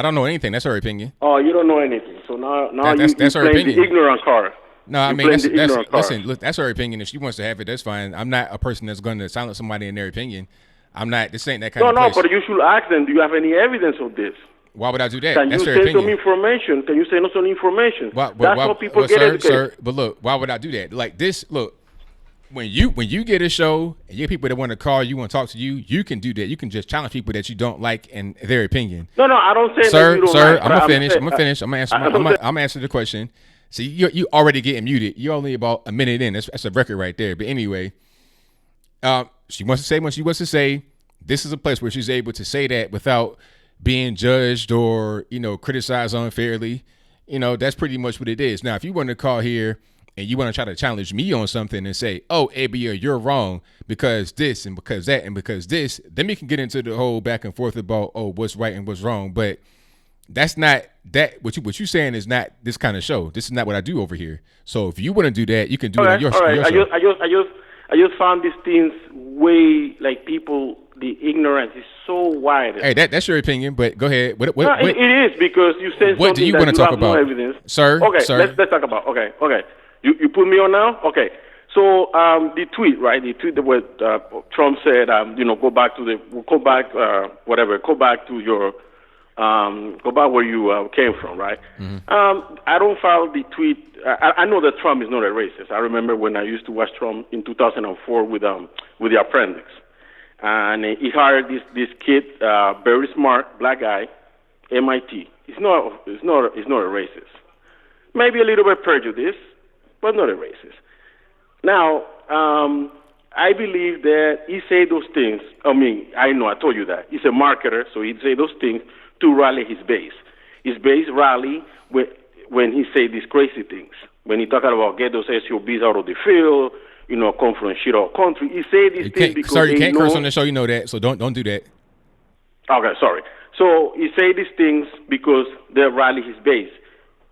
don't know anything. That's her opinion. Oh, you don't know anything. So now that's you're her playing opinion. the ignorant card. No, I You're mean, playing the ignorant card. listen, look, that's her opinion. If she wants to have it, that's fine. I'm not a person that's going to silence somebody in their opinion. I'm not. This ain't that kind of place. No, but you should ask them, do you have any evidence of this? Why would I do that? Can That's you their send some opinion. information? Can you send us some information? That's how people get sir, educated. sir, but look, why would I do that? Like this, look, when you get a show and you get people that want to call you, want to talk to you, you can do that. You can just challenge people that you don't like and their opinion. No, I don't say Sir, that you don't sir, like, I'm gonna finish. I'm gonna finish. I'm gonna answer. I'm I'm answer the question. See, you already getting muted. You're only about a minute in. That's a record right there. But anyway, she wants to say what she wants to say. This is a place where she's able to say that without being judged or criticized unfairly. That's pretty much what it is. Now, if you want to call here and you want to try to challenge me on something and say, "Oh, ABL, you're wrong because this and because that and because this," then we can get into the whole back and forth about what's right and what's wrong. But that's not that. What you saying is not this kind of show. This is not what I do over here. So if you want to do that, you can do it on your show. I just found these things way like people. The ignorance is so wide. Hey, that's your opinion, but go ahead. What it is because you said what something do you that want to talk have about, no evidence. sir? Okay, sir. let's talk about. Okay. You put me on now. Okay. So the tweet, right? The tweet that Trump said, go back to your, go back where you came from, right? Mm-hmm. I don't follow the tweet. I know that Trump is not a racist. I remember when I used to watch Trump in 2004 with The Apprentice. And he hired this kid, very smart black guy, MIT. He's not a racist. Maybe a little bit prejudiced, but not a racist. Now, I believe that he said those things. I mean, I know I told you that he's a marketer, so he'd say those things to rally his base. His base rally when he say these crazy things. When he talking about get those SUVs out of the field. Come from shit all country. He say these things because sir, you can't curse on the show. You know that, so don't do that. Okay, sorry. So he say these things because they rally his base.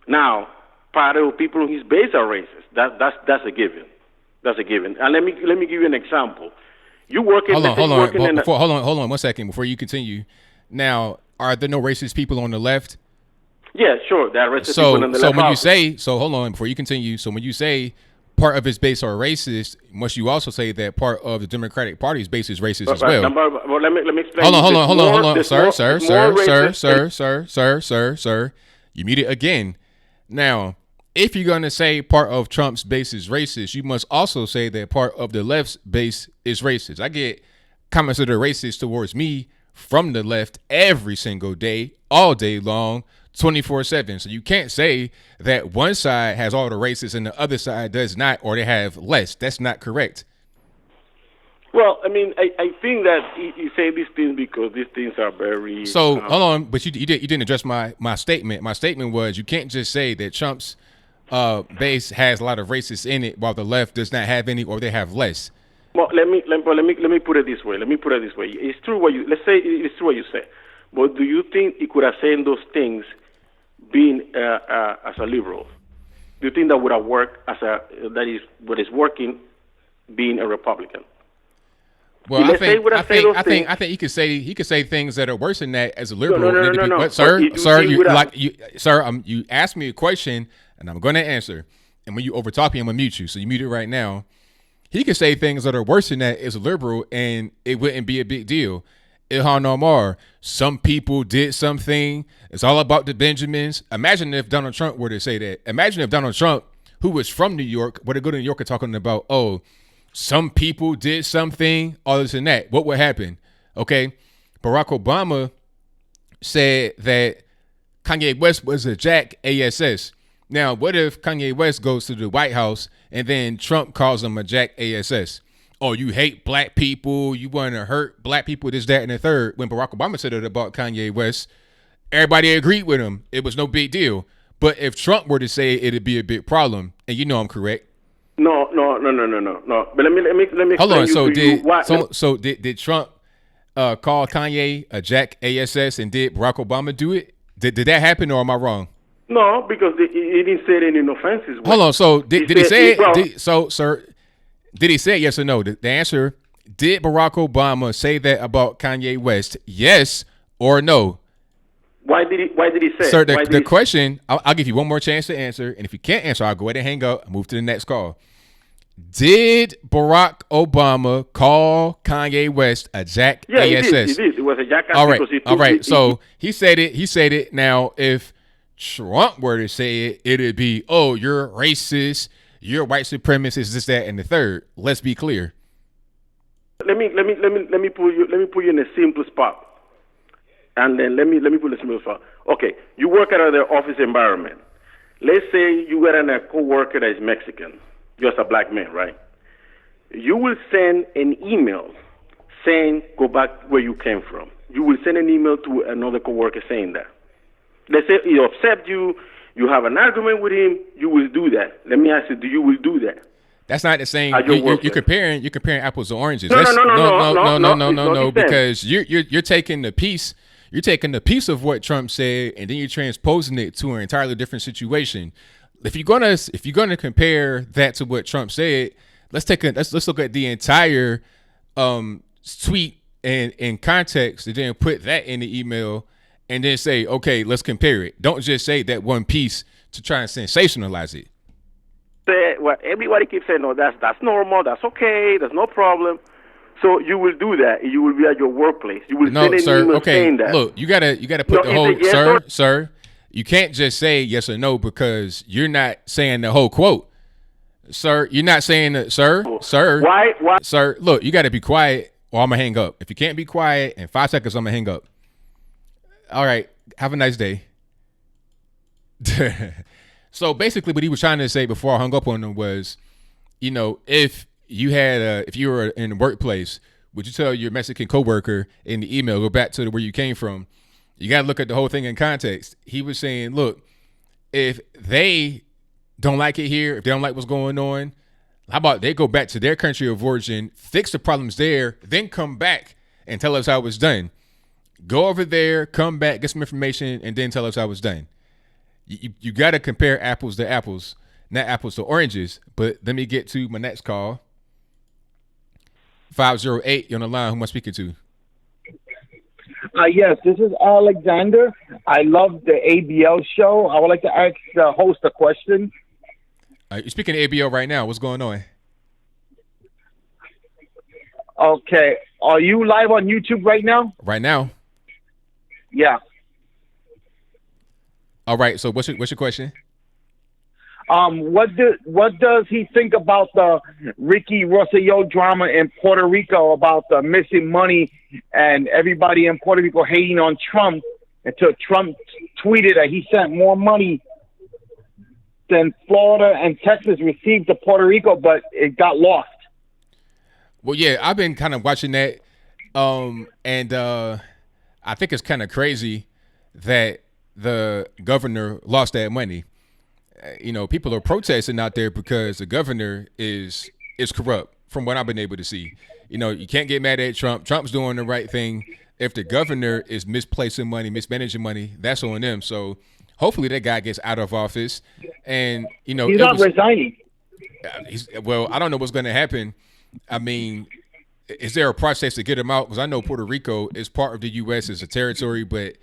Now, part of the people on his base are racist. That's a given. That's a given. And let me give you an example. You working? Hold on 1 second before you continue. Now, are there no racist people on the left? Yeah, sure. There are racist people on the left. So when you say, hold on before you continue. So when you say part of his base are racist, must you also say that part of the Democratic Party's base is racist as well? Well, let me explain. Hold on, sir. You muted again. Now, if you're gonna say part of Trump's base is racist, you must also say that part of the left's base is racist. I get comments that are racist towards me from the left every single day, all day long. 24/7. So you can't say that one side has all the racists and the other side does not, or they have less. That's not correct. Well, I mean, I think that you say these things because these things are very. So hold on, but you didn't address my statement. My statement was you can't just say that Trump's base has a lot of racists in it while the left does not have any, or they have less. Well, let me put it this way. It's true what you say, but do you think he could have said those things? Being as a liberal, do you think that would have worked that is what is working being a Republican? Well, I think he could say things that are worse than that as a liberal. No. Sir, you asked me a question and I'm going to answer. And when you overtalk me, I'm gonna mute you. So you mute it right now. He could say things that are worse than that as a liberal, and it wouldn't be a big deal. Ilhan Omar, some people did something. It's all about the Benjamins. Imagine if Donald Trump were to say that. Imagine if Donald Trump, who was from New York, were to go to New York and talking about, some people did something, all this and that. What would happen? Okay. Barack Obama said that Kanye West was a jack ASS. Now, what if Kanye West goes to the White House and then Trump calls him a jack ASS? Oh, you hate black people, you want to hurt black people, this, that, and the third. When Barack Obama said it about Kanye West, everybody agreed with him. It was no big deal. But if Trump were to say it, it'd be a big problem. And you know I'm correct. No. But let me hold on. So did Trump call Kanye a jack ASS, and did Barack Obama do it? Did that happen, or am I wrong? No, because he didn't say it in an offensive way. Hold on. So did he say it? Sir, did he say it, yes or no? The answer, did Barack Obama say that about Kanye West? Yes or no? Why did he say Sir, it? the question, I'll give you one more chance to answer. And if you can't answer, I'll go ahead and hang up and move to the next call. Did Barack Obama call Kanye West a jackass? Yeah, he did. It was a jackass. All right. So he said it. Now, if Trump were to say it, it'd be, oh, you're racist, you're white supremacist, this, that, and the third. Let's be clear. Let me put you in a simple spot, and then let me put a simple spot. Okay, you work at the office environment. Let's say you got a coworker that is Mexican, just a black man, right? You will send an email saying, go back where you came from. You will send an email to another coworker saying that. Let's say he upset you, you have an argument with him, you will do that. Let me ask you, do you will do that? That's not the same. You're comparing apples to oranges. No, because you're taking the piece. You're taking the piece of what Trump said, and then you're transposing it to an entirely different situation. If you're gonna compare that to what Trump said, let's look at the entire tweet and in context, and then put that in the email, and then say, okay, let's compare it. Don't just say that one piece to try and sensationalize it. Well, everybody keeps saying, no, that's normal, that's okay, there's no problem. So you will do that. You will be at your workplace. You will send an email saying that. Look, you gotta put the whole sir. You can't just say yes or no because you're not saying the whole quote, sir. You're not saying that, sir. Why? Sir, look, you got to be quiet, or I'm gonna hang up. If you can't be quiet in 5 seconds, I'm gonna hang up. All right. Have a nice day. So basically, what he was trying to say before I hung up on him was, if you were in the workplace, would you tell your Mexican coworker in the email, go back to where you came from? You got to look at the whole thing in context. He was saying, look, if they don't like it here, if they don't like what's going on, how about they go back to their country of origin, fix the problems there, then come back and tell us how it's done. Go over there, come back, get some information, and then tell us how it's done. You got to compare apples to apples, not apples to oranges. But let me get to my next call. 508, you're on the line. Who am I speaking to? Yes, this is Alexander. I love the ABL show. I would like to ask the host a question. You're speaking to ABL right now. What's going on? Okay. Are you live on YouTube right now? Right now? Yeah. All right. So what's your question? What does he think about the Ricky Rosselló drama in Puerto Rico about the missing money and everybody in Puerto Rico hating on Trump until Trump tweeted that he sent more money than Florida and Texas received to Puerto Rico, but it got lost. Well, yeah, I've been kind of watching that, and I think it's kind of crazy that the governor lost that money. People are protesting out there because the governor is corrupt, from what I've been able to see. You can't get mad at Trump. Trump's doing the right thing. If the governor is misplacing money, mismanaging money, that's on them. So hopefully that guy gets out of office. And, he's not resigning. Well, I don't know what's going to happen. I mean, is there a process to get him out? Because I know Puerto Rico is part of the U.S. as a territory, but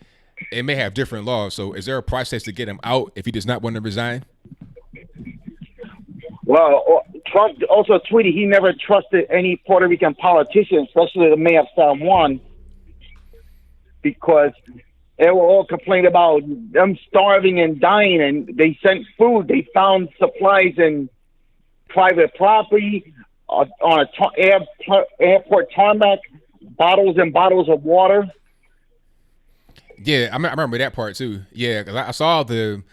it may have different laws. So is there a process to get him out if he does not want to resign? Well, Trump also tweeted he never trusted any Puerto Rican politician, especially the mayor of San Juan, because they were all complaining about them starving and dying, and they sent food. They found supplies in private property, on airport tarmac, bottles and bottles of water. Yeah, I remember that part too. Yeah, because I saw the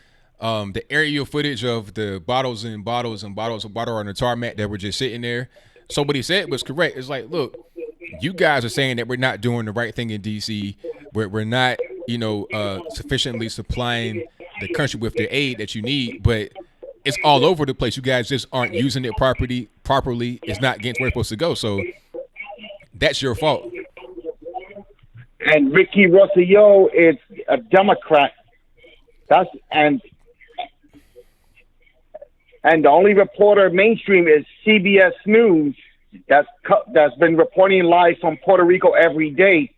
aerial footage of the bottles and bottles and bottles of water on the tarmac that were just sitting there. So what he said was correct. It's like, look, you guys are saying that we're not doing the right thing in D.C. We're not, sufficiently supplying the country with the aid that you need, but it's all over the place. You guys just aren't using it properly. It's not getting to where it's supposed to go. So that's your fault. And Ricky Rosselló is a Democrat. And the only reporter mainstream is CBS News that's been reporting live from Puerto Rico every day.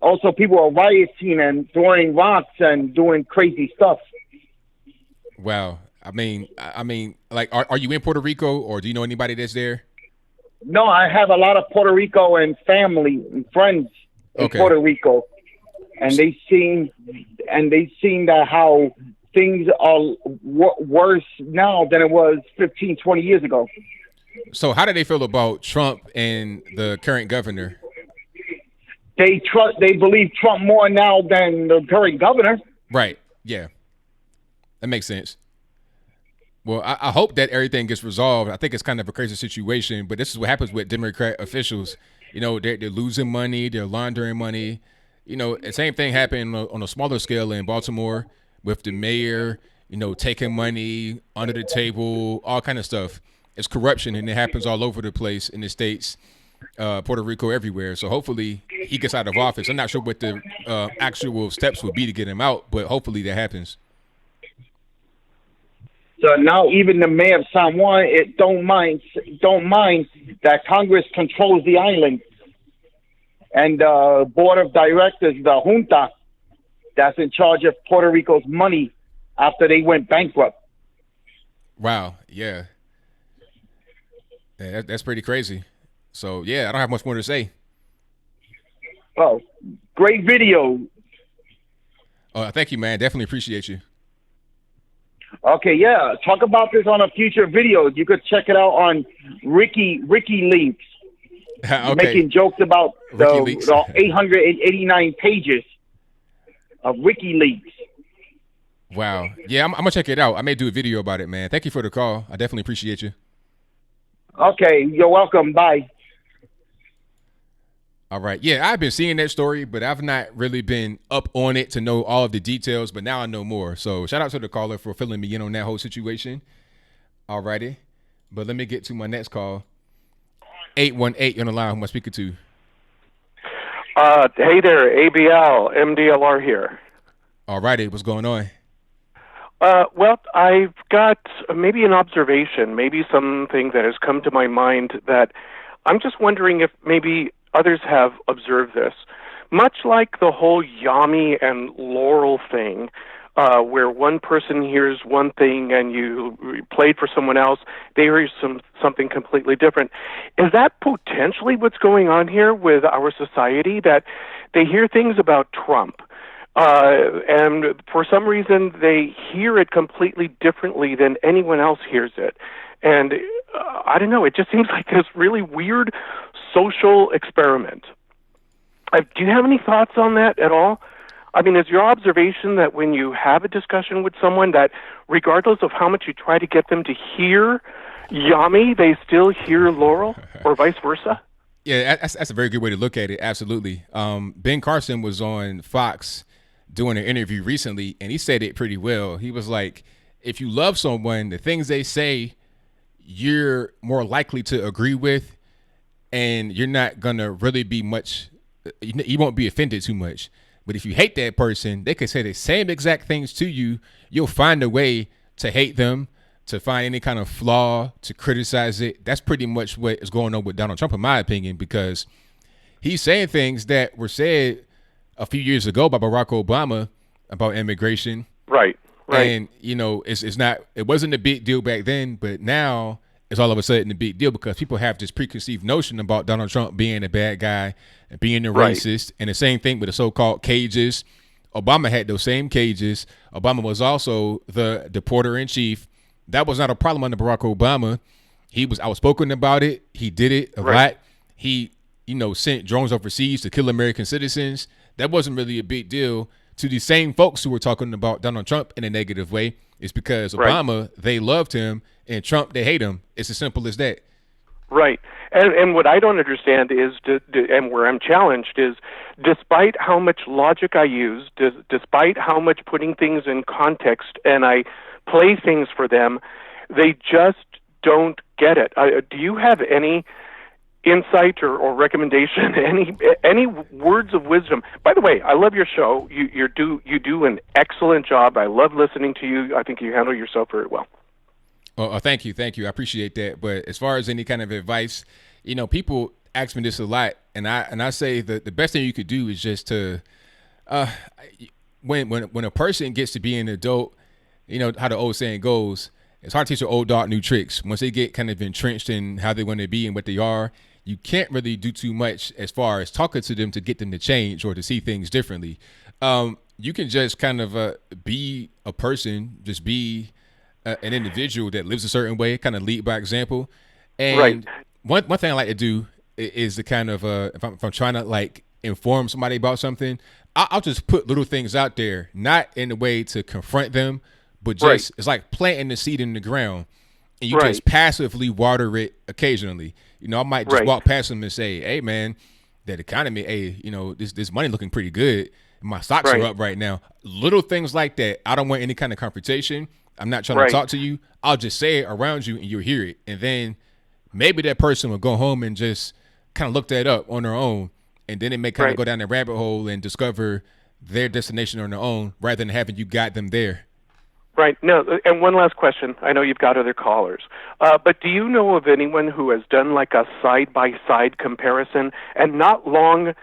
Also, people are rioting and throwing rocks and doing crazy stuff. Wow. I mean, like, are you in Puerto Rico, or do you know anybody that's there? No, I have a lot of Puerto Rico and family and friends in Puerto Rico, and they seen that how things are worse now than it was 15, 20 years ago. So how do they feel about Trump and the current governor? They believe Trump more now than the current governor. Right. Yeah. That makes sense. Well, I hope that everything gets resolved. I think it's kind of a crazy situation, but this is what happens with Democrat officials. You know, they're losing money, they're laundering money. You know, the same thing happened on a smaller scale in Baltimore with the mayor, you know, taking money under the table, all kind of stuff. It's corruption, and it happens all over the place in the States, Puerto Rico, everywhere. So hopefully he gets out of office. I'm not sure what the actual steps would be to get him out, but hopefully that happens. So now even the mayor of San Juan don't mind that Congress controls the island, and the board of directors, the junta, that's in charge of Puerto Rico's money after they went bankrupt. Wow. Yeah. That's pretty crazy. So yeah, I don't have much more to say. Oh, great video. Thank you, man. Definitely appreciate you. Okay, yeah. Talk about this on a future video. You could check it out on Ricky Leaks. Okay. Making jokes about the 889 pages of WikiLeaks. Wow. Yeah, I'm gonna check it out. I may do a video about it, man. Thank you for the call. I definitely appreciate you. Okay, you're welcome. Bye. All right. Yeah, I've been seeing that story, but I've not really been up on it to know all of the details, but now I know more. So shout out to the caller for filling me in on that whole situation. All righty. But let me get to my next call. 818 on the line. Who am I speaking to? Hey there, ABL, MDLR here. All righty. What's going on? Well, I've got maybe an observation, maybe something that has come to my mind that I'm just wondering if maybe others have observed this. Much like the whole Yami and Laurel thing, where one person hears one thing and you played for someone else, they hear something completely different. Is that potentially what's going on here with our society, that they hear things about Trump, and for some reason they hear it completely differently than anyone else hears it? And I don't know, it just seems like this really weird social experiment. Do you have any thoughts on that at all? I mean, is your observation that when you have a discussion with someone, that regardless of how much you try to get them to hear Yami, they still hear Laurel, or vice versa? Yeah, that's a very good way to look at it. Absolutely. Ben Carson was on Fox doing an interview recently, and he said it pretty well. He was like, if you love someone, the things they say, you're more likely to agree with, and you're not going to really be much, you won't be offended too much. But if you hate that person, they could say the same exact things to you. You'll find a way to hate them, to find any kind of flaw, to criticize it. That's pretty much what is going on with Donald Trump, in my opinion, because he's saying things that were said a few years ago by Barack Obama about immigration. Right. And, you know, it wasn't a big deal back then, but now it's all of a sudden a big deal because people have this preconceived notion about Donald Trump being a bad guy, being a racist, and the same thing with the so-called cages. Obama had those same cages. Obama was also the deporter-in-chief. That was not a problem under Barack Obama. He was outspoken about it. He did it a lot. He, sent drones overseas to kill American citizens. That wasn't really a big deal to the same folks who were talking about Donald Trump in a negative way. It's because Obama, they loved him, and Trump, they hate him. It's as simple as that. Right. And what I don't understand is, and where I'm challenged is, despite how much logic I use, despite how much putting things in context, and I play things for them, they just don't get it. Do you have any insight or recommendation, any words of wisdom? By the way, I love your show. You do an excellent job. I love listening to you. I think you handle yourself very well. Oh, thank you. I appreciate that. But as far as any kind of advice, people ask me this a lot, and I say that the best thing you could do is just to, when a person gets to be an adult, how the old saying goes, it's hard to teach an old dog new tricks. Once they get kind of entrenched in how they want to be and what they are, you can't really do too much as far as talking to them to get them to change or to see things differently. You can just kind of be a person, just be an individual that lives a certain way, kind of lead by example. And one thing I like to do is to kind of if I'm trying to like inform somebody about something, I'll just put little things out there, not in a way to confront them, but just it's like planting the seed in the ground, and you just passively water it occasionally. You know, I might just walk past them and say, "Hey, man, that economy, hey, you know, this money looking pretty good. My stocks are up right now." Little things like that. I don't want any kind of confrontation. I'm not trying to talk to you. I'll just say it around you, and you'll hear it, and then maybe that person will go home and just kind of look that up on their own, and then it may kind of go down the rabbit hole and discover their destination on their own rather than having you guide them there. Right. No, and one last question. I know you've got other callers, but do you know of anyone who has done like a side-by-side comparison, and not long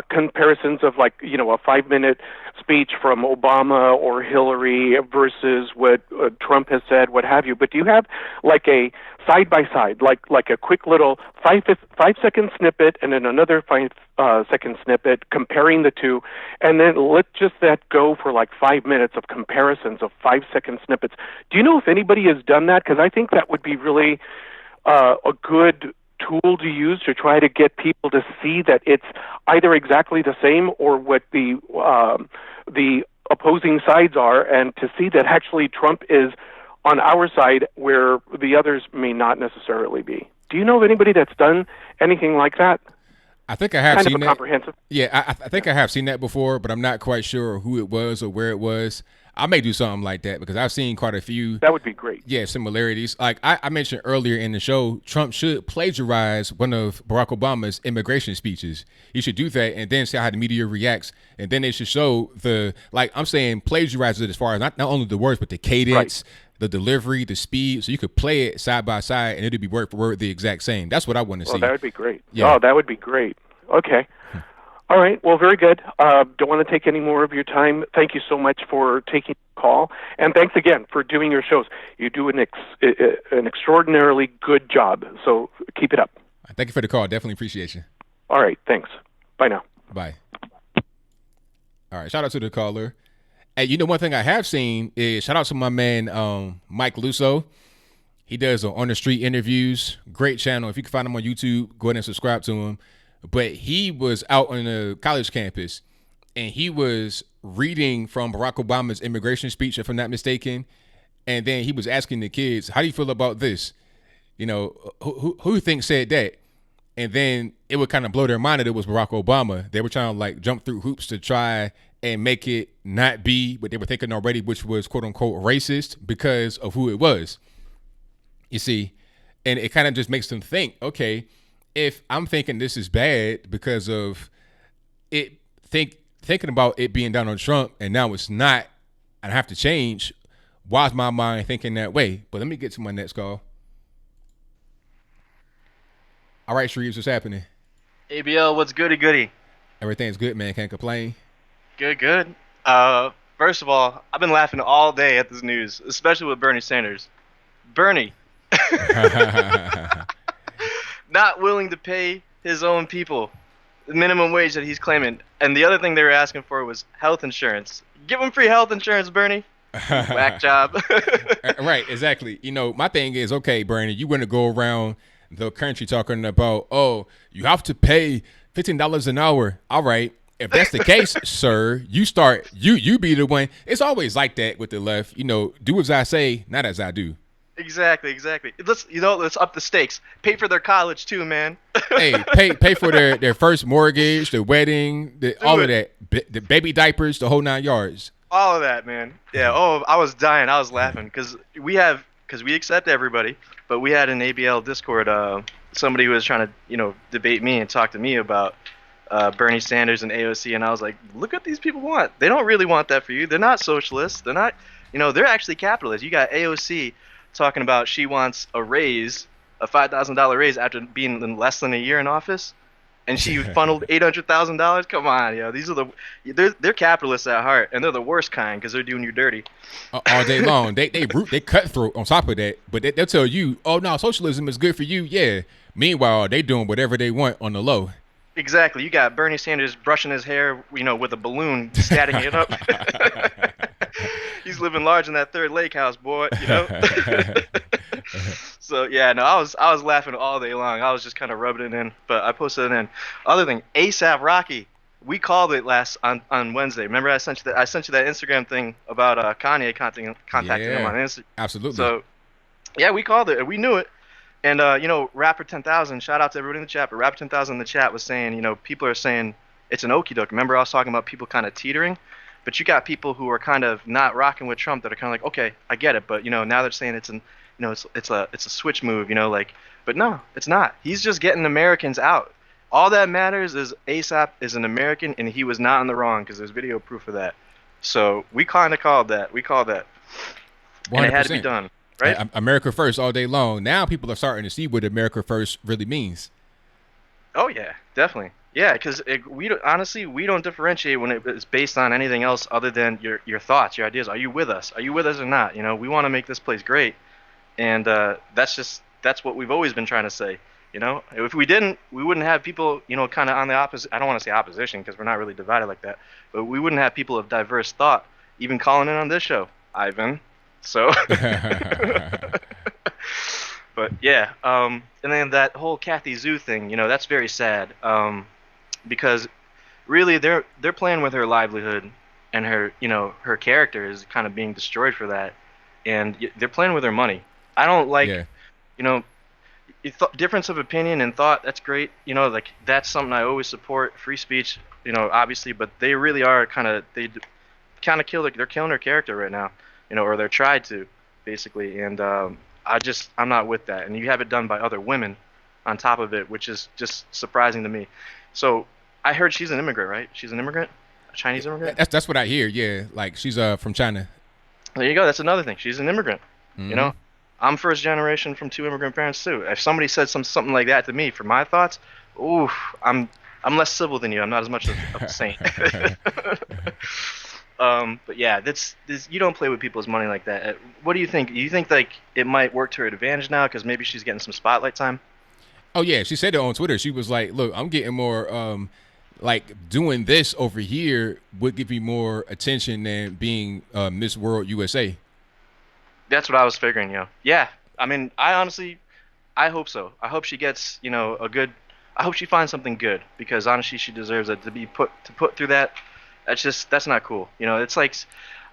comparisons of like, you know, a 5-minute speech from Obama or Hillary versus what Trump has said, what have you, but do you have like a side-by-side, like a quick little 5-second snippet and then another 5-second snippet comparing the two, and then let just that go for like 5 minutes of comparisons of 5-second snippets? Do you know if anybody has done that? Because I think that would be really a good tool to use to try to get people to see that it's either exactly the same or what the opposing sides are, and to see that actually Trump is on our side where the others may not necessarily be. Do you know of anybody that's done anything like that? I think I have kind seen of a that. Comprehensive. Yeah, I think I have seen that before, but I'm not quite sure who it was or where it was. I may do something like that because I've seen quite a few. That would be great. Yeah, similarities. Like I mentioned earlier in the show, Trump should plagiarize one of Barack Obama's immigration speeches. He should do that and then see how the media reacts. And then they should show I'm saying plagiarize it as far as not only the words, but the cadence, the delivery, the speed. So you could play it side by side and it'd be word for word the exact same. That's what I want to see. That would be great. Yeah. Oh, that would be great. Okay. All right. Well, very good. Don't want to take any more of your time. Thank you so much for taking the call. And thanks again for doing your shows. You do an extraordinarily good job. So keep it up. Thank you for the call. Definitely appreciate you. All right. Thanks. Bye now. Bye. All right. Shout out to the caller. Hey, you know, one thing I have seen is shout out to my man, Mike Lusso. He does on the street interviews. Great channel. If you can find him on YouTube, go ahead and subscribe to him. But he was out on a college campus and he was reading from Barack Obama's immigration speech, if I'm not mistaken. And then he was asking the kids, how do you feel about this? You know, who you think said that? And then it would kind of blow their mind that it was Barack Obama. They were trying to like jump through hoops to try and make it not be what they were thinking already, which was quote unquote racist because of who it was. You see, and it kind of just makes them think, okay, if I'm thinking this is bad because of it, thinking about it being done on Trump, and now it's not, and I have to change, why is my mind thinking that way? But let me get to my next call. All right, Shreves, what's happening? ABL, what's goody? Everything's good, man. Can't complain. Good. First of all, I've been laughing all day at this news, especially with Bernie Sanders. Bernie. Not willing to pay his own people the minimum wage that he's claiming. And the other thing they were asking for was health insurance. Give them free health insurance, Bernie. Whack job. Right, exactly. You know, my thing is, okay, Bernie, you want to go around the country talking about, oh, you have to pay $15 an hour. All right. If that's the case, sir, you be the one. It's always like that with the left. You know, do as I say, not as I do. Exactly. Let's up the stakes. Pay for their college too, man. Hey, pay for their first mortgage, the wedding, all of that, the baby diapers, the whole 9 yards. All of that, man. Yeah. Oh, I was dying. I was laughing because we accept everybody, but we had an ABL Discord. Somebody who was trying to debate me and talk to me about Bernie Sanders and AOC, and I was like, look what these people want. They don't really want that for you. They're not socialists. They're not. They're actually capitalists. You got AOC talking about she wants a raise, a $5,000 raise after being less than a year in office, and she funneled $800,000. Come on, yo, these are they're capitalists at heart, and they're the worst kind because they're doing you dirty all day long. They cutthroat on top of that, but they'll tell you, oh no, socialism is good for you. Yeah. Meanwhile, they doing whatever they want on the low. Exactly. You got Bernie Sanders brushing his hair, with a balloon, statting it up. He's living large in that third lake house, boy. So yeah, no, I was laughing all day long. I was just kind of rubbing it in, but I posted it in. Other thing, ASAP Rocky. We called it on Wednesday. Remember, I sent you that Instagram thing about Kanye contacting him on Instagram. Absolutely. So yeah, we called it. We knew it. And Rapper 10,000. Shout out to everybody in the chat. But Rapper 10,000 in the chat was saying, people are saying it's an okie doke. Remember, I was talking about people kind of teetering. But you got people who are kind of not rocking with Trump that are kind of like, okay, I get it, but now they're saying it's a switch move, but no, it's not. He's just getting Americans out. All that matters is ASAP is an American, and he was not in the wrong because there's video proof of that. So we kind of called that. We called that, 100%. And it had to be done, right? America first all day long. Now people are starting to see what America first really means. Oh yeah, definitely. Yeah, because we don't differentiate when it's based on anything else other than your thoughts, your ideas. Are you with us? Are you with us or not? We want to make this place great, and that's what we've always been trying to say. If we didn't, we wouldn't have people, kind of on the opposite. I don't want to say opposition because we're not really divided like that, but we wouldn't have people of diverse thought even calling in on this show, Ivan. So. But yeah, and then that whole Kathy Zhu thing, that's very sad. Because really they're playing with her livelihood, and her her character is kind of being destroyed for that, and they're playing with her money. I don't like difference of opinion and thought. That's great, like that's something I always support, free speech, obviously, but they really are they're killing her character right now, or they're tried to basically, and I'm not with that. And you have it done by other women on top of it, which is just surprising to me. So I heard she's an immigrant, right? She's an immigrant, a Chinese immigrant. That's what I hear. Yeah, like she's from China. There you go. That's another thing. She's an immigrant. Mm-hmm. I'm first generation from 2 immigrant parents too. If somebody said something like that to me for my thoughts, ooh, I'm less civil than you. I'm not as much of a saint. But yeah, this you don't play with people's money like that. What do you think? Do you think like it might work to her advantage now because maybe she's getting some spotlight time? Oh yeah, she said it on Twitter. She was like, "Look, I'm getting more like doing this over here would give me more attention than being Miss World USA." That's what I was figuring, Yeah, I mean, I hope so. I hope she gets, I hope she finds something good because honestly, she deserves it to be put through that. That's not cool. It's like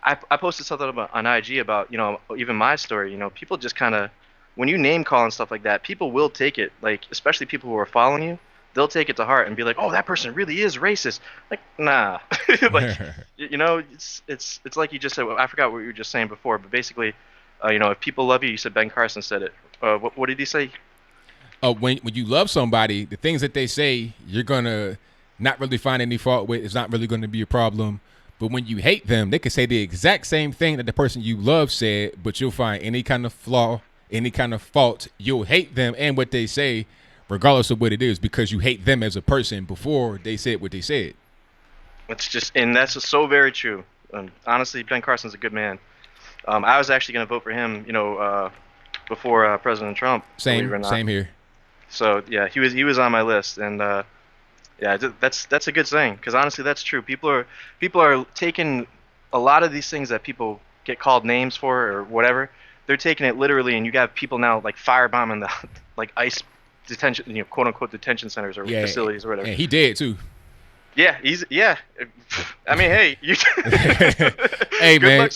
I posted something on IG about, even my story. People just kind of, when you name call and stuff like that, people will take it, like especially people who are following you, they'll take it to heart and be like, oh, that person really is racist. Like, nah. Like, it's like you just said. I forgot what you were just saying before, but basically, if people love you, you said Ben Carson said it. What did he say? When you love somebody, the things that they say, you're gonna not really find any fault with. It's not really going to be a problem. But when you hate them, they can say the exact same thing that the person you love said, but you'll find any kind of flaw, any kind of fault. You'll hate them and what they say, regardless of what it is, because you hate them as a person before they said what they said. That's just so very true. Honestly, Ben Carson's a good man. I was actually going to vote for him, before President Trump. Same here. So yeah, he was on my list, and yeah, that's a good thing because honestly, that's true. People are taking a lot of these things that people get called names for or whatever. They're taking it literally, and you got people now like firebombing the like ICE detention, quote unquote detention centers or facilities or whatever. Yeah, he did too. Yeah, I mean, hey, you. Hey man,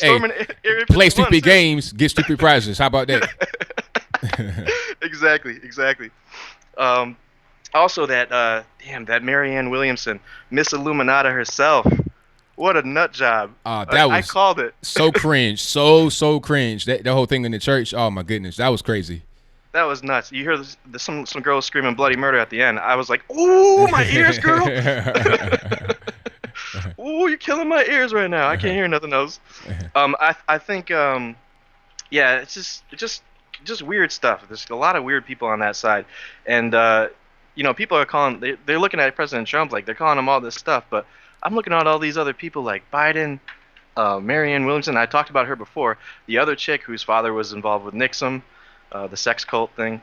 play stupid games, get stupid prizes. How about that? Exactly. Also, that Marianne Williamson, Miss Illuminata herself. What a nut job! I called it. So cringe, so cringe. That whole thing in the church. Oh my goodness, that was crazy. That was nuts. You hear some girls screaming bloody murder at the end. I was like, ooh, my ears, girl. Ooh, you're killing my ears right now. I can't hear nothing else. I think it's just weird stuff. There's a lot of weird people on that side, and people are calling, they're looking at President Trump like they're calling him all this stuff, but I'm looking at all these other people like Biden, Marianne Williamson. I talked about her before. The other chick whose father was involved with Nixon, the sex cult thing.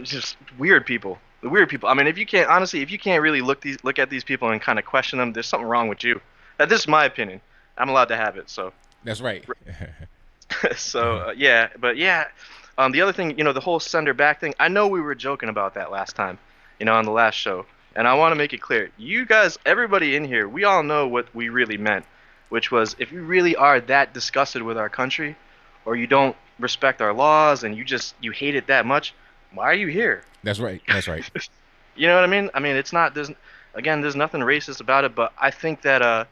Just weird people. The weird people. I mean, if you can't really look at these people and kind of question them, there's something wrong with you. This is my opinion. I'm allowed to have it. So. That's right. So the other thing, the whole sender back thing. I know we were joking about that last time, on the last show, and I want to make it clear. You guys, everybody in here, we all know what we really meant, which was if you really are that disgusted with our country, or you don't respect our laws and you hate it that much, why are you here? That's right. That's right. You know what I mean? I mean, it's not. There's nothing racist about it, but I think that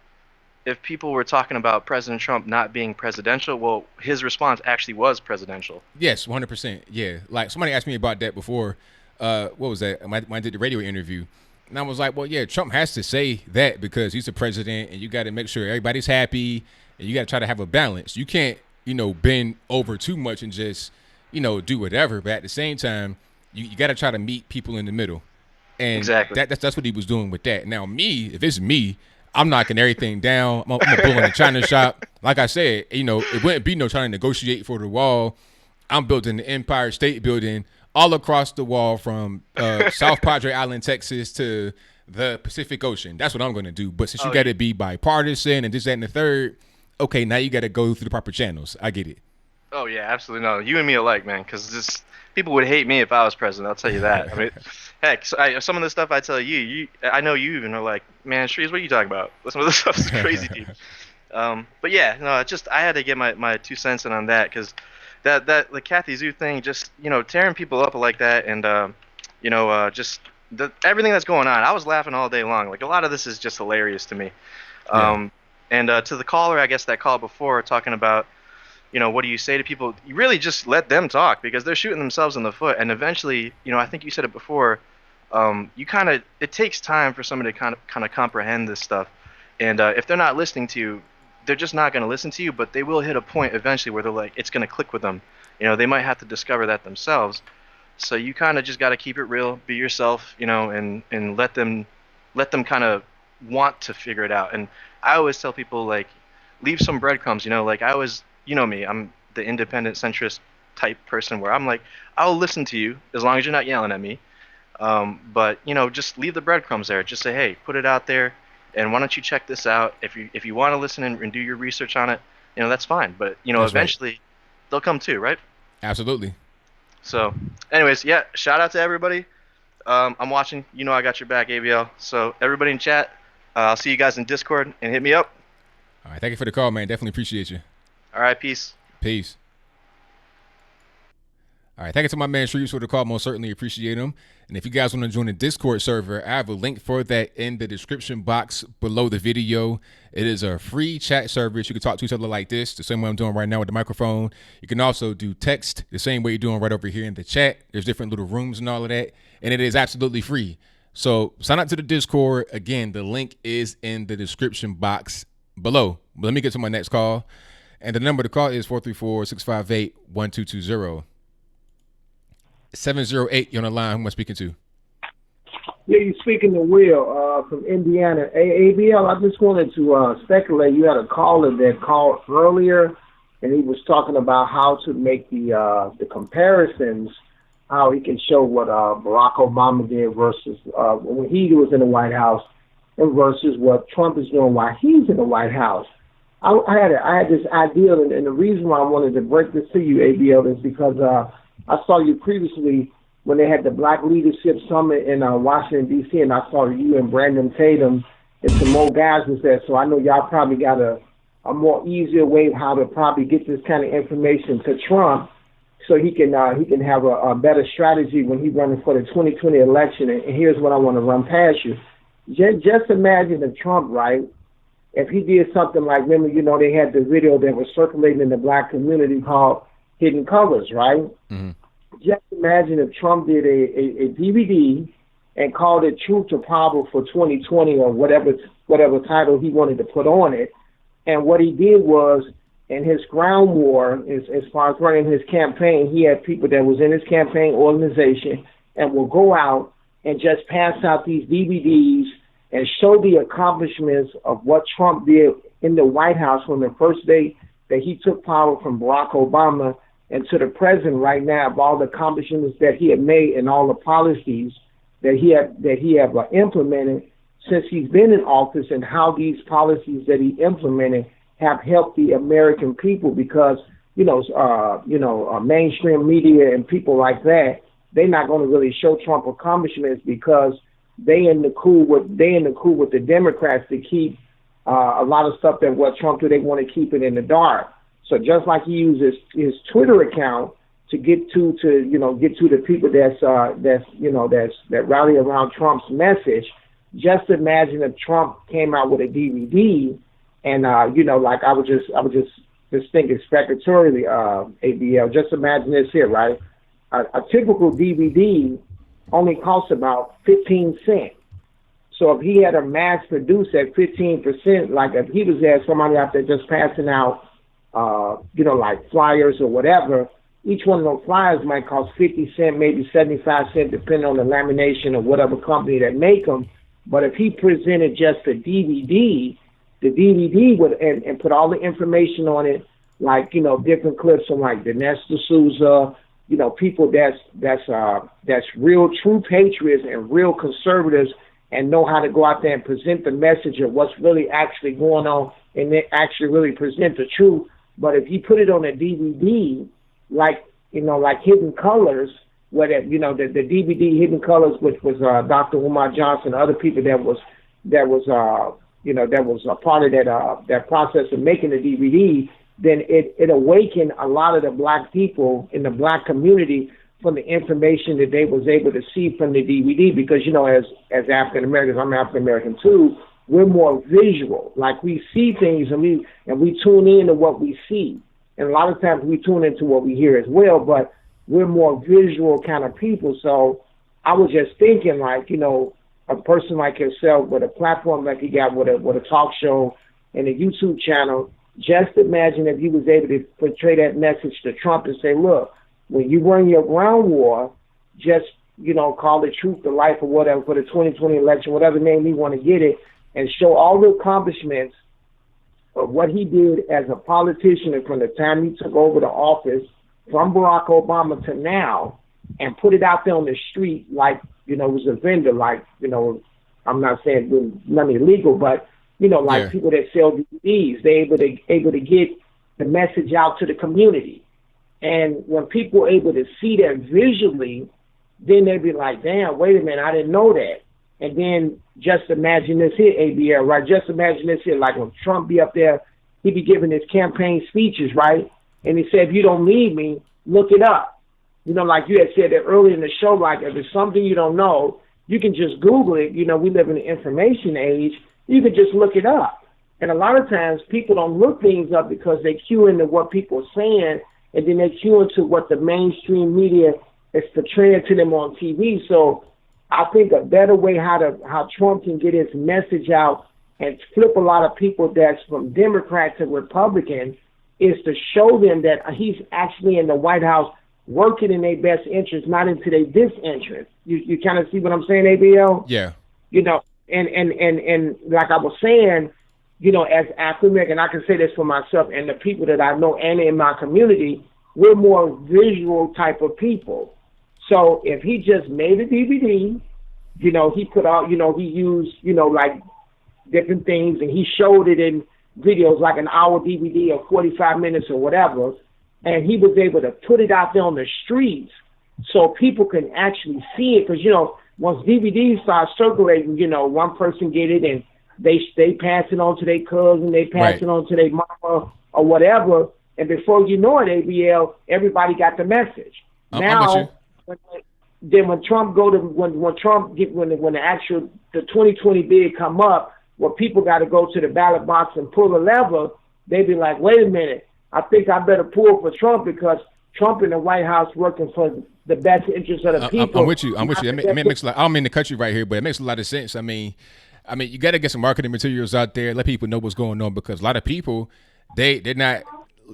if people were talking about President Trump not being presidential, well, his response actually was presidential. Yes, 100%. Yeah, like somebody asked me about that before. What was that? When I did the radio interview, and I was like, well, yeah, Trump has to say that because he's the president, and you got to make sure everybody's happy, and you got to try to have a balance. You can't, bend over too much and just, do whatever. But at the same time, you got to try to meet people in the middle. And exactly. That's what he was doing with that. Now, if it's me, I'm knocking everything down. I'm a bull in the China shop. Like I said, it wouldn't be no trying to negotiate for the wall. I'm building the Empire State Building all across the wall from South Padre Island, Texas to the Pacific Ocean. That's what I'm going to do. But since you got to be bipartisan and this, that, and the third, okay, now you got to go through the proper channels. I get it. Oh, yeah, absolutely. No, you and me alike, man, because people would hate me if I was president. I'll tell you that. I mean, heck, some of the stuff I tell you, I know you even are like, man, Shrees, what are you talking about? Some of the stuff is crazy deep. But yeah, no, I had to get my 2 cents in on that because the Kathy Zhu thing, just tearing people up like that, and just everything that's going on. I was laughing all day long. Like a lot of this is just hilarious to me. And to the caller, I guess that called before, talking about, what do you say to people? You really just let them talk because they're shooting themselves in the foot. And eventually, I think you said it before, it takes time for somebody to kind of comprehend this stuff. And if they're not listening to you, they're just not going to listen to you, but they will hit a point eventually where they're like, it's going to click with them. They might have to discover that themselves. So you kind of just got to keep it real, be yourself, and let them kind of want to figure it out. And I always tell people, like, leave some breadcrumbs, like I always, me, I'm the independent centrist type person where I'm like, I'll listen to you as long as you're not yelling at me. But just leave the breadcrumbs there. Just say, hey, put it out there, and why don't you check this out? If you want to listen and do your research on it, that's fine. But That's eventually right. They'll come too, right? Absolutely. So, anyways, yeah, shout out to everybody. I'm watching. I got your back, ABL. So everybody in chat, I'll see you guys in Discord and hit me up. All right, thank you for the call, man. Definitely appreciate you. All right, peace. Peace. All right, thank you to my man Shreves for the call. Most certainly appreciate him. And if you guys want to join the Discord server, I have a link for that in the description box below the video. It is a free chat server. You can talk to each other like this, the same way I'm doing right now with the microphone. You can also do text the same way you're doing right over here in the chat. There's different little rooms and all of that. And it is absolutely free. So sign up to the Discord. Again, the link is in the description box below. But let me get to my next call. And the number to call is 434-658-1220. 708, you're on the line. Who am I speaking to? Yeah, you're speaking to Will from Indiana. ABL, I just wanted to speculate. You had a caller that called earlier, and he was talking about how to make the comparisons, how he can show what Barack Obama did versus when he was in the White House and versus what Trump is doing while he's in the White House. I had this idea, and the reason why I wanted to break this to you, ABL, is because I saw you previously when they had the Black Leadership Summit in Washington, D.C., and I saw you and Brandon Tatum and some more guys was there. So I know y'all probably got a more easier way of how to probably get this kind of information to Trump so he can have a better strategy when he's running for the 2020 election. And here's what I want to run past you. Just imagine if Trump, right, if he did something like, remember, they had the video that was circulating in the black community called Hidden Colors, right? Mm-hmm. Just imagine if Trump did a DVD and called it Truth to Power for 2020 or whatever title he wanted to put on it. And what he did was, in his ground war, as far as running his campaign, he had people that was in his campaign organization and will go out and just pass out these DVDs and show the accomplishments of what Trump did in the White House from the first day that he took power from Barack Obama and to the present right now of all the accomplishments that he had made and all the policies that he have implemented since he's been in office, and how these policies that he implemented have helped the American people, because mainstream media and people like that, they're not going to really show Trump accomplishments because they in the cool with the Democrats to keep a lot of stuff that what Trump do, they want to keep it in the dark. So just like he uses his Twitter account to get to the people that rally around Trump's message, just imagine if Trump came out with a DVD and I was just thinking speculatorily, ABL. Just imagine this here, right? A typical DVD only costs about 15 cents. So if he had a mass produce at 15%, like if he was there, somebody out there just passing out, like flyers or whatever, each one of those flyers might cost 50 cents, maybe 75 cents, depending on the lamination of whatever company that make them. But if he presented just a DVD, the DVD would and put all the information on it, like different clips from like Dinesh D'Souza, people that's real true patriots and real conservatives and know how to go out there and present the message of what's really actually going on and they actually really present the truth. But if you put it on a DVD, like Hidden Colors, where the DVD Hidden Colors, which was Dr. Umar Johnson, other people that was a part of that process of making the DVD, then it awakened a lot of the black people in the black community from the information that they was able to see from the DVD, because as African Americans, I'm African American too, we're more visual. Like we see things and we tune in to what we see. And a lot of times we tune into what we hear as well, but we're more visual kind of people. So I was just thinking, like, a person like yourself with a platform like you got with a talk show and a YouTube channel, just imagine if you was able to portray that message to Trump and say, look, when you run your ground war, just, call it Truth to Life or whatever for the 2020 election, whatever name you want to get it, and show all the accomplishments of what he did as a politician and from the time he took over the office from Barack Obama to now, and put it out there on the street like, it was a vendor, like, I'm not saying doing nothing illegal, but, people that sell DVDs, they're able to get the message out to the community. And when people are able to see that visually, then they be like, damn, wait a minute, I didn't know that. And then just imagine this here, ABL, right? Just imagine this here, like when Trump be up there, he be giving his campaign speeches, right? And he said, if you don't need me, look it up. Like you had said that earlier in the show, like if it's something you don't know, you can just Google it. We live in the information age. You can just look it up. And a lot of times people don't look things up because they cue into what people are saying, and then they cue into what the mainstream media is portraying to them on TV. So I think a better way how Trump can get his message out and flip a lot of people that's from Democrat to Republican is to show them that he's actually in the White House working in their best interest, not into their disinterest. You kind of see what I'm saying, ABL? Yeah. And like I was saying, as African American, I can say this for myself and the people that I know and in my community, we're more visual type of people. So if he just made a DVD, he put out, he used, like different things, and he showed it in videos like an hour DVD or 45 minutes or whatever, and he was able to put it out there on the streets so people can actually see it. Because, once DVDs start circulating, one person get it and they pass it on to their cousin, they pass it on to their mama or whatever, and before you know it, ABL, everybody got the message. Now, when Trump when the actual the 2020 bid come up, where people got to go to the ballot box and pull the lever, they be like, wait a minute, I think I better pull for Trump because Trump in the White House working for the best interest of the people. I'm with you. It makes I don't mean to cut you right here, but it makes a lot of sense. I mean, you got to get some marketing materials out there, let people know what's going on, because a lot of people they're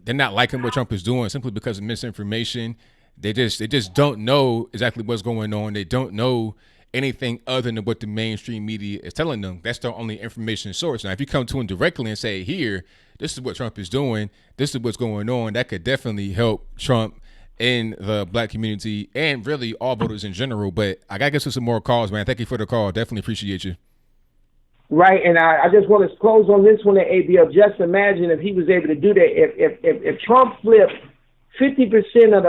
not liking what Trump is doing simply because of misinformation. They just don't know exactly what's going on. They don't know anything other than what the mainstream media is telling them. That's their only information source. Now, if you come to them directly and say, here, this is what Trump is doing, this is what's going on, that could definitely help Trump in the black community and really all voters in general. But I got to get to some more calls, man. Thank you for the call. Definitely appreciate you. Right, and I just want to close on this one at ABL. Just imagine if he was able to do that. If Trump flipped 50% of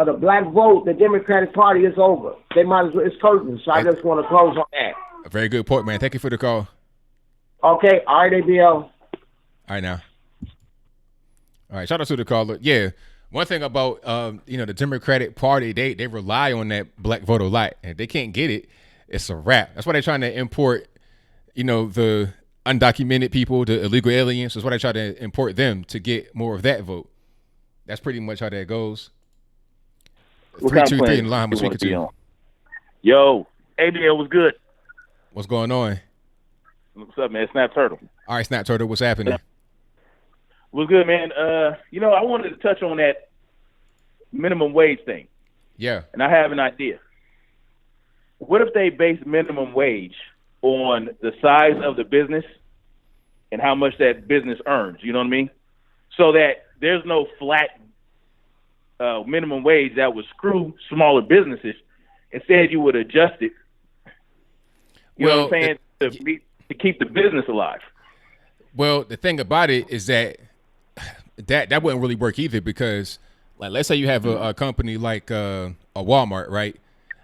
the black vote, the Democratic Party is over. They might as well, it's curtains. So I just want to close on that. A very good point, man. Thank you for the call. Okay, all right, ABL. All right, now. All right, shout out to the caller. Yeah, one thing about the Democratic Party, they rely on that black vote a lot, and if they can't get it, it's a wrap. That's why they're trying to import, the undocumented people, the illegal aliens. That's why they try to import them to get more of that vote. That's pretty much how that goes. 323 in the line. I'm speaking to you. Yo, ABL was good. What's going on? What's up, man? Snap Turtle. All right, Snap Turtle. What's happening? Was good, man. I wanted to touch on that minimum wage thing. Yeah. And I have an idea. What if they base minimum wage on the size of the business and how much that business earns? You know what I mean? So that there's no flat minimum wage that would screw smaller businesses. Instead, you would adjust it. You know what I'm saying? To keep the business alive. Well, the thing about it is that wouldn't really work either, because, like, let's say you have a company like a Walmart, right?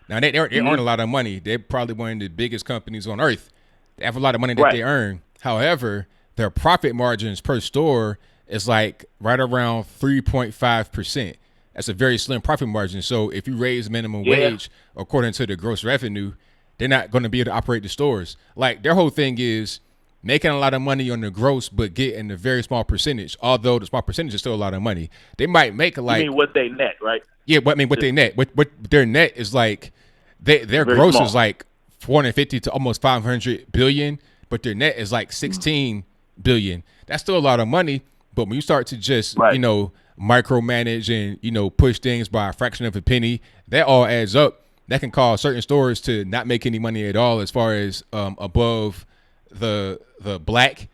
Now, they earn a lot of money. They're probably one of the biggest companies on earth. They have a lot of money that they earn. However, their profit margins per store is like right around 3.5%. That's a very slim profit margin. So if you raise minimum wage according to the gross revenue, they're not going to be able to operate the stores. Like, their whole thing is making a lot of money on the gross, but getting a very small percentage. Although the small percentage is still a lot of money. They might make You mean what they net, right? Yeah, what they net. What their net is like, their very gross small. Is like 450 to almost 500 billion, but their net is like 16 billion. That's still a lot of money. But when you start to just micromanage and push things by a fraction of a penny, that all adds up. That can cause certain stores to not make any money at all as far as above the black.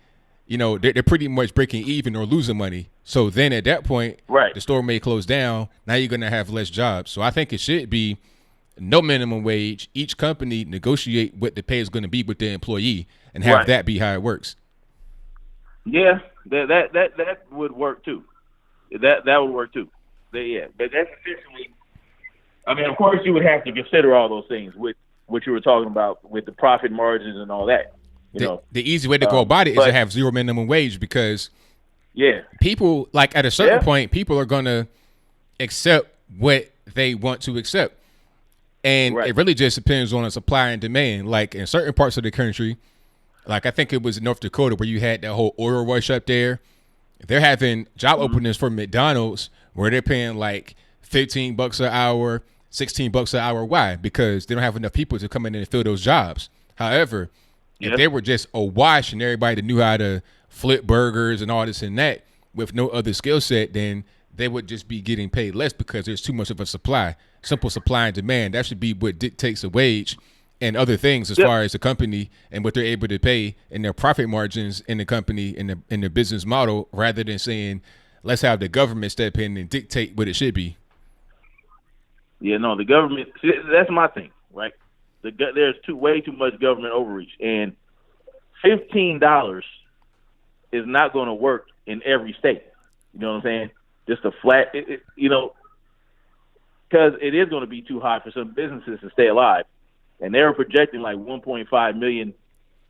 They're pretty much breaking even or losing money. So then at that point, the store may close down. Now you're going to have less jobs. So I think it should be no minimum wage. Each company negotiate what the pay is going to be with the employee and have that be how it works. Yeah, that would work too. That would work too. But that's essentially. I mean, of course, you would have to consider all those things with what you were talking about with the profit margins and all that. The easy way to go about it is to have zero minimum wage, because people, like, at a certain point, people are going to accept what they want to accept. And it really just depends on the supply and demand. Like, in certain parts of the country, like I think it was in North Dakota where you had that whole oil rush up there. They're having job openings for McDonald's where they're paying like $15 an hour, $16 an hour. Why? Because they don't have enough people to come in and fill those jobs. However, if they were just awash and everybody that knew how to flip burgers and all this and that with no other skill set, then they would just be getting paid less because there's too much of a supply. Simple supply and demand. That should be what dictates a wage and other things as far as the company and what they're able to pay and their profit margins in the company and in the business model, rather than saying, let's have the government step in and dictate what it should be. Yeah, no, the government, that's my thing, right? There's way too much government overreach, and $15 is not going to work in every state. You know what I'm saying? Just a flat, because it is going to be too high for some businesses to stay alive. And they're projecting like 1.5 million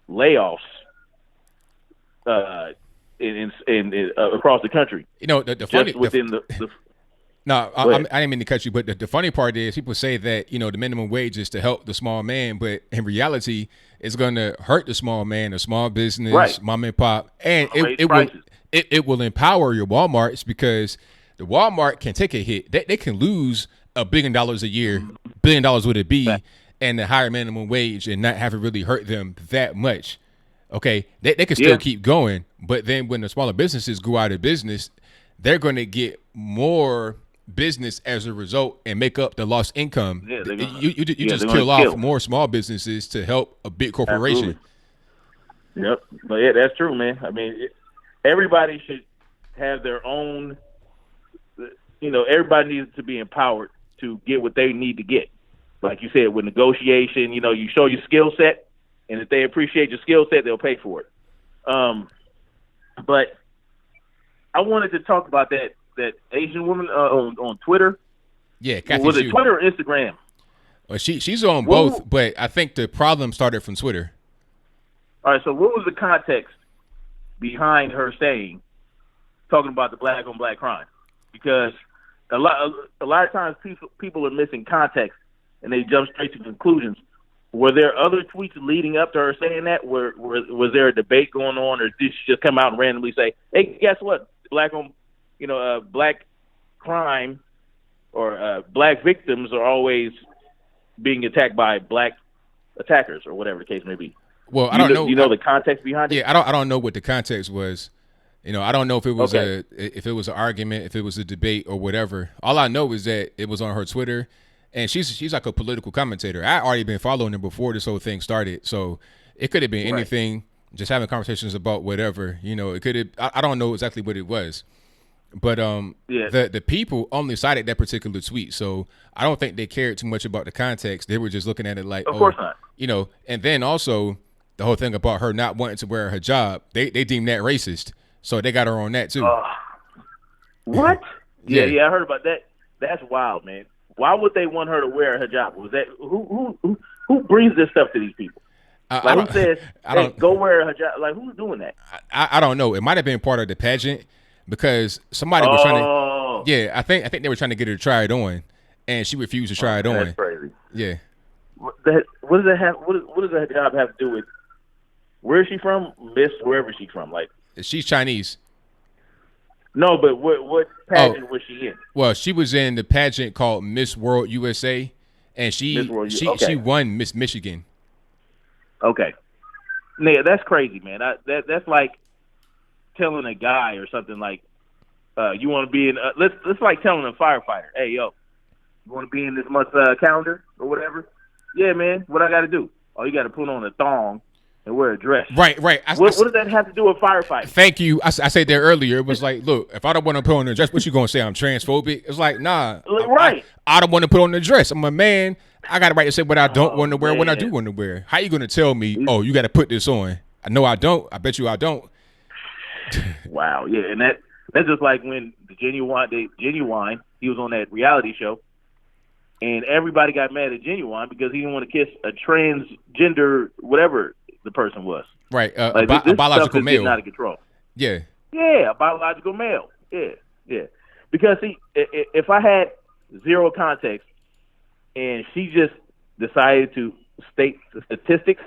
layoffs in across the country. The funny I didn't mean to cut you, but the funny part is people say that the minimum wage is to help the small man, but in reality, it's going to hurt the small man, the small business, mom and pop, and it will empower your Walmarts, because the Walmart can take a hit. They can lose $1 billion a year. $1 billion would it be? And the higher minimum wage and not have it really hurt them that much. Okay, they can still keep going, but then when the smaller businesses go out of business, they're going to get more business as a result and make up the lost income. Yeah, they're gonna, you just they're kill gonna off more small businesses to help a big corporation. Absolutely. Yep, but yeah, that's true, man. I mean, everybody should have their own. Everybody needs to be empowered to get what they need to get. Like you said, with negotiation, you show your skill set, and if they appreciate your skill set, they'll pay for it. But I wanted to talk about that Asian woman on Twitter. Yeah, Kathy was it Xu. Twitter or Instagram? Well, she's on both, but I think the problem started from Twitter. All right, so what was the context behind her talking about the black on black crime? Because a lot of times people are missing context and they jump straight to conclusions. Were there other tweets leading up to her saying that? Was there a debate going on, or did she just come out and randomly say, "Hey, guess what? Black crime or black victims are always being attacked by black attackers," or whatever the case may be? Well, I don't know. You know the context behind it? Yeah, I don't know what the context was. I don't know if it was if it was an argument, if it was a debate or whatever. All I know is that it was on her Twitter, and she's like a political commentator. I already been following her before this whole thing started, so it could have been anything. Just having conversations about whatever. It could have. I don't know exactly what it was, but the people only cited that particular tweet, so I don't think they cared too much about the context. They were just looking at it like, of course not. And then also the whole thing about her not wanting to wear her hijab, they deemed that racist. So they got her on that too. What? Yeah, I heard about that. That's wild, man. Why would they want her to wear a hijab? Was that who brings this stuff to these people? Who says, "Hey, go wear a hijab"? Like, who's doing that? I don't know. It might have been part of the pageant because somebody was trying to. Yeah, I think they were trying to get her to try it on, and she refused to try it on. That's crazy. Yeah. What does that have? What does that hijab have to do with? Where is she from? Miss wherever she's from, like. She's Chinese. No, but what pageant was she in? Well, she was in the pageant called Miss World USA, and she won Miss Michigan. Okay, yeah, that's crazy, man. That's like telling a guy or something like, you want to be in. Let's like telling a firefighter, "Hey, yo, you want to be in this month's calendar or whatever?" Yeah, man. What I got to do? Oh, you got to put on a thong and wear a dress. Right. What does that have to do with firefighting? Thank you. I said that earlier. It was like, look, if I don't want to put on a dress, what you gonna say? I'm transphobic? It's like, nah. Right. I don't want to put on a dress. I'm a man. I got a right to say what I don't want to wear, what I do want to wear. How you gonna tell me? Oh, you got to put this on? I know I don't. I bet you I don't. Wow. Yeah, and that's just like when the Genuine, he was on that reality show, and everybody got mad at Genuine because he didn't want to kiss a transgender whatever the person was. Right, a biological male. Getting out of control. Yeah. Yeah, a biological male. Yeah. Because see, if I had zero context and she just decided to state the statistics,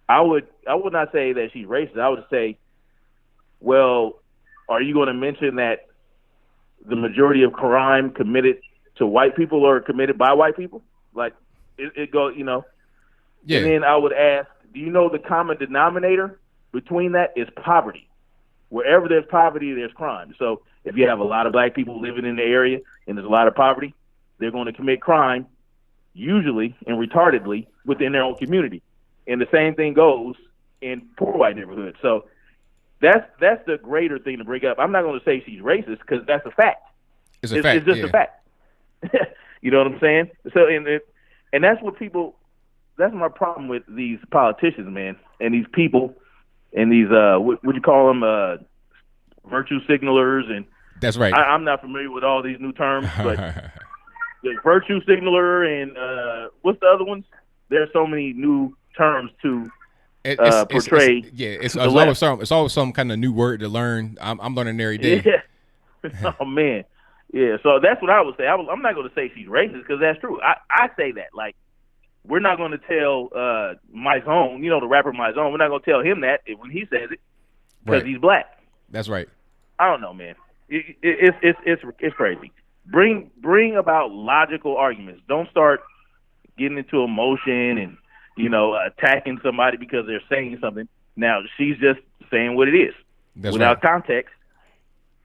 I would not say that she's racist. I would say, well, are you going to mention that the majority of crime committed to white people or committed by white people? Like it goes, Yeah. And then I would ask, do you know the common denominator between that is poverty? Wherever there's poverty, there's crime. So if you have a lot of black people living in the area and there's a lot of poverty, they're going to commit crime, usually and retardedly, within their own community. And the same thing goes in poor white neighborhoods. So that's the greater thing to bring up. I'm not going to say she's racist because that's a fact. It's a fact. It's just a fact. You know what I'm saying? So and that's what people. That's my problem with these politicians, man, and these people, and these what you call them, virtue signalers, and that's right. I'm not familiar with all these new terms, but the virtue signaler and what's the other ones? There are so many new terms to portray. It's always some kind of new word to learn. I'm learning every day. Yeah. Oh man, yeah. So that's what I would say. I'm not going to say she's racist because that's true. I say that like. We're not going to tell Mike Zone, the rapper Mike Zone, we're not going to tell him that when he says it because he's black. That's right. I don't know, man. It's crazy. Bring about logical arguments. Don't start getting into emotion and attacking somebody because they're saying something. Now she's just saying what it is without context.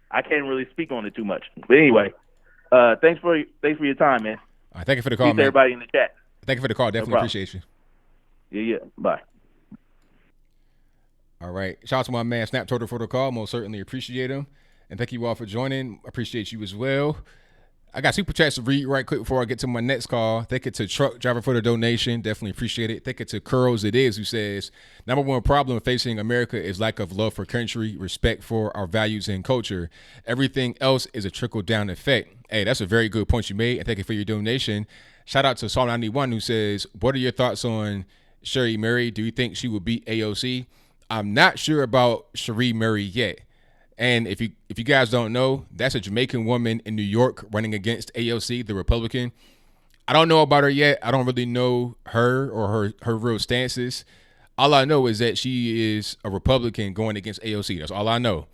I can't really speak on it too much, but anyway. Thanks for your time, man. All right, thank you for the call, Peace to man. everybody in the chat. Thank you for the call. Definitely appreciate you. Yeah. Bye. All right. Shout out to my man Snap Turtle for the call. Most certainly appreciate him. And thank you all for joining. Appreciate you as well. I got super chats to read right quick before I get to my next call. Thank you to Truck Driver for the donation. Definitely appreciate it. Thank you to Curls It Is, who says, number one problem facing America is lack of love for country, respect for our values and culture. Everything else is a trickle-down effect. Hey, that's a very good point you made, and thank you for your donation. Shout out to Psalm 91, who says, what are your thoughts on Sherry Murray? Do you think she will beat AOC? I'm not sure about Sherry Murray yet. And if you guys don't know, that's a Jamaican woman in New York running against AOC, the Republican. I don't know about her yet. I don't really know her or her real stances. All I know is that she is a Republican going against AOC. That's all I know.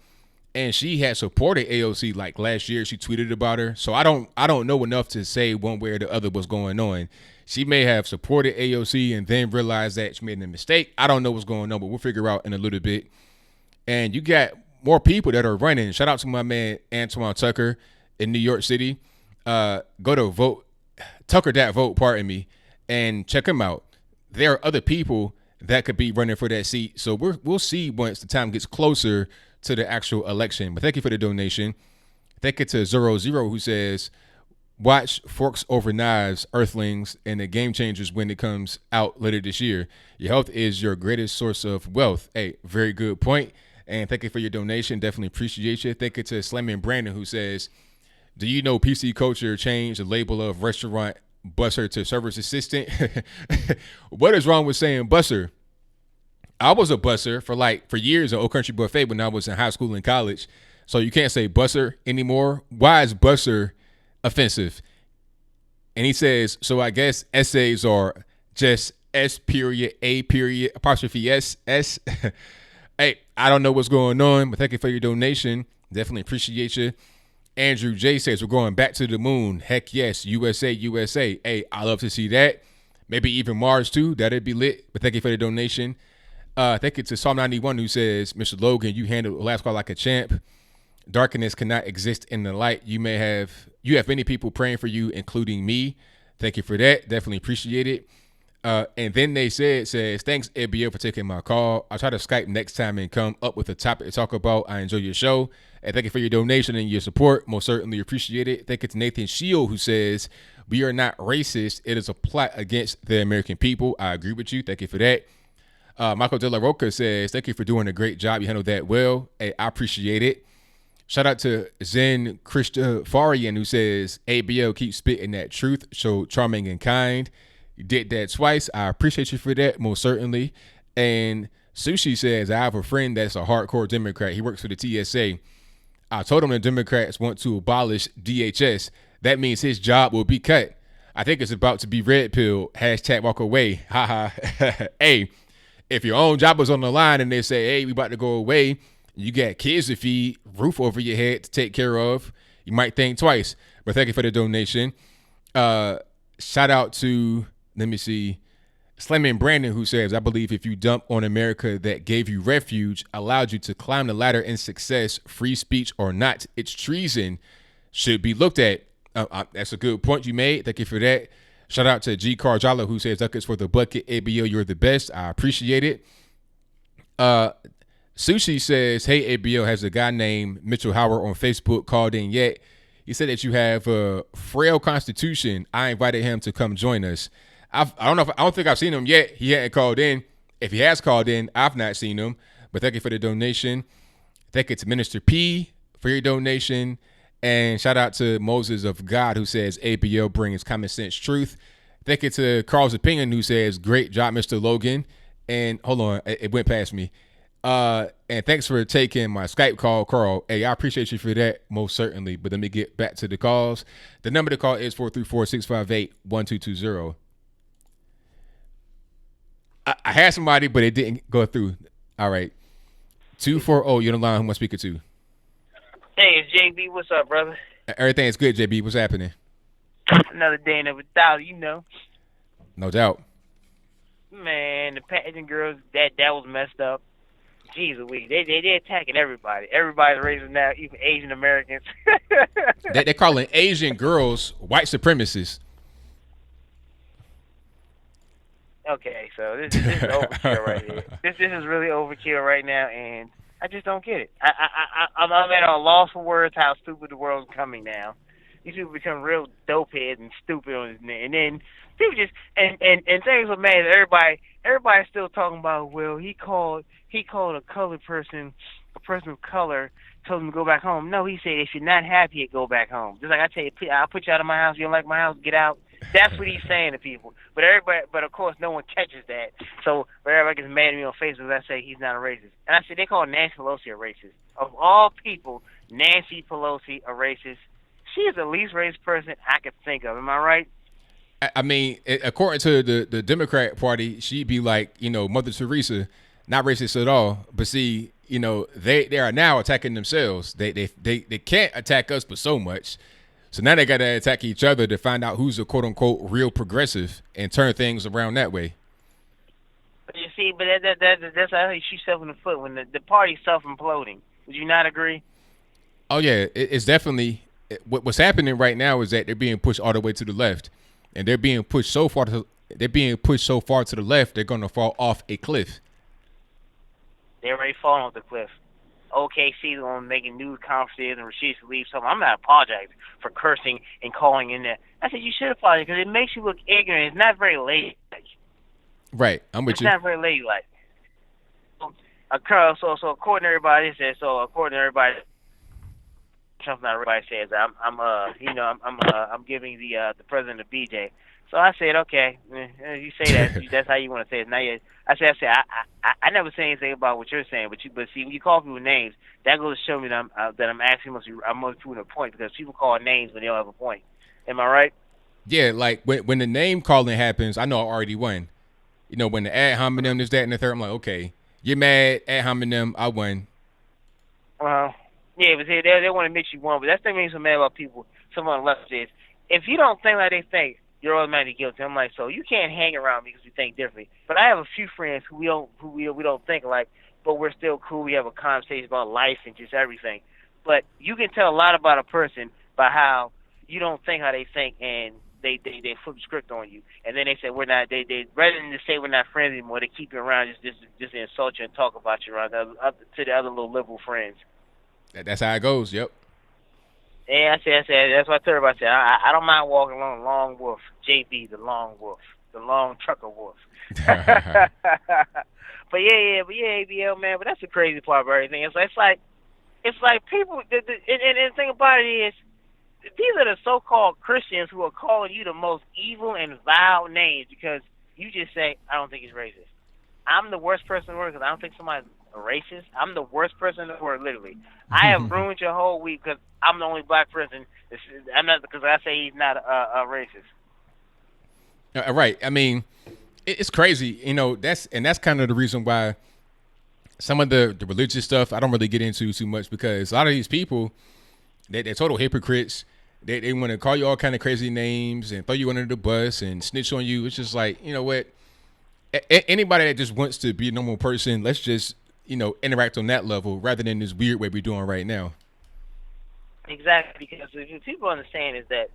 And she had supported AOC like last year. She tweeted about her. So I don't know enough to say one way or the other what's going on. She may have supported AOC and then realized that she made a mistake. I don't know what's going on, but we'll figure out in a little bit. And you got more people that are running. Shout out to my man Antoine Tucker in New York City. Go to vote Tucker.vote, pardon me, and check him out. There are other people that could be running for that seat. So we'll see once the time gets closer to the actual election. But thank you for the donation. Thank you to 00, who says, watch Forks Over Knives, Earthlings, and the Game Changers when it comes out later this year. Your health is your greatest source of wealth. Hey, very good point. And thank you for your donation. Definitely appreciate you. Thank you to Slammin' Brandon, who says, do you know PC culture changed the label of restaurant busser to service assistant? What is wrong with saying busser? I was a busser for years at Old Country Buffet when I was in high school and college. So you can't say busser anymore. Why is busser offensive? And he says, so I guess essays are just S period, A period, apostrophe S. Hey, I don't know what's going on, but thank you for your donation. Definitely appreciate you. Andrew J says, we're going back to the moon. Heck yes, USA, USA. Hey, I love to see that. Maybe even Mars too. That'd be lit. But thank you for the donation. Thank you to Psalm 91, who says, Mr. Logan, you handled the last call like a champ. Darkness cannot exist in the light. You have many people praying for you, including me. Thank you for that. Definitely appreciate it. And then they says, thanks, ABL, for taking my call. I'll try to Skype next time and come up with a topic to talk about. I enjoy your show. And thank you for your donation and your support. Most certainly appreciate it. Thank you to Nathan Shield, who says, we are not racist. It is a plot against the American people. I agree with you. Thank you for that. Michael De La Roca says, thank you for doing a great job. You handled that well. Hey, I appreciate it. Shout out to Zen Christofarian, who says, ABL keeps spitting that truth, so charming and kind. You did that twice. I appreciate you for that, most certainly. And Sushi says, I have a friend that's a hardcore Democrat. He works for the TSA. I told him the Democrats want to abolish DHS. That means his job will be cut. I think it's about to be red pill. # walk away. Haha. Hey, if your own job was on the line and they say, hey, we about to go away, you got kids to feed, roof over your head to take care of, you might think twice. But thank you for the donation. Shout out to, let me see, Slammin' Brandon, who says, I believe if you dump on America that gave you refuge, allowed you to climb the ladder in success, free speech or not, it's treason, should be looked at. That's a good point you made. Thank you for that. Shout out to G. Carjala, who says, duckets for the bucket. ABL, you're the best. I appreciate it. Sushi says, hey, ABL, has a guy named Mitchell Howard on Facebook called in yet? He said that you have a frail constitution. I invited him to come join us. I don't think I've seen him yet. He hadn't called in. If he has called in, I've not seen him. But thank you for the donation. Thank you to Minister P for your donation. And shout out to Moses of God, who says ABL brings common sense truth. Thank you to Carl's Opinion, who says great job, Mr. Logan. And hold on, it went past me. And thanks for taking my Skype call, Carl. Hey, I appreciate you for that, most certainly. But let me get back to the calls. The number to call is 434-658-1220. I had somebody, but it didn't go through. All right. 240, you're on the line. Who am I speaking to? Hey, it's JB. What's up, brother? Everything's good, JB. What's happening? Another day, another dollar, you know. No doubt. Man, the pageant girls, that was messed up. Jeez Louise, they attacking everybody. Everybody's raising now, even Asian Americans. They're calling Asian girls white supremacists. Okay, so this is overkill right here. This is really overkill right now, and I just don't get it. I'm at a loss for words how stupid the world's becoming now. These people become real dopeheads and stupid on this, and then people just and things are mad. Everybody's still talking about. Well, he called a colored person, a person of color, told him to go back home. No, he said if you're not happy, go back home. Just like I tell you, I'll put you out of my house. You don't like my house, get out. That's what he's saying to people. But of course, no one catches that. So everybody gets mad at me on Facebook. I say he's not a racist, and I say they call Nancy Pelosi a racist. Of all people, Nancy Pelosi a racist. She is the least racist person I could think of. Am I right? I mean, according to the Democrat Party, she'd be like, Mother Teresa, not racist at all. But see, they are now attacking themselves. They can't attack us but so much. So now they got to attack each other to find out who's a quote unquote real progressive and turn things around that way. But you see, but that's how you shoot yourself in the foot when the party's self-imploding. Would you not agree? Oh yeah, it's definitely what's happening right now is that they're being pushed all the way to the left, and they're being pushed so far to the left they're going to fall off a cliff. They're already falling off the cliff. OKC's on making news conferences and Rashid Tlaib something. I'm not apologizing for cursing and calling in there. I said you should apologize because it makes you look ignorant. It's not very ladylike. Right, I'm with you. It's not very ladylike. So according to everybody, something not everybody says. I'm giving the president a BJ. So I said, okay, you say that. That's how you want to say it. Now, I said, I never say anything about what you're saying, but see, when you call people names, that goes to show me that I'm actually must proving a point because people call names when they don't have a point. Am I right? Yeah, like when the name calling happens, I know I already won. When the ad hominem, this, that, and the third, I'm like, okay, you're mad, ad hominem, I won. Yeah, but they want to admit you won, but that's the thing makes me so mad about people. Someone on the left is, if you don't think like they think, you're automatically guilty. I'm like, so you can't hang around me because we think differently. But I have a few friends who we don't think alike, but we're still cool. We have a conversation about life and just everything. But you can tell a lot about a person by how you don't think how they think, and they flip the script on you. And then they say we're not. They rather than to say we're not friends anymore, they keep you around just to insult you and talk about you around to the other little liberal friends. That's how it goes. Yep. Yeah, I said that's what I told everybody. I don't mind walking along the Long Wolf, JB, the Long Wolf, the Long Trucker Wolf. but yeah, ABL man. But that's the crazy part about everything. It's like people. And the thing about it is, these are the so-called Christians who are calling you the most evil and vile names because you just say, I don't think he's racist. I'm the worst person in the world because I don't think somebody's a racist. I'm the worst person in the world, literally. I have ruined your whole week because I'm the only black person. I'm not because I say he's not a racist. Right. I mean, it's crazy. That's kind of the reason why some of the religious stuff I don't really get into too much because a lot of these people, they're total hypocrites. They want to call you all kind of crazy names and throw you under the bus and snitch on you. It's just like, you know what? Anybody that just wants to be a normal person, let's just, interact on that level rather than this weird way we're doing right now. Exactly, because if people understand is that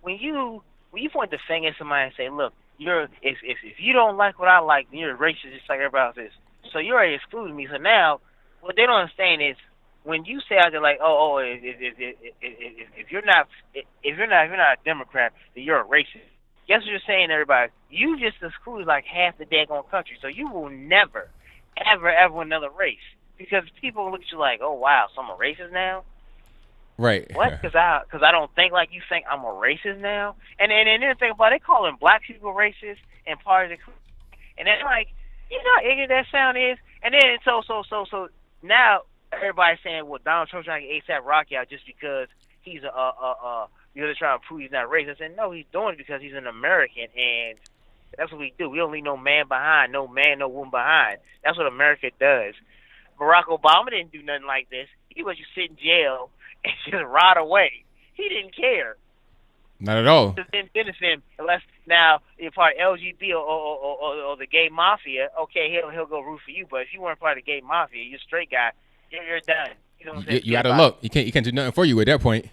when you point the finger at somebody and say, look, if you don't like what I like, then you're a racist just like everybody else is. So you're already excluding me. So now what they don't understand is when you say out there like, if you're not a Democrat, then you're a racist. Guess what you're saying, everybody? You just excluded like half the daggone country, so you will never, ever another race because people look at you like, oh wow, so I'm a racist now. Right. What? Because I don't think like you think I'm a racist now. And then think about it, they calling black people racist and part of the, and then like, you know how ignorant that sound is. And then so now everybody's saying, well, Donald Trump's trying to get ASAP Rocky out just because he's they're trying to prove he's not racist. I said, no, he's doing it because he's an American, and that's what we do. We don't leave no man behind, no man, no woman behind. That's what America does. Barack Obama didn't do nothing like this. He let you sit in jail and just rot away. He didn't care. Not at all. It didn't benefit him unless now you're part of LGBT or the gay mafia. Okay, he'll go root for you. But if you weren't part of the gay mafia, you're a straight guy. You're done. You know what I'm saying? You out of luck. You can't do nothing for you at that point.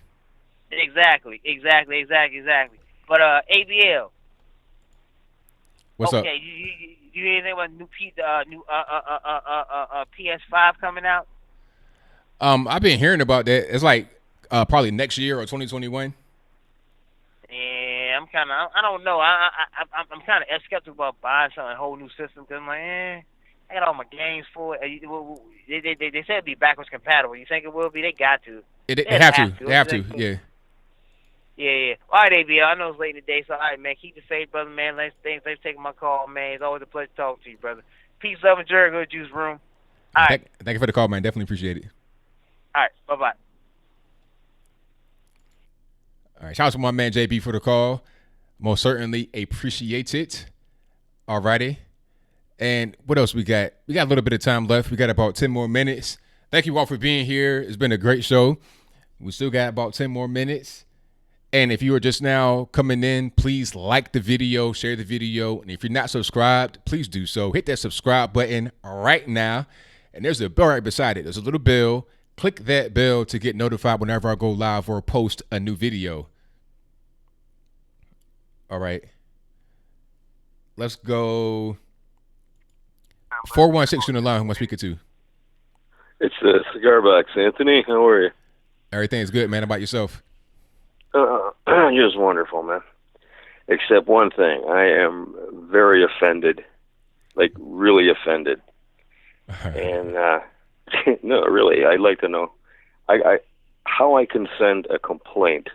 Exactly. But ABL. What's up? Okay, you hear anything about new PS5 coming out? I've been hearing about that. It's like probably next year or 2021. Yeah, I don't know. I'm kind of skeptical about buying something, a whole new system, because I'm like, I got all my games for it. They said it'd be backwards compatible. You think it will be? They got to. They have to. They have to. Yeah. Yeah. All right, ABL. I know it's late in the day, so all right, man. Keep it safe, brother, man. Thanks for taking my call, man. It's always a pleasure talking to you, brother. Peace, love, and Jericho Juice Room. All right. Thank you for the call, man. Definitely appreciate it. All right. Bye-bye. All right. Shout out to my man JB for the call. Most certainly appreciate it. All righty. And what else we got? We got a little bit of time left. We got about 10 more minutes. Thank you all for being here. It's been a great show. We still got about 10 more minutes. And if you are just now coming in, please like the video, share the video. And if you're not subscribed, please do so. Hit that subscribe button right now. And there's a bell right beside it. There's a little bell. Click that bell to get notified whenever I go live or post a new video. All right. Let's go. 416 on the line. Who am I speaking to? It's Cigar Box, Anthony. How are you? Everything's good, man. How about yourself? Just wonderful, man. Except one thing. I am very offended. Like, really offended. And, no, really, I'd like to know how I can send a complaint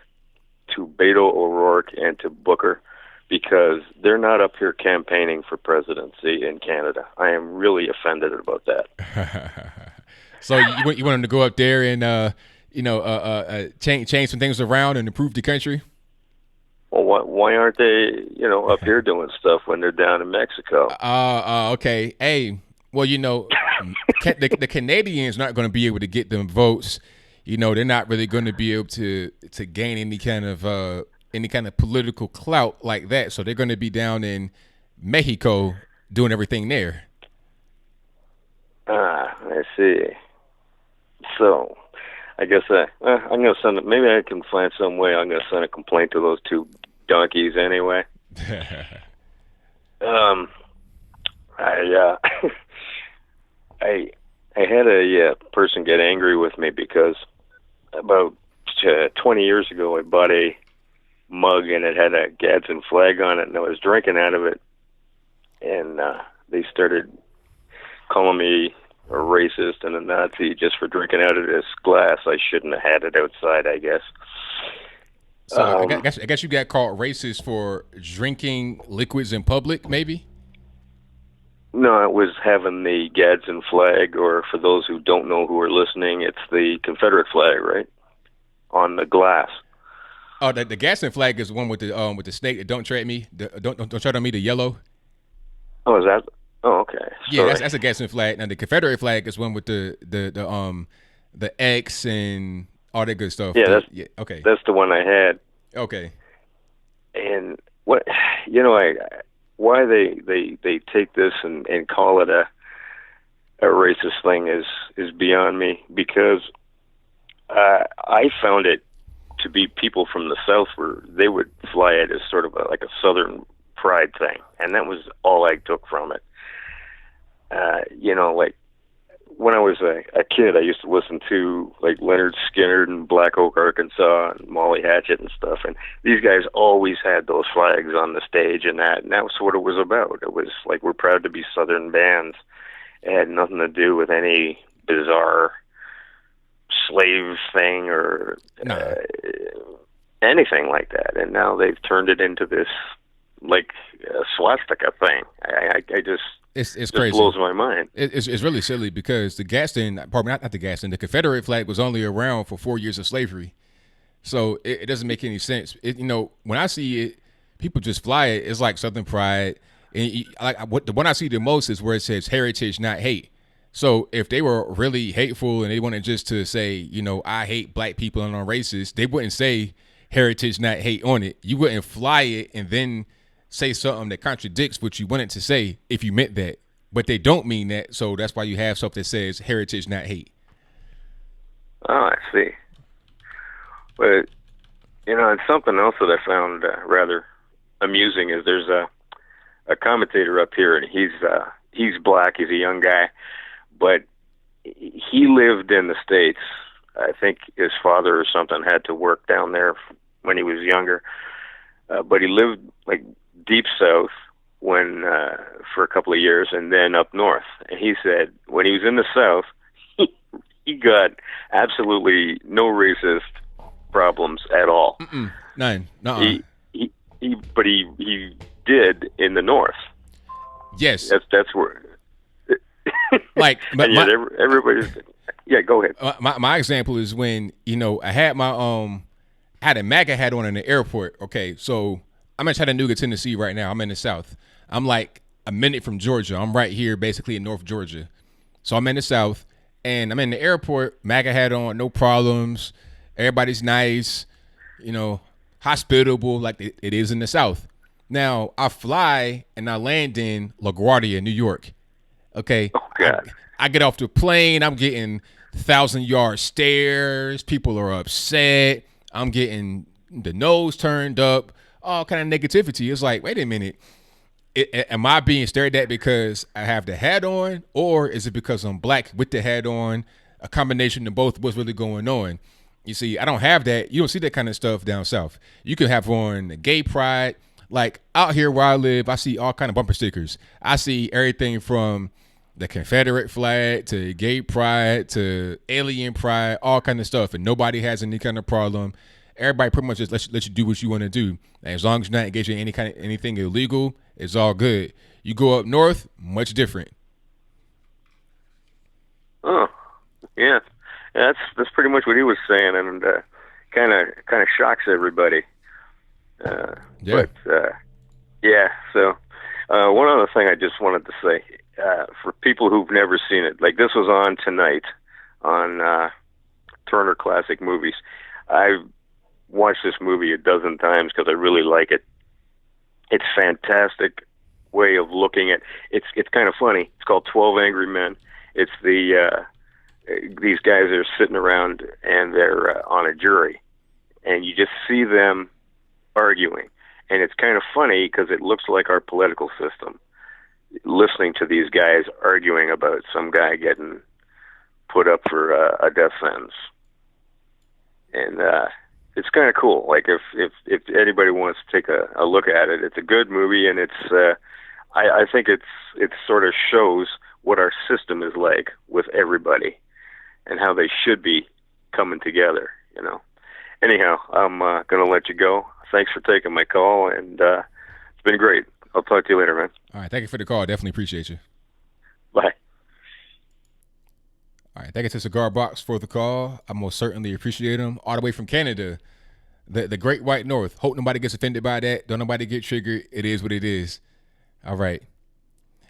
to Beto O'Rourke and to Booker, because they're not up here campaigning for presidency in Canada. I am really offended about that. So you want them to go up there and change some things around and improve the country? Well, why aren't they, up here doing stuff when they're down in Mexico? Okay. Hey, well, the Canadians not going to be able to get them votes. They're not really going to be able to gain any kind of political clout like that. So they're going to be down in Mexico doing everything there. I see. So I guess I'm going to send it. Maybe I can find some way. I'm going to send a complaint to those two donkeys anyway. I had a person get angry with me because about 20 years ago I bought a mug and it had a Gadsden flag on it, and I was drinking out of it, and they started calling me a racist and a Nazi just for drinking out of this glass. I shouldn't have had it outside, I guess. So I guess you got called racist for drinking liquids in public, maybe? No, it was having the Gadsden flag, or for those who don't know who are listening, it's the Confederate flag, right, on the glass. Oh, the Gadsden flag is the one with the snake that don't tread me. Don't tread on me. The yellow. Oh, is that? Oh, okay. Yeah, that's a Gadsden flag. Now the Confederate flag is one with the X and all that good stuff. Yeah, okay. That's the one I had. Okay. And what why they take this and call it a racist thing is beyond me, because I found it to be people from the South they would fly it as sort of like a Southern pride thing, and that was all I took from it. Like when I was a kid, I used to listen to like Leonard Skinner and Black Oak, Arkansas, and Molly Hatchet and stuff, and these guys always had those flags on the stage, and that was what it was about. It was like, we're proud to be Southern bands. It had nothing to do with any bizarre slave thing or anything like that. And now they've turned it into this like swastika thing. I just it's crazy. Blows my mind. It's really silly, because the Gadsden, not the Gadsden, the Confederate flag was only around for 4 years of slavery, so it doesn't make any sense. When I see it, people just fly it. It's like Southern pride, and the one I see the most is where it says heritage, not hate. So if they were really hateful and they wanted just to say, I hate black people and I'm racist, they wouldn't say heritage, not hate on it. You wouldn't fly it and then say something that contradicts what you wanted to say if you meant that. But they don't mean that, so that's why you have stuff that says heritage, not hate. Oh, I see. But, and something else that I found rather amusing is there's a commentator up here, and he's black. He's a young guy, but he lived in the States. I think his father or something had to work down there when he was younger. But he lived like deep south for a couple of years, and then up north. And he said when he was in the South, he got absolutely no racist problems at all. None. But he did in the North. Yes. That's where. Like, but and yet everybody's. Yeah, go ahead. My example is when I had I had a MAGA hat on in the airport. Okay, so I'm in Chattanooga, Tennessee right now. I'm in the South. I'm like a minute from Georgia. I'm right here, basically in North Georgia. So I'm in the South, and I'm in the airport. MAGA hat on, no problems. Everybody's nice, hospitable like it is in the South. Now I fly and I land in LaGuardia, New York. Okay. Oh God. I get off the plane. I'm getting 1,000-yard stares. People are upset. I'm getting the nose turned up. All kind of negativity. It's like, wait a minute. Am I being stared at because I have the hat on, or is it because I'm black with the hat on? A combination of both. What's really going on? You see, I don't have that. You don't see that kind of stuff down south. You can have on the gay pride. Like out here where I live, I see all kind of bumper stickers. I see everything from the Confederate flag to gay pride to alien pride, all kind of stuff, and nobody has any kind of problem. Everybody pretty much just let you do what you want to do. And as long as you're not engaging in anything illegal, it's all good. You go up north, much different. Oh, yeah. That's pretty much what he was saying, and kind of shocks everybody. Yeah. But yeah. So one other thing I just wanted to say for people who've never seen it, like this was on tonight on Turner Classic Movies. I've watched this movie a dozen times because I really like it. It's fantastic way of looking at it's kind of funny. It's called 12 Angry Men. It's these guys are sitting around and they're on a jury, and you just see them arguing, and it's kind of funny because it looks like our political system, listening to these guys arguing about some guy getting put up for a death sentence. And it's kind of cool. Like if anybody wants to take a look at it, it's a good movie, and it's I think it sort of shows what our system is like with everybody and how they should be coming together, Anyhow, I'm going to let you go. Thanks for taking my call, and it's been great. I'll talk to you later, man. All right, thank you for the call. Definitely appreciate you. Bye. All right, thank you to Cigar Box for the call. I most certainly appreciate him. All the way from Canada, the Great White North. Hope nobody gets offended by that. Don't nobody get triggered. It is what it is. All right.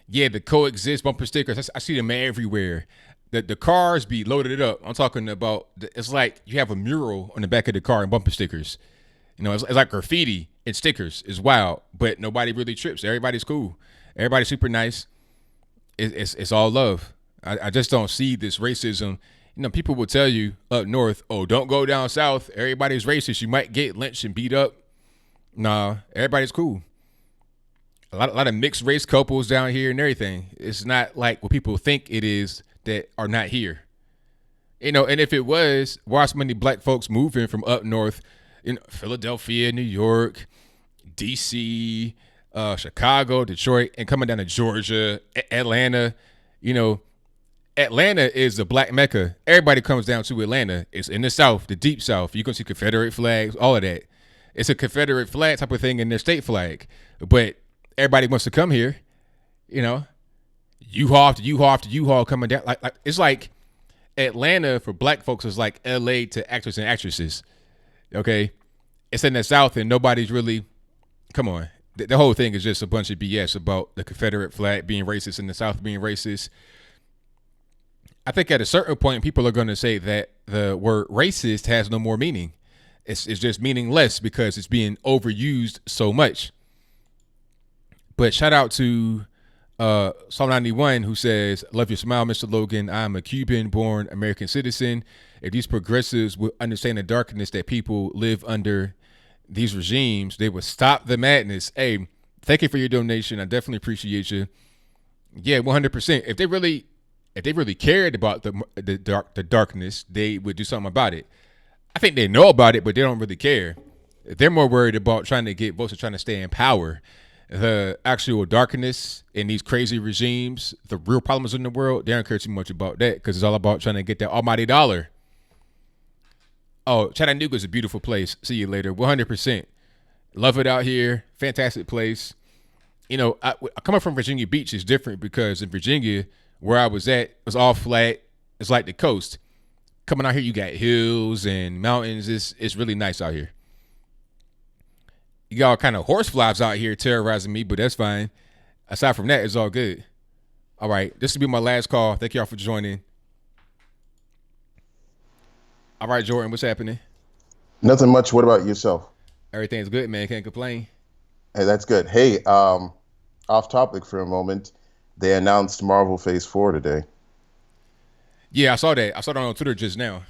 Yeah, the coexist bumper stickers. I see them everywhere. The cars be loaded up. I'm talking about, it's like you have a mural on the back of the car and bumper stickers. It's like graffiti and stickers. It's wild, but nobody really trips. Everybody's cool. Everybody's super nice. It's all love. I just don't see this racism. People will tell you up north, oh, don't go down south. Everybody's racist. You might get lynched and beat up. Nah, everybody's cool. A lot of mixed race couples down here and everything. It's not like what people think it is that are not here. And if it was, why so many black folks moving from up north in Philadelphia, New York, DC, Chicago, Detroit, and coming down to Georgia, Atlanta. Atlanta is the black Mecca. Everybody comes down to Atlanta. It's in the South, the deep South. You can see Confederate flags, all of that. It's a Confederate flag type of thing in their state flag. But everybody wants to come here, U-Haul after U-Haul after U-Haul coming down. Like it's like Atlanta for black folks is like LA to actors and actresses. Okay? It's in the South and nobody's really, come on. The whole thing is just a bunch of BS about the Confederate flag being racist and the South being racist. I think at a certain point, people are going to say that the word racist has no more meaning. It's just meaningless because it's being overused so much. But shout out to Psalm 91 who says, "Love your smile, Mr. Logan. I am a Cuban-born American citizen. If these progressives would understand the darkness that people live under these regimes, they would stop the madness." Hey, thank you for your donation. I definitely appreciate you. Yeah, 100%. If they really cared about the darkness, they would do something about it. I think they know about it, but they don't really care. They're more worried about trying to get votes and trying to stay in power. The actual darkness in these crazy regimes, the real problems in the world, they don't care too much about that because it's all about trying to get that almighty dollar. Oh, Chattanooga is a beautiful place. See you later. 100%. Love it out here. Fantastic place. You know, coming from Virginia Beach is different because in Virginia, where I was at, it was all flat. It's like the coast. Coming out here, you got hills and mountains. It's really nice out here. You got all kind of horseflies out here terrorizing me, but that's fine. Aside from that, it's all good. All right, this will be my last call. Thank y'all for joining. All right, Jordan, what's happening? Nothing much. What about yourself? Everything's good, man. Can't complain. Hey, that's good. Hey, off topic for a moment. They announced Marvel Phase 4 today. Yeah, I saw that. I saw that on Twitter just now.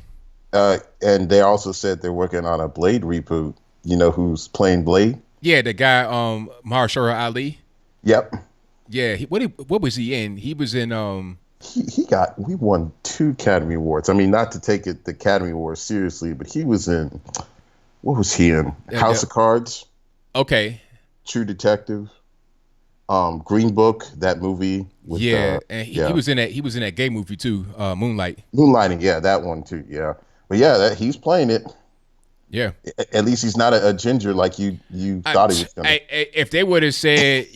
And they also said they're working on a Blade reboot. You know who's playing Blade? Yeah, the guy, Mahershala Ali. Yep. Yeah, what was he in? He was in we won 2 Academy Awards. I mean, not to take the Academy Awards seriously, but he was in, what was he in? House of Cards. Okay. True Detective. Green Book, that movie. With, and he was in that. He was in that gay movie too, Moonlight. Moonlighting, yeah, that one too, yeah. But yeah, he's playing it. Yeah. At least he's not a ginger like you thought he was gonna. If they would have said,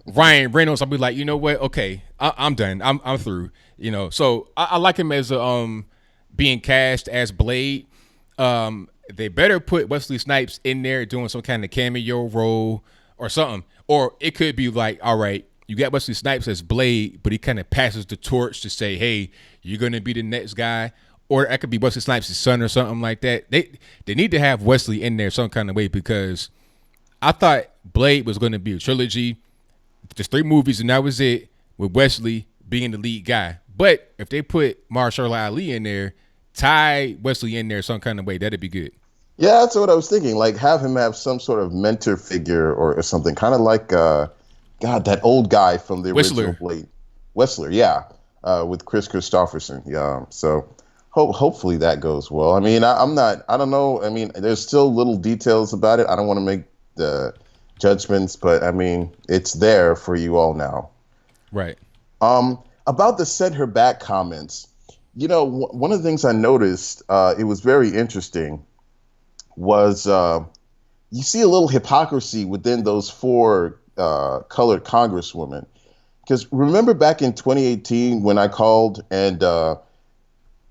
Ryan Reynolds, I'd be like, you know what? Okay, I'm done. I'm through. So I like him as being cast as Blade. They better put Wesley Snipes in there doing some kind of cameo role or something. Or it could be like, all right, you got Wesley Snipes as Blade, but he kind of passes the torch to say, hey, you're going to be the next guy. Or that could be Wesley Snipes' son or something like that. They need to have Wesley in there some kind of way because I thought Blade was going to be a trilogy. Just 3 movies and that was it, with Wesley being the lead guy. But if they put Mahershala Ali in there, tie Wesley in there some kind of way, that'd be good. Yeah, that's what I was thinking. Like, have him have some sort of mentor figure or something. Kind of like, that old guy from the original Blade. Whistler, yeah. With Chris Christopherson. Yeah. So hopefully that goes well. I mean, I don't know. I mean, there's still little details about it. I don't want to make the judgments, but I mean, it's there for you all now. Right. About the send her back comments, one of the things I noticed, it was very interesting, was you see a little hypocrisy within those 4 colored congresswomen. Because remember back in 2018 when I called and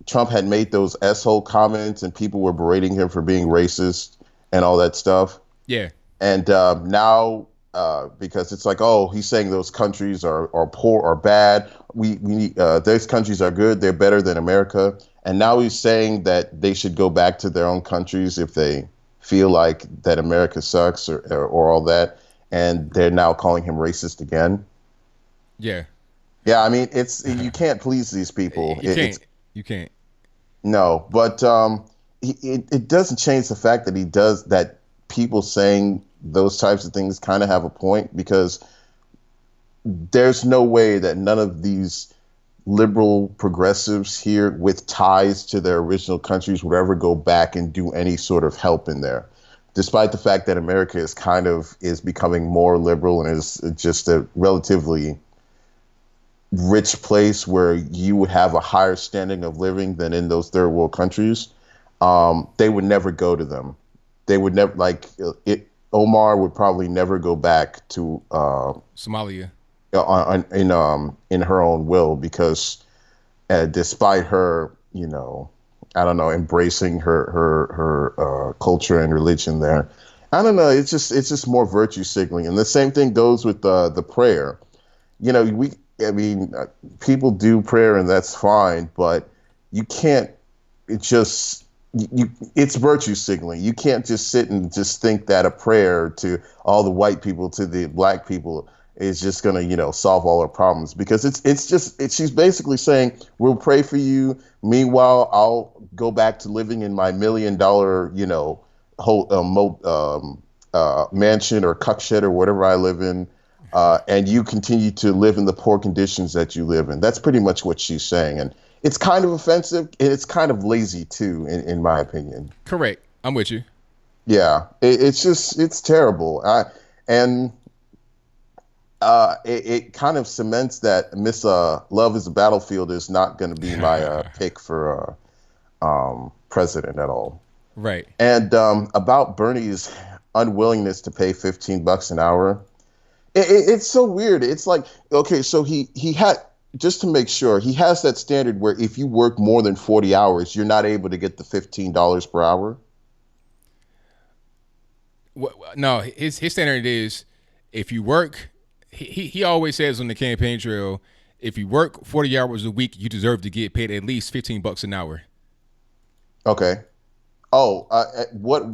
Trump had made those S-hole comments and people were berating him for being racist and all that stuff? Yeah. And now, because it's like, oh, he's saying those countries are poor or bad. We need, those countries are good. They're better than America. And now he's saying that they should go back to their own countries if they feel like that America sucks or all that. And they're now calling him racist again. Yeah. Yeah, I mean, you can't please these people. You can't. No, but it doesn't change the fact that people saying those types of things kind of have a point, because there's no way that none of these liberal progressives here with ties to their original countries would ever go back and do any sort of help in there, despite the fact that America is becoming more liberal and is just a relatively rich place where you would have a higher standing of living than in those third world countries. They would never go to them. They would never, Omar would probably never go back to Somalia in her own will, because despite her, I don't know, embracing her culture and religion there, I don't know. It's just more virtue signaling, and the same thing goes with the prayer. People do prayer and that's fine, but you can't just it's virtue signaling. You can't just sit and just think that a prayer to all the white people, to the black people, is just going to, solve all our problems, because she's basically saying, we'll pray for you. Meanwhile, I'll go back to living in my $1 million, mansion or cuck shed or whatever I live in. And you continue to live in the poor conditions that you live in. That's pretty much what she's saying. And it's kind of offensive, and it's kind of lazy too, in my opinion. Correct. I'm with you. Yeah, it's terrible. It kind of cements that Miss Love is a Battlefield is not going to be my pick for president at all. Right. And about Bernie's unwillingness to pay $15 an hour, it's so weird. It's like, okay, so he had, just to make sure, he has that standard where if you work more than 40 hours, you're not able to get the $15 per hour. No, his standard is if you work. He always says on the campaign trail, if you work 40 hours a week, you deserve to get paid at least $15 an hour. Okay. Oh, what?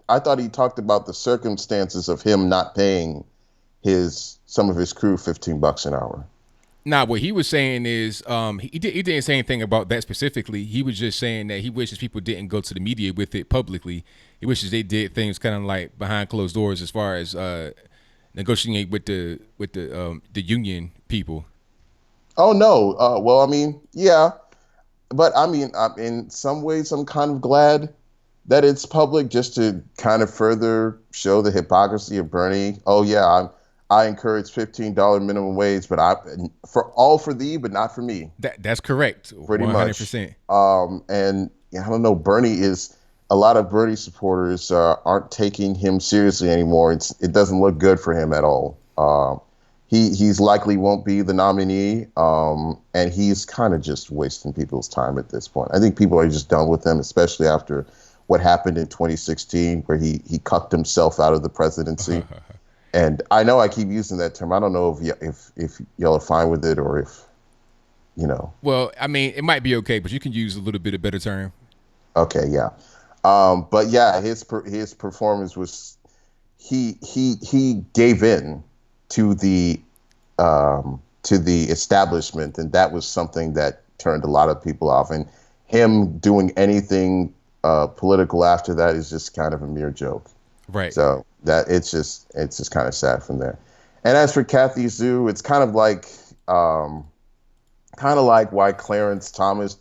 I thought he talked about the circumstances of him not paying some of his crew $15 an hour. Nah, what he was saying is he didn't say anything about that specifically. He was just saying that he wishes people didn't go to the media with it publicly. He wishes they did things kind of like behind closed doors, as far as negotiate with the union people. Oh no. Well, I mean, yeah, but I mean, in some ways, I'm kind of glad that it's public, just to kind of further show the hypocrisy of Bernie. Oh yeah, I encourage $15 minimum wage, but for thee, but not for me. That's correct. Pretty 100%. much. And I don't know. A lot of Bernie supporters aren't taking him seriously anymore. It doesn't look good for him at all. He's likely won't be the nominee, and he's kind of just wasting people's time at this point. I think people are just done with him, especially after what happened in 2016, where he cucked himself out of the presidency. And I know I keep using that term. I don't know if y'all are fine with it, or if, Well, I mean, it might be okay, but you can use a little bit of better term. Okay, yeah. But yeah, his performance was, he gave in to the establishment, and that was something that turned a lot of people off. And him doing anything political after that is just kind of a mere joke. Right. So that it's just kind of sad from there. And as for Kathy Zhu, it's kind of like why Clarence Thomas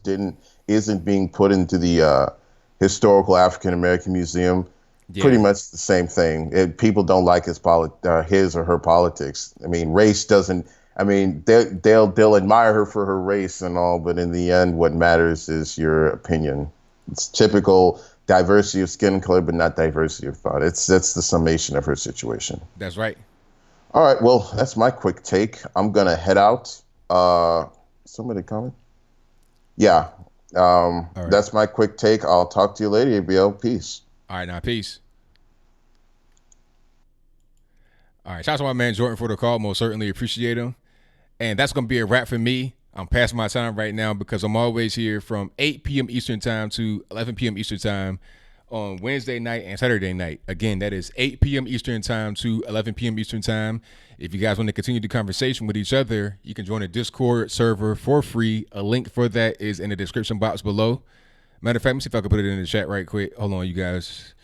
isn't being put into the Historical African American Museum. Yeah. Pretty much the same thing. People don't like his or her politics. I mean, race doesn't. I mean, they'll admire her for her race and all, but in the end, what matters is your opinion. It's typical diversity of skin color, but not diversity of thought. That's the summation of her situation. That's right. All right. Well, that's my quick take. I'm gonna head out. Somebody comment? Yeah. Right. That's my quick take. I'll talk to you later, ABL. Peace. All right, now peace. All right, shout out to my man Jordan for the call. Most certainly appreciate him. And that's gonna be a wrap for me. I'm past my time right now because I'm always here from 8 p.m. Eastern time to 11 p.m. Eastern time on Wednesday night and Saturday night. Again, that is 8 p.m. Eastern time to 11 p.m. Eastern time. If you guys want to continue the conversation with each other, you can join a Discord server for free. A link for that is in the description box below. Matter of fact, let me see if I can put it in the chat right quick. Hold on, you guys.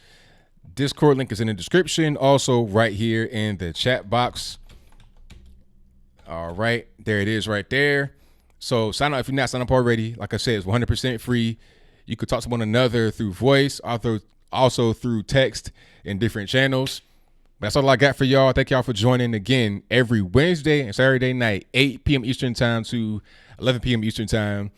Discord link is in the description. Also right here in the chat box. All right, there it is right there. So sign up if you're not signed up already. Like I said, it's 100% free. You could talk to one another through voice, also through text in different channels. But that's all I got for y'all. Thank y'all for joining again every Wednesday and Saturday night, 8 p.m. Eastern time to 11 p.m. Eastern time.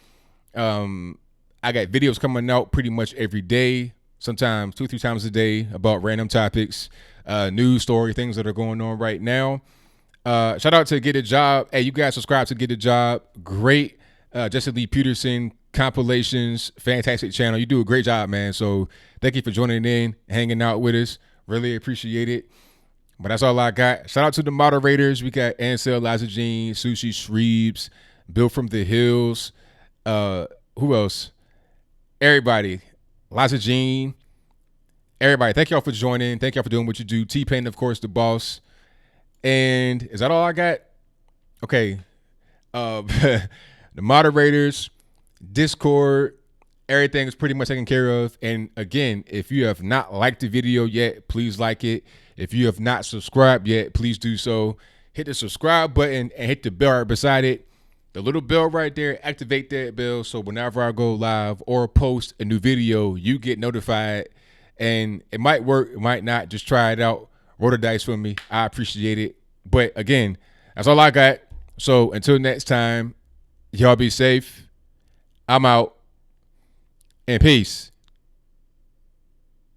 I got videos coming out pretty much every day, sometimes 2-3 times a day about random topics, news story, things that are going on right now. Shout out to Get a Job. Hey, you guys subscribe to Get a Job. Great. Jesse Lee Peterson compilations. Fantastic channel. You do a great job, man. So thank you for joining in, hanging out with us. Really appreciate it. But that's all I got. Shout out to the moderators. We got Ansel, Liza Jean, Sushi Shreebs, Bill from the Hills. Who else? Everybody. Liza Jean, everybody, thank y'all for joining. Thank y'all for doing what you do. T-Pain, of course, the boss. And is that all I got? Okay. The moderators, Discord, everything is pretty much taken care of. And again, if you have not liked the video yet, please like it. If you have not subscribed yet, please do so. Hit the subscribe button and hit the bell right beside it. The little bell right there, activate that bell so whenever I go live or post a new video, you get notified. And it might work, it might not. Just try it out. Roll the dice for me. I appreciate it. But again, that's all I got. So until next time, y'all be safe. I'm out. And peace.